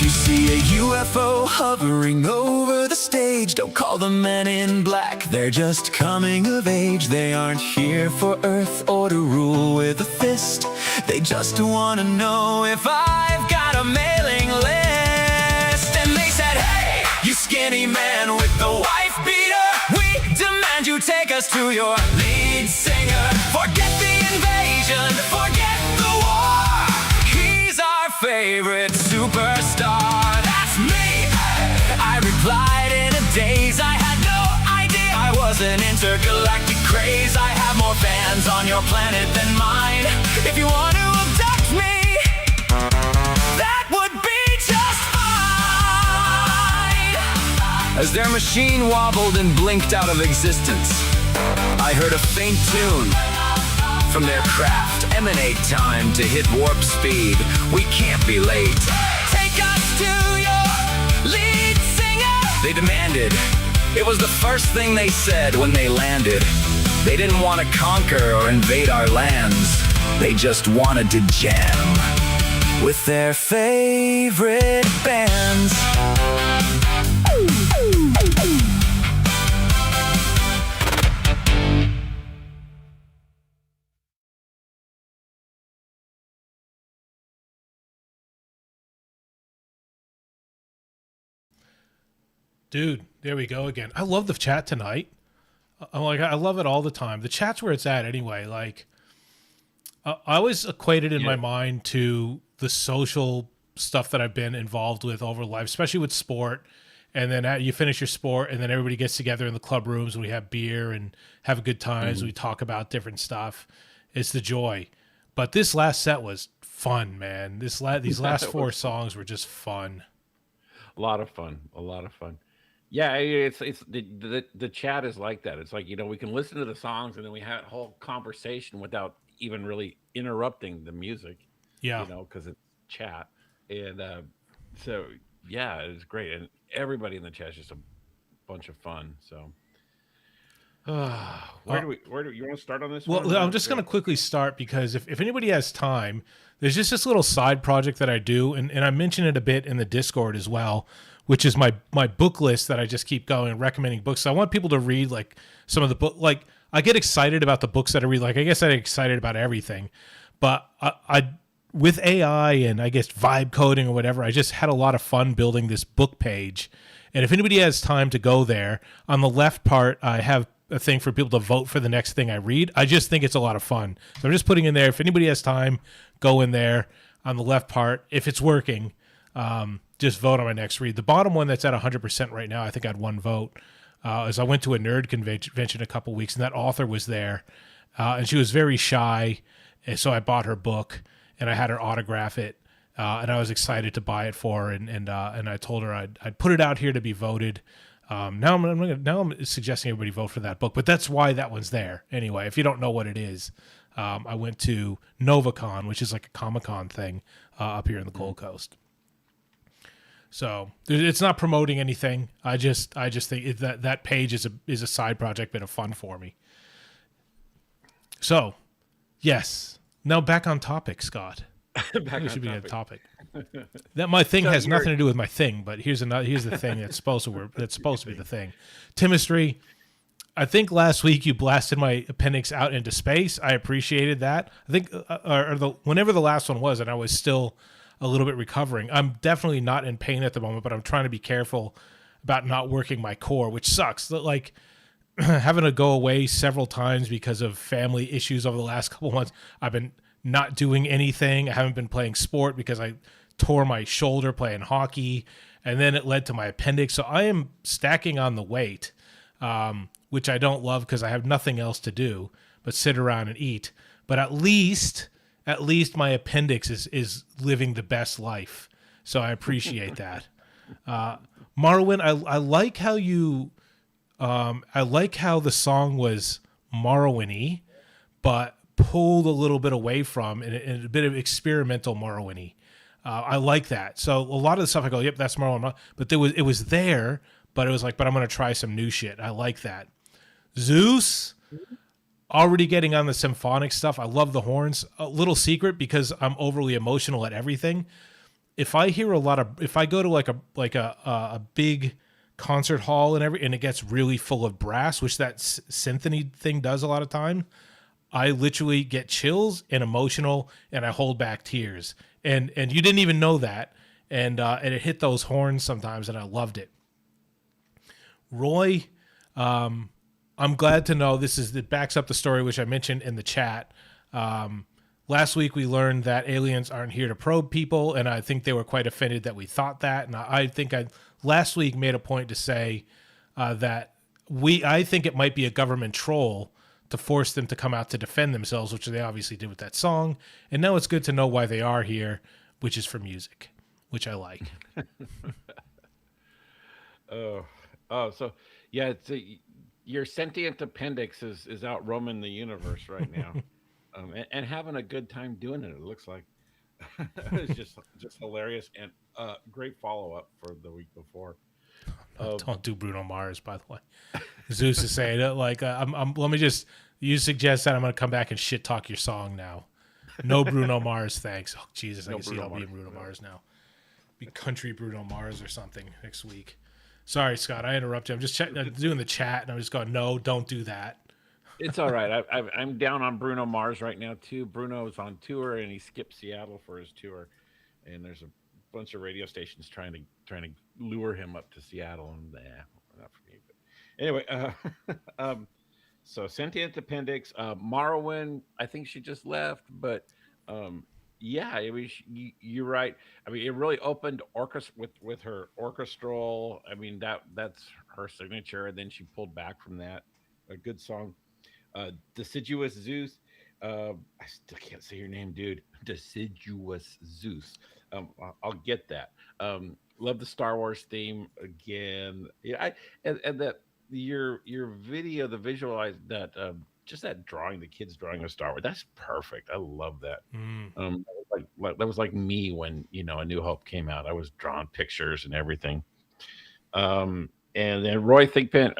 If you see a UFO hovering over the stage, don't call the men in black, they're just coming of age. They aren't here for Earth or to rule with a fist. They just want to know if I've got a mailing list. And they said, hey, you skinny man with the wife beater, we demand you take us to your lead singer. Forget the invasion, forget the war, he's our favorite superstar. That's me, I replied in a daze. I had no idea I was an intergalactic craze. I have more fans on your planet than mine. If you want to abduct me, that would be just fine. As their machine wobbled and blinked out of existence, I heard a faint tune from their craft emanate. Time to hit warp speed, we can't be late. Take us to your lead singer, they demanded. It was the first thing they said when they landed. They didn't want to conquer or invade our lands, they just wanted to jam with their favorite bands. Dude, there we go again. I love the chat tonight. I love it all the time. The chat's where it's at anyway. Like, I always equate it in my mind to the social stuff that I've been involved with over life, especially with sport. And then you finish your sport, and then everybody gets together in the club rooms, and we have beer and have a good time. Mm-hmm. We talk about different stuff. It's the joy. But this last set was fun, man. These last four songs were just fun. A lot of fun. Yeah, it's the chat is like that. It's like, we can listen to the songs and then we have a whole conversation without even really interrupting the music. Yeah, because it's chat, and so yeah, it's great, and everybody in the chat is just a bunch of fun. So, where do you want to start on this? Well, I'm just going to quickly start because if anybody has time, there's just this little side project that I do, and I mention it a bit in the Discord as well, which is my book list that I just keep going, recommending books. So I want people to read like some of the book. Like, I get excited about the books that I read. Like, I guess I get excited about everything, but I with AI and I guess vibe coding or whatever, I just had a lot of fun building this book page. And if anybody has time to go there, on the left part, I have a thing for people to vote for the next thing I read. I just think it's a lot of fun. So I'm just putting in there, if anybody has time, go in there on the left part. If it's working, just vote on my next read. The bottom one that's at 100% right now, I think I had one vote, is I went to a nerd convention a couple weeks, and that author was there, and she was very shy, and so I bought her book, and I had her autograph it, and I was excited to buy it for her, and I told her I'd put it out here to be voted. Now I'm suggesting everybody vote for that book, but that's why that one's there. Anyway, if you don't know what it is, I went to NovaCon, which is like a Comic-Con thing up here in the Gold Coast. So it's not promoting anything. I just think that page is a side project, bit of fun for me. So, yes. Now back on topic, Scott. Back on should be topic. a topic. That my thing has nothing to do with my thing, but here's the thing that's supposed to be the thing. Timistry. I think last week you blasted my appendix out into space. I appreciated that. I think whenever the last one was, and I was still a little bit recovering. I'm definitely not in pain at the moment, but I'm trying to be careful about not working my core, which sucks. Like having to go away several times because of family issues over the last couple of months. I've been not doing anything. I haven't been playing sport because I tore my shoulder playing hockey, and then it led to my appendix. So I am stacking on the weight, which I don't love because I have nothing else to do but sit around and eat. But at least my appendix is living the best life. So I appreciate that. Marwin, I like how I like how the song was Morrowind-y, but pulled a little bit away from and a bit of experimental Morrowind-y. I like that. So a lot of the stuff I go, yep, that's Morrowind. But it was there, but it was like, but I'm going to try some new shit. I like that. Zeus, already getting on the symphonic stuff. I love the horns. A little secret, because I'm overly emotional at everything. if I hear if I go to like a big concert hall and it gets really full of brass, which that symphony thing does a lot of time, I literally get chills and emotional, and I hold back tears. And you didn't even know that, and it hit those horns sometimes, and I loved it. Roy, I'm glad to know it backs up the story which I mentioned in the chat. Last week we learned that aliens aren't here to probe people, and I think they were quite offended that we thought that. And I think I last week made a point to say that I think it might be a government troll to force them to come out to defend themselves, which they obviously did with that song. And now it's good to know why they are here, which is for music, which I like. So yeah, your sentient appendix is out roaming the universe right now. And having a good time doing it looks like. It's just hilarious, and great follow-up for the week before. Don't do Bruno Mars, by the way. Zeus is saying it like you suggest that I'm going to come back and shit talk your song now. No Bruno Mars, thanks. Oh Jesus, I can see I'll be Bruno Mars now. Be country Bruno Mars or something next week. Sorry, Scott, I interrupted. I'm just doing the chat, and I'm just going, no, don't do that. It's all right. I'm down on Bruno Mars right now too. Bruno's on tour, and he skipped Seattle for his tour, and there's a bunch of radio stations trying to lure him up to Seattle, and not for me. But anyway, so sentient appendix, Morrowind. I think she just left, but yeah, you're right. I mean, it really opened with her orchestral. I mean, that's her signature, and then she pulled back from that. A good song. Deciduous Zeus. I still can't say your name, dude. Deciduous Zeus. I'll get that. Love the Star Wars theme again. Yeah, and that your video, the visualize that just that drawing, the kids drawing of Star Wars. That's perfect. I love that. That was like me when A New Hope came out. I was drawing pictures and everything. And then Roy Thigpen,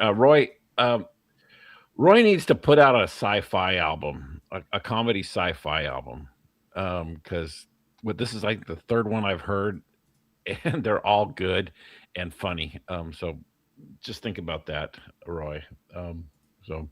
Roy needs to put out a sci-fi album, a comedy sci-fi album, because this is like the third one I've heard, and they're all good and funny. So just think about that, Roy. So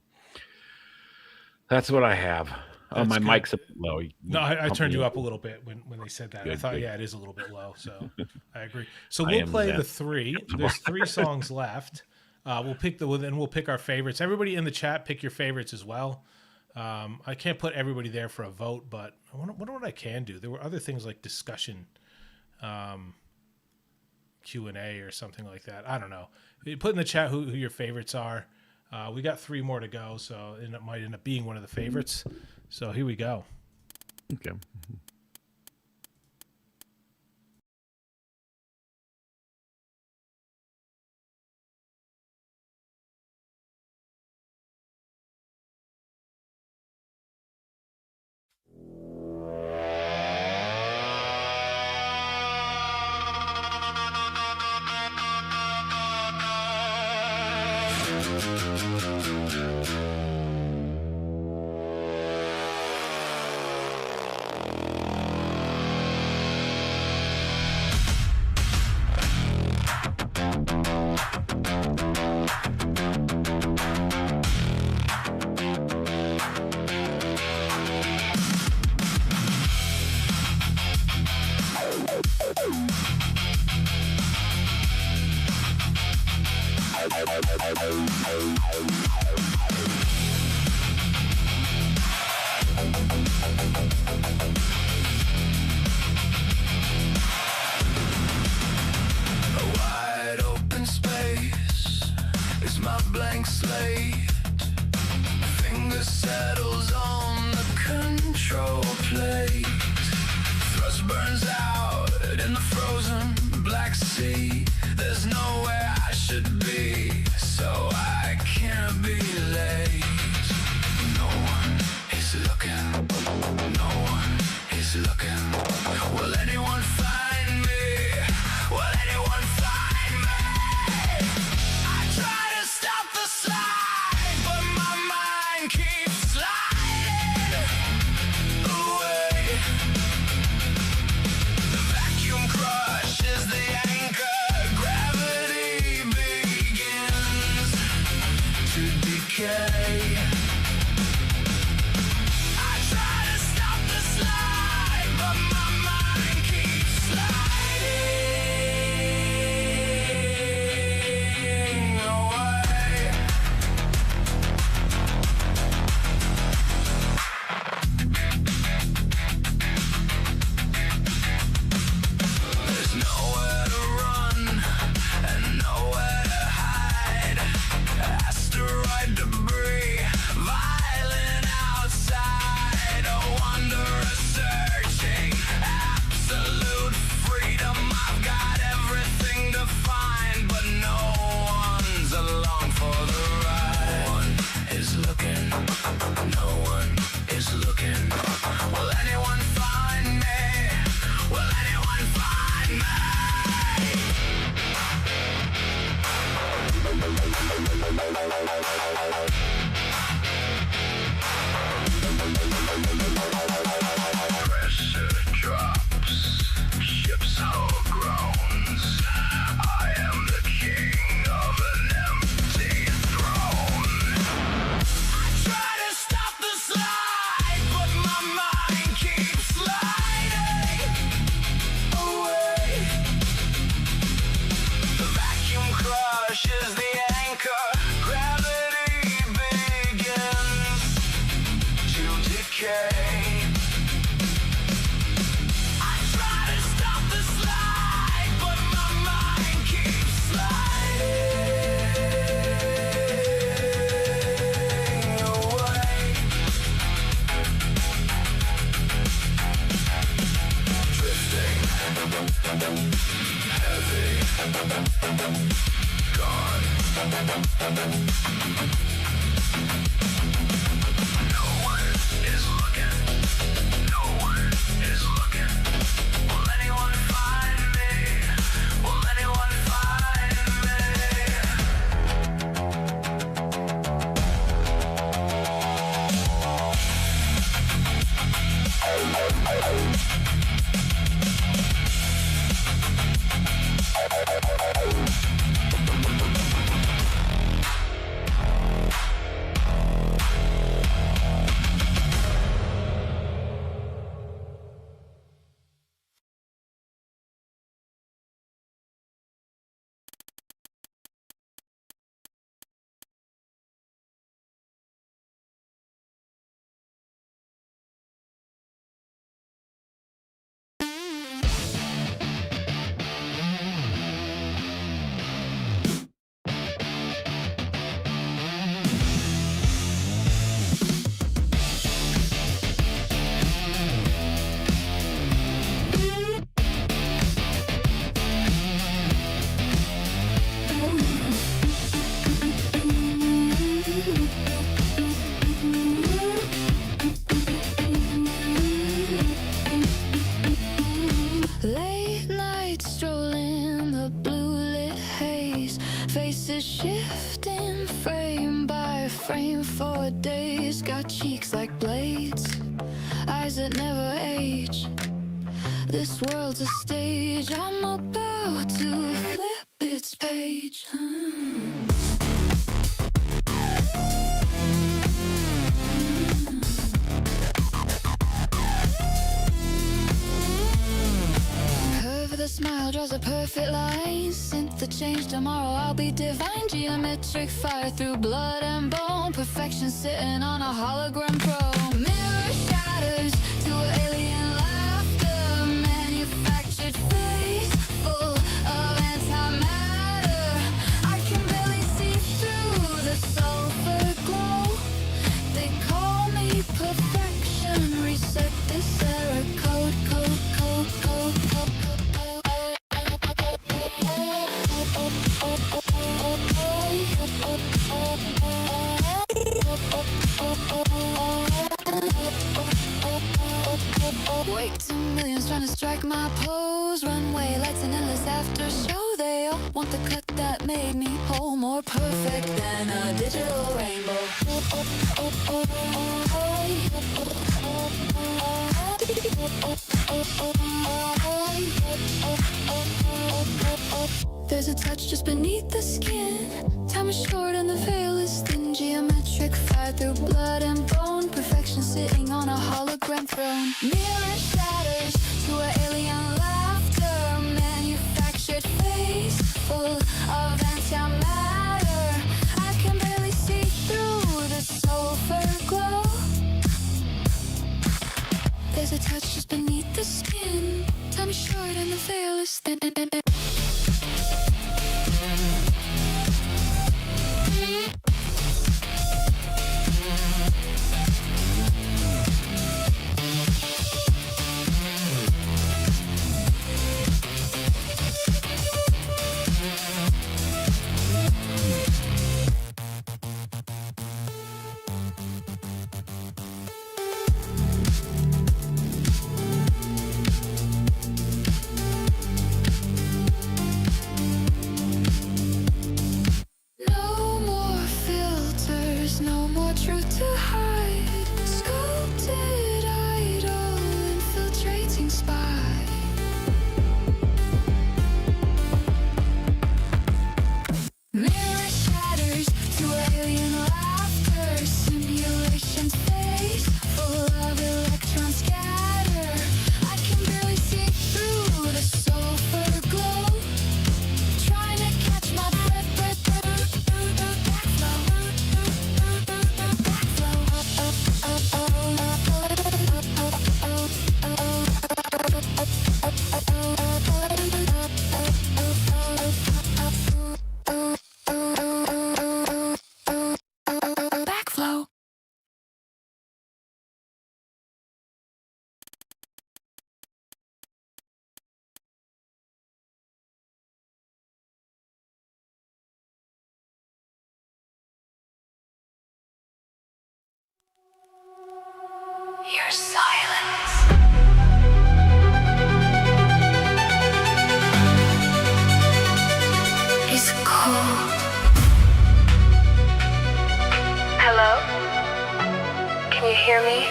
that's what I have. My good. Mic's a bit low. No, I turned you up a little bit when they said that. Good, I thought, yeah, it is a little bit low. So I agree. So we'll play the three. There's 3 songs left. We'll pick our favorites. Everybody in the chat, pick your favorites as well. I can't put everybody there for a vote, but I wonder what I can do. There were other things like discussion, Q&A or something like that. I don't know. You put in the chat who your favorites are. We got 3 more to go, so it might end up being one of the favorites. So here we go. Okay. Vacuum crawler. Late night strolling the blue lit haze, faces shifting frame by frame for days. Got cheeks like blades, eyes that never age. This world's a stage, I'm about to flip its page. Curve of the smile draws a perfect line. Synth the change, tomorrow I'll be divine. Geometric fire through blood and bone. Perfection sitting on a hologram pro. Mirror shatters to alien laughter. Manufactured face full of antimatter. I can barely see through the sulfur glow. They call me perfection. Reset this error code, code, code, code, code. Wake to millions trying to strike my pose. Runway lights and endless after show. They all want the cut that made me whole. More perfect than a digital rainbow. There's a touch just beneath the skin. Time is short and the veil is thin. Geometric fire through blood and bone. Perfection sitting on a hologram throne. Mirror shatters to an alien laughter. Manufactured face full of antimatter. I can barely see through the sulfur glow. There's a touch just beneath the skin. Time is short and the veil is thin. Your silence is cold. Hello? Can you hear me?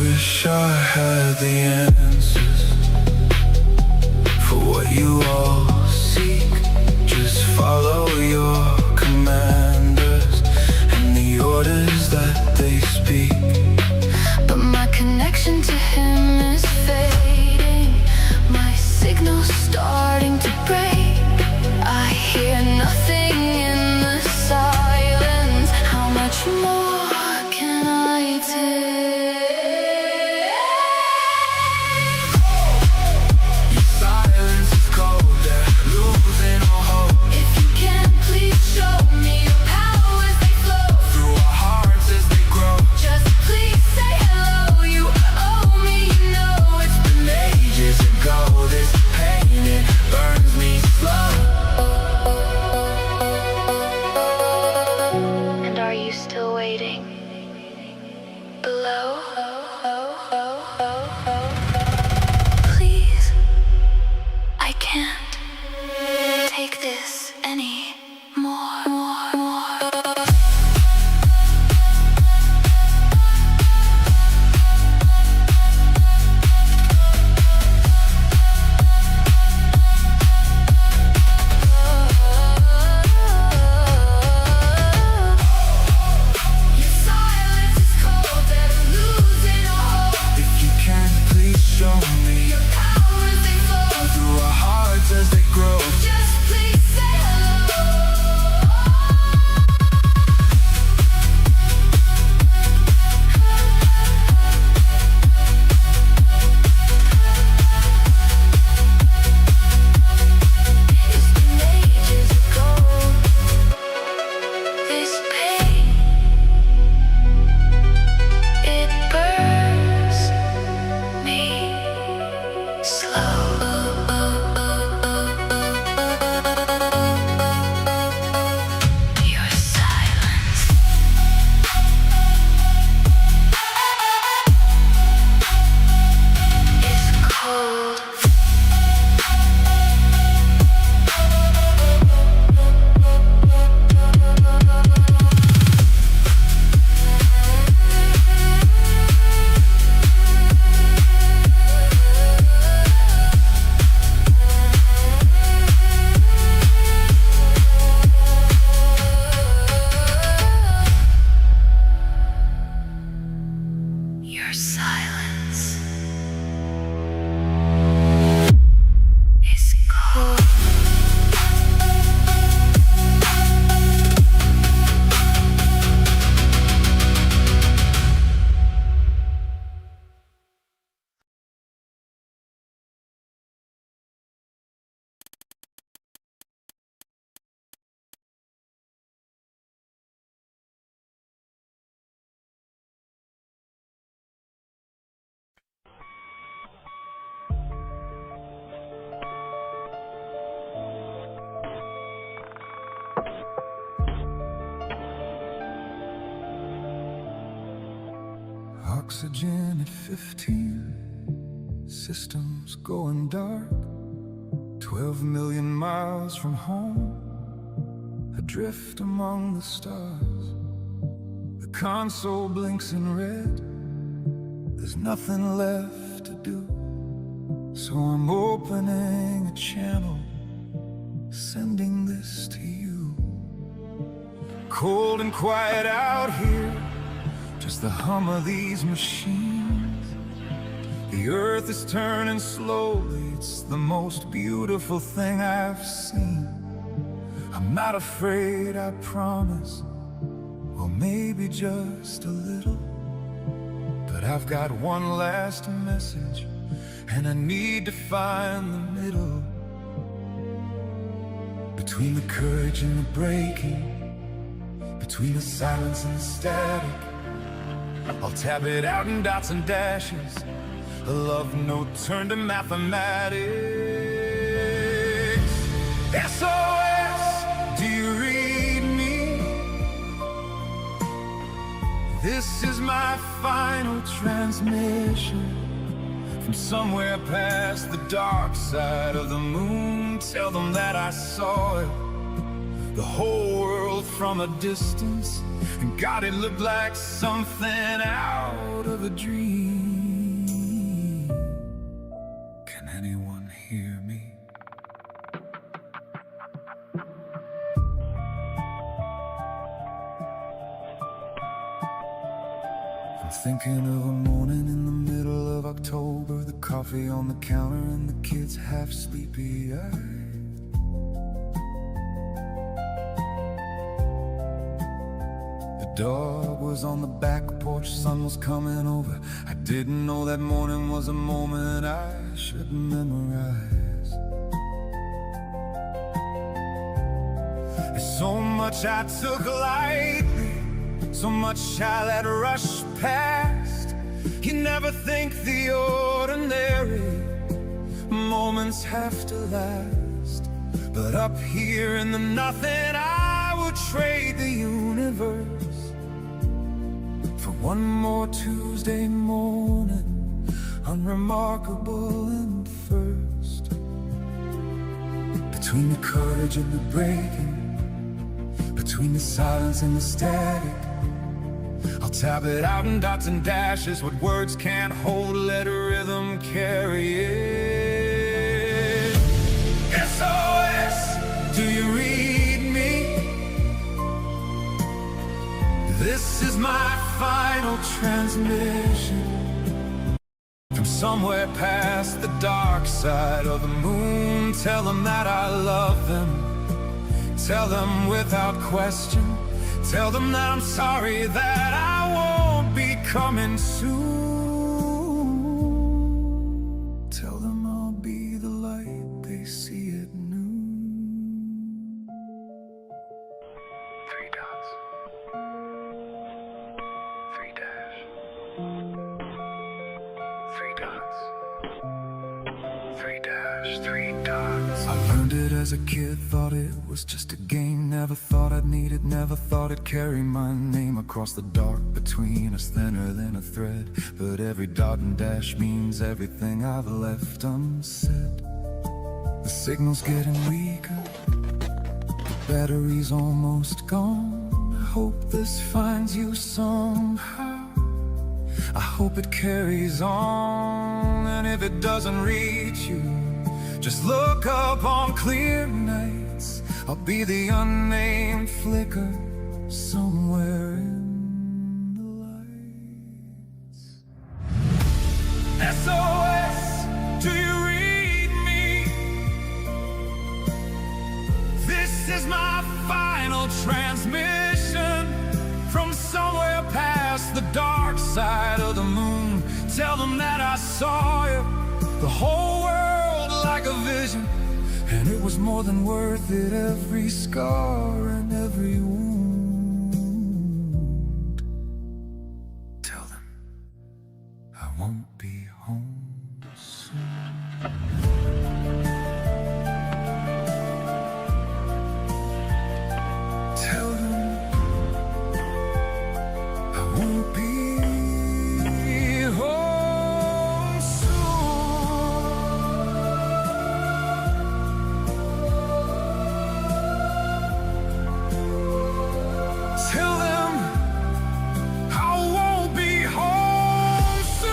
Wish I had the answers for what you all seek. Just follow your commanders and the orders that they speak. But my connection to him is fading. My signal's starting to break. I hear nothing in the silence. How much more can I take? Silence is cold, they're losing all hope. If you can, please show me your power as they flow Through our hearts as they grow. Just please say hello. You owe me, you know it's been Ages ago, this pain, it burns me slow. And are you still waiting? Below? Please, I can't take this anymore. Your silence is cold, they're losing all hope. If you can, please show me Your power as they flow. through our hearts as they grow. Just please say hello. It's been ages ago. This pain, it burns me slow. Your silence is cold. Your silence is cold. Oxygen at 15, systems going dark. 12 million miles from home, adrift among the stars. The console blinks in red, there's nothing left to do. So I'm opening a channel, sending this to you. Cold and quiet out here, just the hum of these machines. The earth is turning slowly, it's the most beautiful thing I've seen. I'm not afraid, I promise, or maybe just a little. But I've got one last message, and I need to find the middle. Between the courage and the breaking, between the silence and the static, I'll tab it out in dots and dashes. A love note turned to mathematics. SOS, do you read me? This is my final transmission from somewhere past the dark side of the moon. Tell them that I saw it, the whole world from a distance, and God, it looked like something out of a dream. Can anyone hear me? I'm thinking of a morning in the middle of October, the coffee on the counter and the kids half sleepy eyed. The dog was on the back porch, sun was coming over. I didn't know that morning was a moment I should memorize. There's so much I took lightly, so much I let rush past. You never think the ordinary moments have to last. But up here in the nothing, I would trade the universe for one more Tuesday morning, unremarkable and first. Between the courage and the breaking, between the silence and the static, I'll tab it out in dots and dashes. What words can't hold, let a rhythm carry it. SOS, do you read me? This is my final transmission from somewhere past the dark side of the moon. Tell them that I love them, tell them without question. Tell them that I'm sorry, that I won't be coming soon. Tell them I'll be the light they see at noon. 3 dots, 3 dash, 3 dots, 3 dash, 3 dots. I learned it as a kid, thought it was just a game. Never thought I'd need it, never thought it'd carry my name across the dark between us, thinner than a thread. But every dot and dash means everything I've left unsaid. The signal's getting weaker, the battery's almost gone. I hope this finds you somehow, I hope it carries on. And if it doesn't reach you, just look up on clear nights. I'll be the unnamed flicker somewhere in the lights. SOS, do you read me? This is my final transmission from somewhere past the dark side of the moon. Tell them that I saw you, the whole world like a vision, and it was more than worth it, every scar and every wound. Tell them I won't be home soon. Tell them I won't be home soon. Tell them I won't be home soon.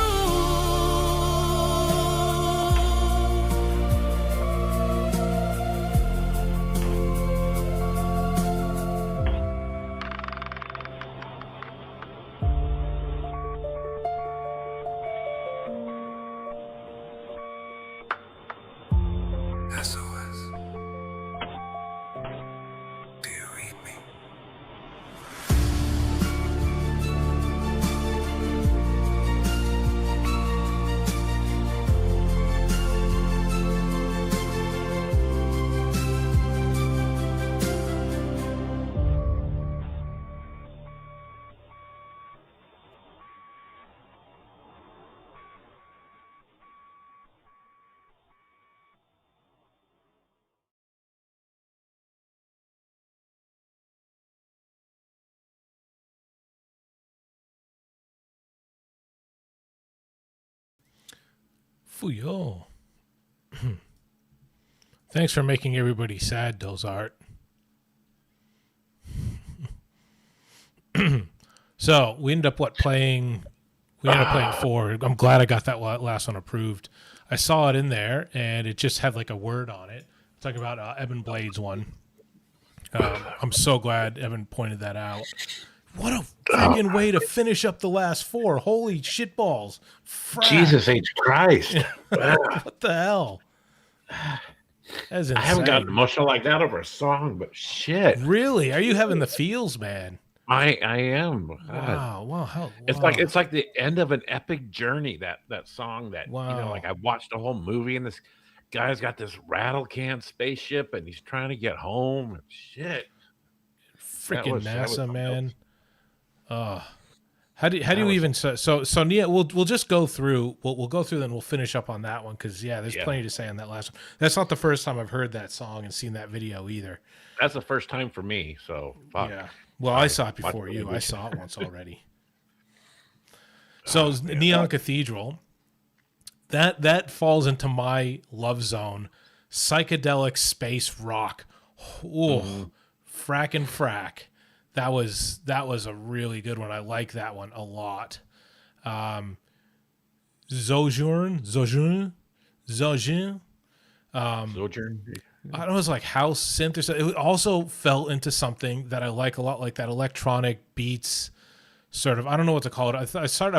Fuyo. Thanks for making everybody sad, Dozart. So we ended up playing 4. I'm glad I got that last one approved. I saw it in there, and it just had like a word on it. Talking about Evan Blade's one. I'm so glad Evan pointed that out. What a freaking way to finish up the last 4. Holy shitballs. Frack. Jesus H. Christ. What the hell? That's insane. I haven't gotten emotional like that over a song, but shit. Really? Are you having the feels, man? I am. Wow. It's like the end of an epic journey. That song that like I watched a whole movie and this guy's got this rattle can spaceship and he's trying to get home and shit. Freaking NASA, man. How do you even so Nia, we'll just go through. We'll go through, then we'll finish up on that one because there's plenty to say on that last one. That's not the first time I've heard that song and seen that video either. That's the first time for me. So fuck. Yeah. Well, I saw it before you. I saw it once already. So Neon Cathedral, that falls into my love zone. Psychedelic space rock. Oh, frackin' frack. That was a really good one. I like that one a lot. Sojourn. I don't know, it was like house synth or something. It also fell into something that I like a lot, like that electronic beats sort of. I don't know what to call it. I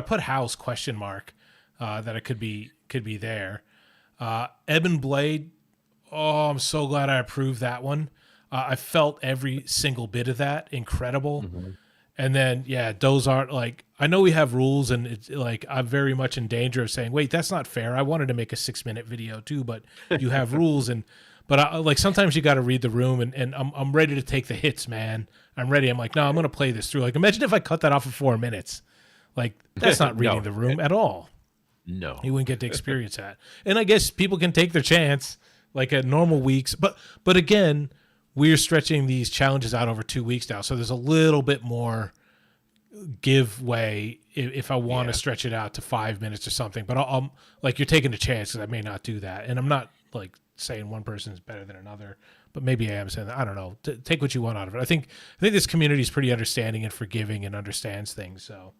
put house ? That it could be there. Eben Blade. Oh, I'm so glad I approved that one. I felt every single bit of that. Incredible. Mm-hmm. And then, Dozart, like, I know we have rules, and it's like I'm very much in danger of saying, wait, that's not fair. I wanted to make a 6-minute video too, but you have rules. But sometimes you got to read the room, and I'm ready to take the hits, man. I'm ready. I'm like, no, I'm going to play this through. Like, imagine if I cut that off of 4 minutes. Like, that's not reading the room at all. No. You wouldn't get to experience that. And I guess people can take their chance, like at normal weeks. But again, we're stretching these challenges out over 2 weeks now, so there's a little bit more give way if I want to stretch it out to 5 minutes or something. But I'm like, you're taking a chance because I may not do that, and I'm not like saying one person is better than another, but maybe I am saying that. I don't know. Take what you want out of it. I think this community is pretty understanding and forgiving and understands things. So,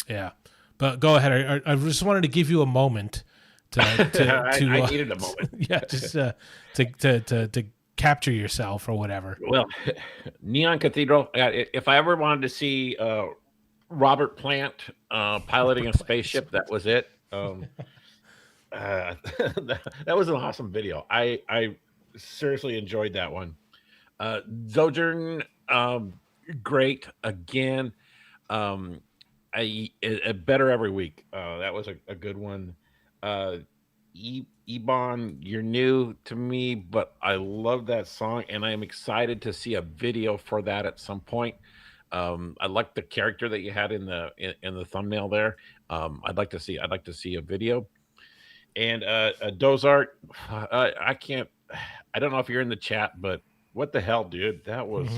yeah. But go ahead. I just wanted to give you a moment to I needed a moment. Yeah, just to capture yourself or whatever. Well, Neon Cathedral. If I ever wanted to see Robert Plant piloting a spaceship, that was it. That was an awesome video. I seriously enjoyed that one. Sojourn, great again. Better every week. That was a good one. Ebon, you're new to me, but I love that song, and I am excited to see a video for that at some point. I like the character that you had in the thumbnail there. I'd like to see a video. And Dozart, I don't know if you're in the chat, but what the hell, dude? That was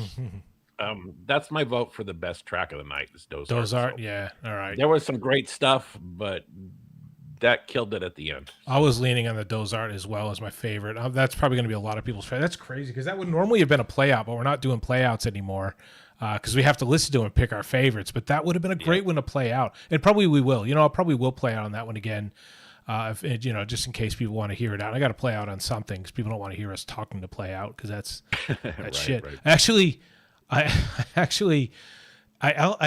that's my vote for the best track of the night. Is Dozart. Dozart, yeah, all right. There was some great stuff, but that killed it at the end. I was leaning on the Dozart as well as my favorite. That's probably going to be a lot of people's favorite. That's crazy because that would normally have been a playout, but we're not doing playouts anymore because we have to listen to and pick our favorites. But that would have been a great one to play out, and probably we will. I probably will play out on that one again. If just in case people want to hear it out. I got to play out on something because people don't want to hear us talking to play out because that's shit. Right. Actually, I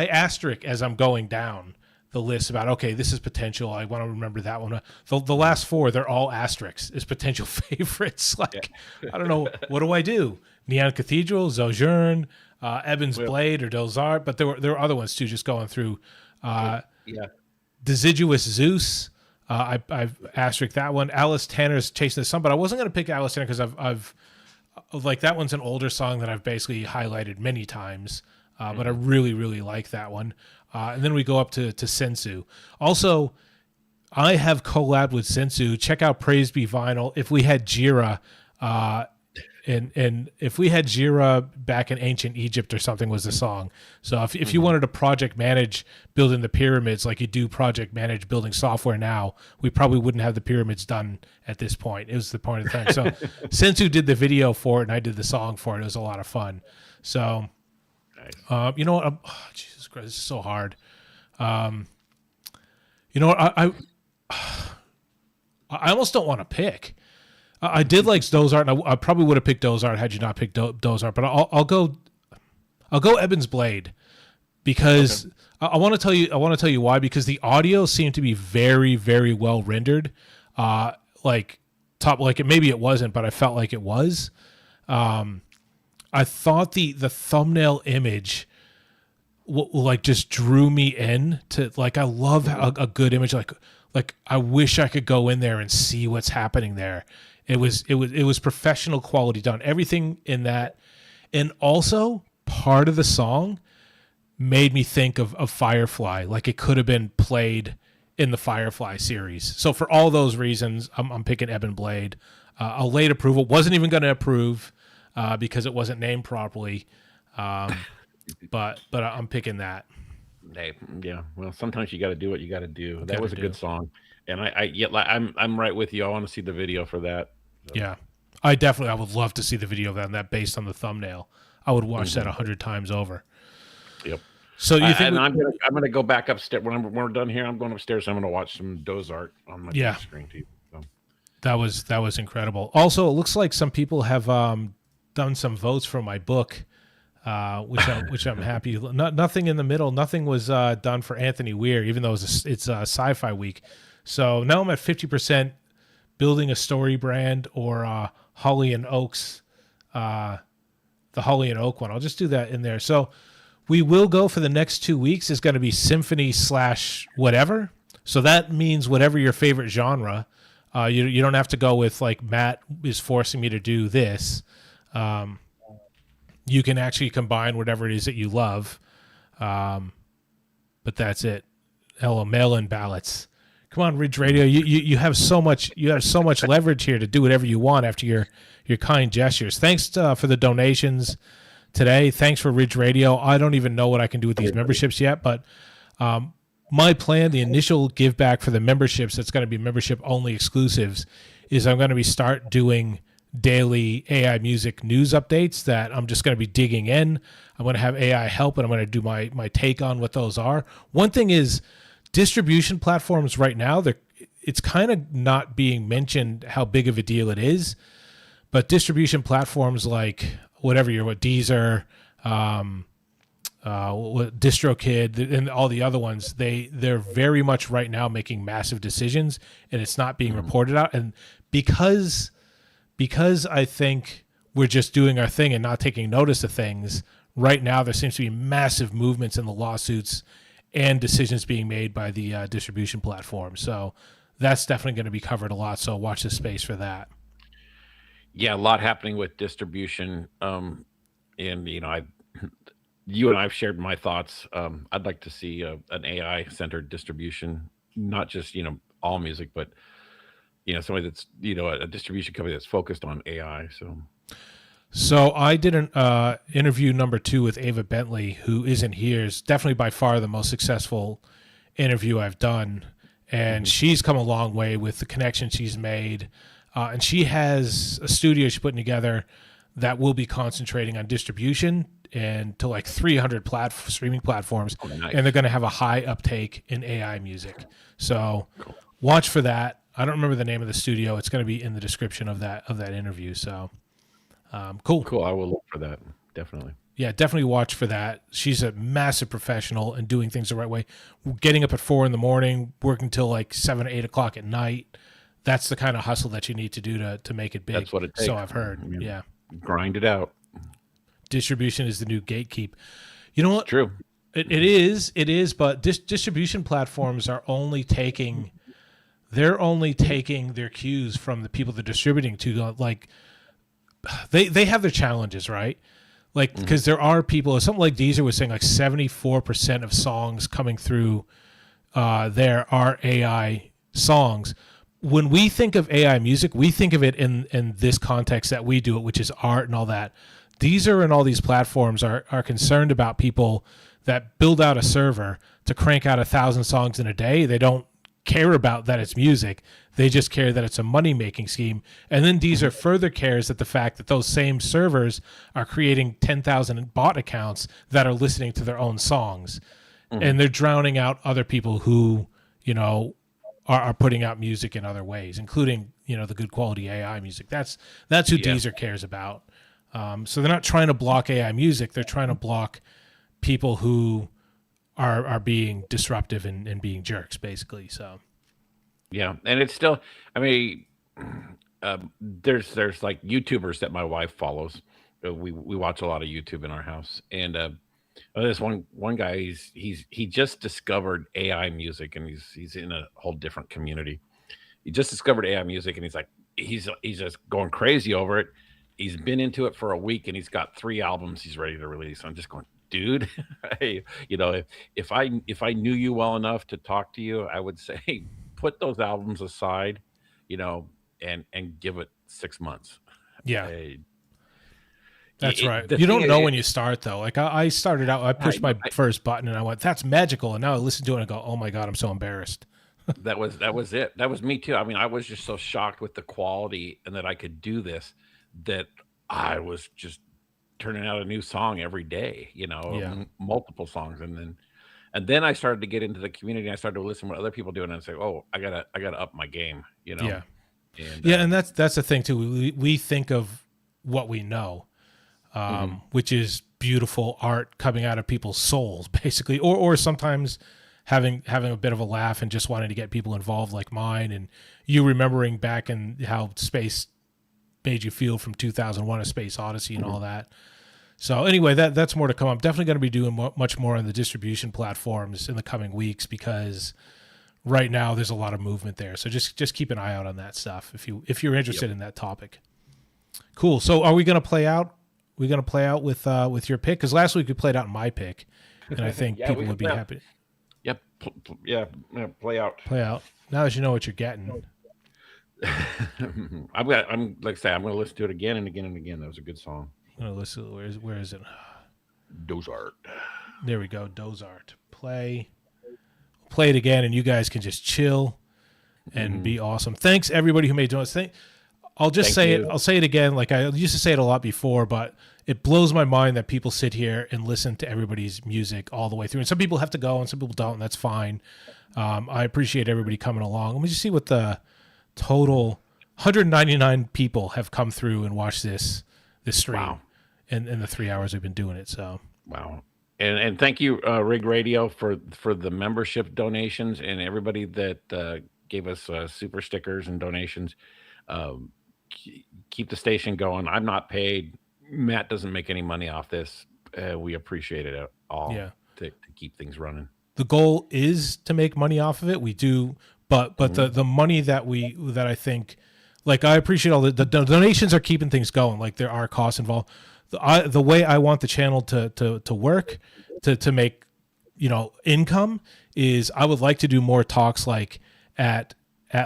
asterisk as I'm going down the list about, okay, this is potential. I want to remember that one. The last 4, they're all asterisks as potential favorites. Like, I don't know. What do I do? Neon Cathedral, Sojourn, Eben's Blade, or Dozart. But there were other ones too, just going through. Deciduous Zeus. I've asterisked that one. Alice Tanner's Chasing the Sun, but I wasn't going to pick Alice Tanner because I've like that one's an older song that I've basically highlighted many times, but I really, really like that one. And then we go up to Sensu. Also, I have collabed with Sensu. Check out Praise Be Vinyl. If we had Jira, and if we had Jira back in ancient Egypt or something was the song. So if you wanted to project manage building the pyramids like you do project manage building software now, we probably wouldn't have the pyramids done at this point. It was the point of the thing. So Sensu did the video for it and I did the song for it. It was a lot of fun. So you know what? Jesus Christ, this is so hard. You know what? I almost don't want to pick. I did like Dozart, and I probably would have picked Dozart had you not picked Dozart. But I'll go Ebon's Blade because I want to tell you. I want to tell you why, because the audio seemed to be very, very well rendered. Maybe it wasn't, but I felt like it was. I thought the thumbnail image just drew me in to like. I love a good image like I wish I could go in there and see what's happening there. It was professional quality done. Everything in that, and also part of the song made me think of Firefly. Like it could have been played in the Firefly series. So for all those reasons, I'm picking Ebon Blade. A late approval. Wasn't even going to approve because it wasn't named properly. But I'm picking that. Hey, yeah. Well, sometimes you got to do what you got to do. That was a good song, and I'm right with you. I want to see the video for that. So. Yeah, I would love to see the video of that. And that based on the thumbnail, I would watch that 100 times over. Yep. So you think I'm gonna go back upstairs when we're done here. I'm going upstairs. I'm gonna watch some Dozart on my big screen too. So. That was incredible. Also, it looks like some people have done some votes for my book. Which I'm happy. Nothing in the middle. Nothing was done for Anthony Weir, even though it's Sci-Fi week. So now I'm at 50% building a story brand or Holly and Oaks, the Holly and Oak one. I'll just do that in there. So we will go for the next 2 weeks. It's going to be symphony / whatever. So that means whatever your favorite genre. You don't have to go with like Matt is forcing me to do this. You can actually combine whatever it is that you love. But that's it. Hello, mail-in ballots. Come on, Ridge Radio. You have so much leverage here to do whatever you want after your kind gestures. Thanks for the donations today. Thanks for Ridge Radio. I don't even know what I can do with these memberships yet, but my plan, the initial give back for the memberships, that's going to be membership only exclusives, is I'm going to start doing daily AI music news updates that I'm just going to be digging in. I'm going to have AI help, and I'm going to do my take on what those are. One thing is distribution platforms right now, it's kind of not being mentioned how big of a deal it is, but distribution platforms like Deezer, DistroKid, and all the other ones, they're very much right now making massive decisions, and it's not being reported out. And because I think we're just doing our thing and not taking notice of things, right now there seems to be massive movements in the lawsuits and decisions being made by the distribution platform. So that's definitely going to be covered a lot. So watch this space for that. Yeah, a lot happening with distribution. And, you and I have shared my thoughts. I'd like to see an AI-centered distribution, not just, all music, but somebody that's, a distribution company that's focused on AI. So I did an interview number 2 with Ava Bentley, who isn't here. Is definitely by far the most successful interview I've done. And she's come a long way with the connection she's made. And she has a studio she's putting together that will be concentrating on distribution and to like 300 streaming platforms. Oh, nice. And they're going to have a high uptake in AI music. So watch for that. I don't remember the name of the studio. It's going to be in the description of that interview. So cool. Cool. I will look for that. Definitely. Yeah, definitely watch for that. She's a massive professional and doing things the right way. Getting up at 4 a.m, working till like 7 or 8 o'clock at night. That's the kind of hustle that you need to do to make it big. That's what it takes. So I've heard. Yeah. Grind it out. Distribution is the new gatekeep. You know what? It's true. It is, but distribution platforms are only taking their cues from the people they're distributing to. Like they have their challenges, right? Like, because there are people, something like Deezer was saying, like 74% of songs coming through there are AI songs. when we think of AI music, we think of it in this context that we do it, which is art and all that. Deezer and all these platforms are concerned about people that build out a server to crank out 1,000 songs in a day. They don't care about that it's music. They just care that it's a money-making scheme. And then Deezer further cares that the fact that those same servers are creating 10,000 bot accounts that are listening to their own songs. And they're drowning out other people who, you know, are putting out music in other ways, including, you know, the good quality AI music. That's who Deezer cares about. So they're not trying to block AI music. They're trying to block people who are being disruptive and being jerks, basically. So, yeah, and it's still, I mean, there's like YouTubers that my wife follows. We watch a lot of YouTube in our house, and this one guy, he just discovered AI music, and he's in a whole different community. He just discovered AI music, and he's like he's just going crazy over it. He's been into it for a week, and he's got 3 albums he's ready to release. I'm just going, dude, hey, you know, if I knew you well enough to talk to you, I would say put those albums aside, you know, and give it 6 months. yeah. That's right. You don't know when you start, though. Like I started out, I pushed my first button and I went, that's magical. And now I listen to it and I go, oh my God, I'm so embarrassed. That was it. That was me too. I mean, I was just so shocked with the quality and that I could do this, that I was just turning out a new song every day, you know, multiple songs. And then I started to get into the community. And I started to listen to what other people do, and I say, oh, I gotta up my game, you know? Yeah. And that's the thing too. We think of what we know. Which is beautiful art coming out of people's souls, basically, or sometimes having a bit of a laugh and just wanting to get people involved, like mine, and you remembering back and how space made you feel from 2001: A Space Odyssey and all that. So anyway, that's more to come. I'm definitely going to be doing much more on the distribution platforms in the coming weeks, because right now there's a lot of movement there. So just keep an eye out on that stuff if you're interested in that topic. Cool. So are we going to play out? We're going to play out with your pick, because last week we played out my pick, and I think people would be happy. Yep. Play out. Play out. Now that you know what you're getting. I'm like I say, I'm going to listen to it again and again and again. That was a good song. I'm going to listen. Where is it? Dozart. There we go. Dozart. Play it again, and you guys can just chill and be awesome. Thanks everybody who made donuts. I'll just say it. I'll say it again. Like I used to say it a lot before, but it blows my mind that people sit here and listen to everybody's music all the way through. And some people have to go and some people don't, and that's fine. I appreciate everybody coming along. Let me just see what the total 199 people have come through and watched this stream in the 3 hours we've been doing it. So wow. And thank you, Rig Radio, for the membership donations, and everybody that gave us super stickers and donations. Keep the station going. I'm not paid. Matt doesn't make any money off this. We appreciate it all to keep things running. The goal is to make money off of it. We do, but the money that I think, like, I appreciate all the donations are keeping things going. Like, there are costs involved. The way I want the channel to work to make, you know, income is I would like to do more talks like at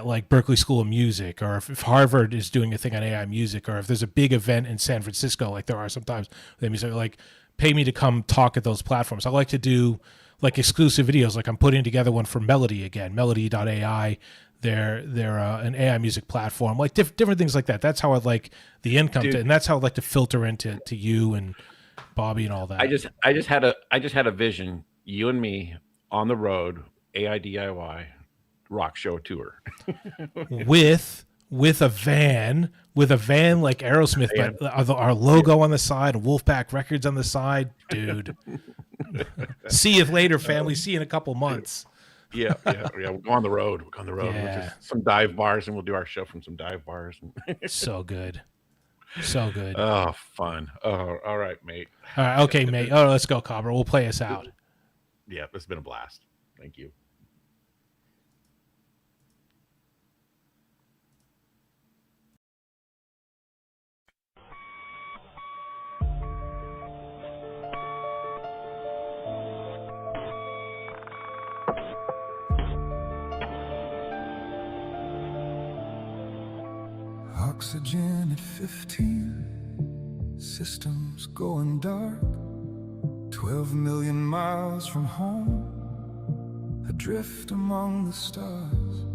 like Berkeley School of Music, or if Harvard is doing a thing on AI music, or if there's a big event in San Francisco, like there are sometimes, they may say, like, pay me to come talk at those platforms. I like to do like exclusive videos. Like I'm putting together one for Melody again, melody.ai. They're an AI music platform, like different things like that. That's how I'd like the income to, and that's how I'd like to filter into you and Bobby and all that. I just had a vision, you and me on the road, AiDIY rock show tour with a van like Aerosmith, but our logo on the side, Wolfpack Records on the side, dude. See you later, family. See you in a couple months. Yeah. We'll go on the road. Yeah. We'll some dive bars, and we'll do our show from some dive bars. So good. Oh, fun. Oh, all right, mate. All right, okay, mate. Oh, let's go, Cobber. We'll play us out. Yeah, it's been a blast. Thank you. Oxygen at 15, systems going dark. 12 million miles from home, adrift among the stars.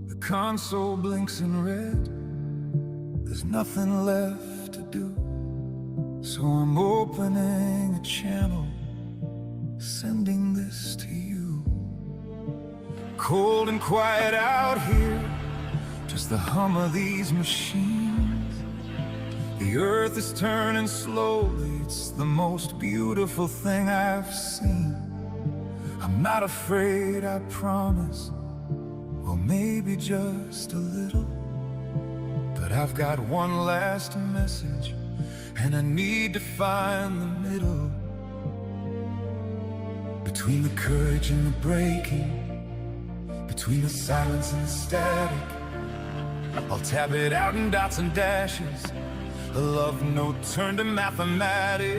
The console blinks in red, there's nothing left to do. So I'm opening a channel, sending this to you. Cold and quiet out here, just the hum of these machines. The earth is turning slowly, it's the most beautiful thing I've seen. I'm not afraid, I promise, or maybe just a little. But I've got one last message, and I need to find the middle. Between the courage and the breaking, between the silence and the static, I'll tap it out in dots and dashes. A love note turned to mathematics.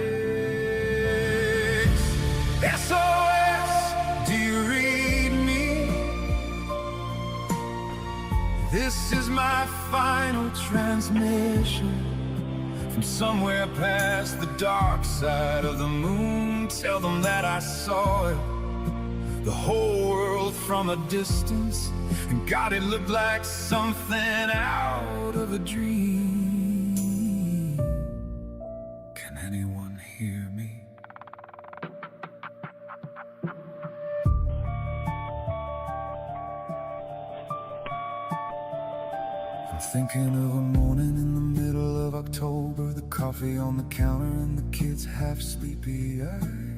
SOS, do you read me? This is my final transmission from somewhere past the dark side of the moon. Tell them that I saw it, the whole world from a distance, and God, it looked like something out of a dream. Can anyone hear me? I'm thinking of a morning in the middle of October, the coffee on the counter and the kids half sleepy-eyed.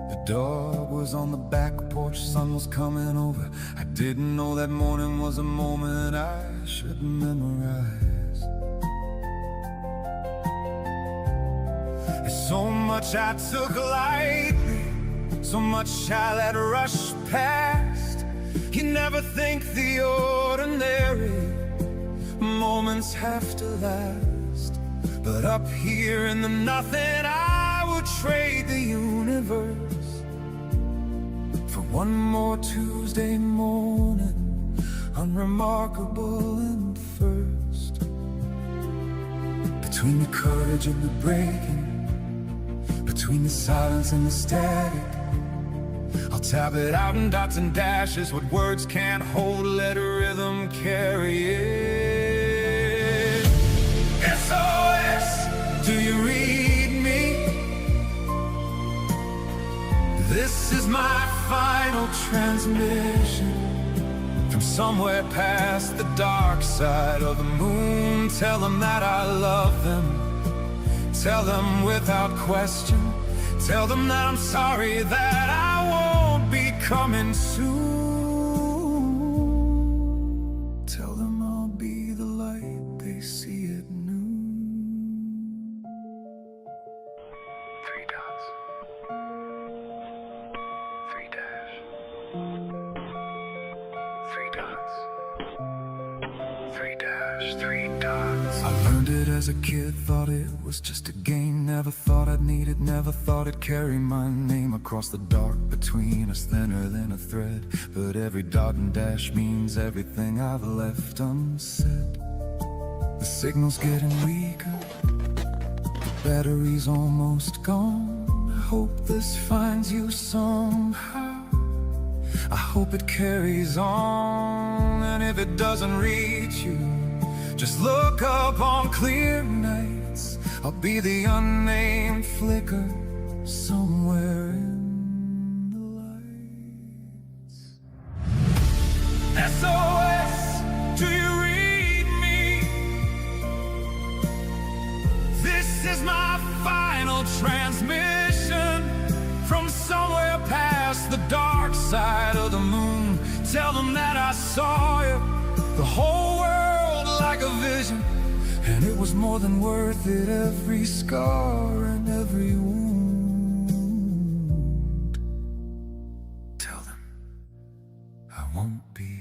The dog was on the back porch, sun was coming over. I didn't know that morning was a moment I should memorize. There's so much I took lightly, so much I let rush past. You never think the ordinary moments have to last. But up here in the nothing, I would trade the universe for one more Tuesday morning, unremarkable and first. Between the courage and the breaking, between the silence and the static, I'll tap it out in dots and dashes. What words can't hold, let rhythm carry it. SOS, do you read me? This is my final transmission from somewhere past the dark side of the moon. Tell them that I love them, tell them without question. Tell them that I'm sorry, that I won't be coming soon. Tell them I'll be the light they see at noon. 3 dots, 3 dash, 3 dots, 3 dash, 3 dots. I learned it as a kid, thought it was just a game. Never thought I'd need it, never thought it'd carry my name across the dark between us, thinner than a thread. But every dot and dash means everything I've left unsaid. The signal's getting weaker, the battery's almost gone. I hope this finds you somehow, I hope it carries on. And if it doesn't reach you, just look up on clear nights. I'll be the unnamed flicker somewhere in the lights. SOS, do you read me? This is my final transmission from somewhere past the dark side of the moon. Tell them that I saw you, the whole world like a vision, and it was more than worth it, every scar and every wound. Tell them I won't be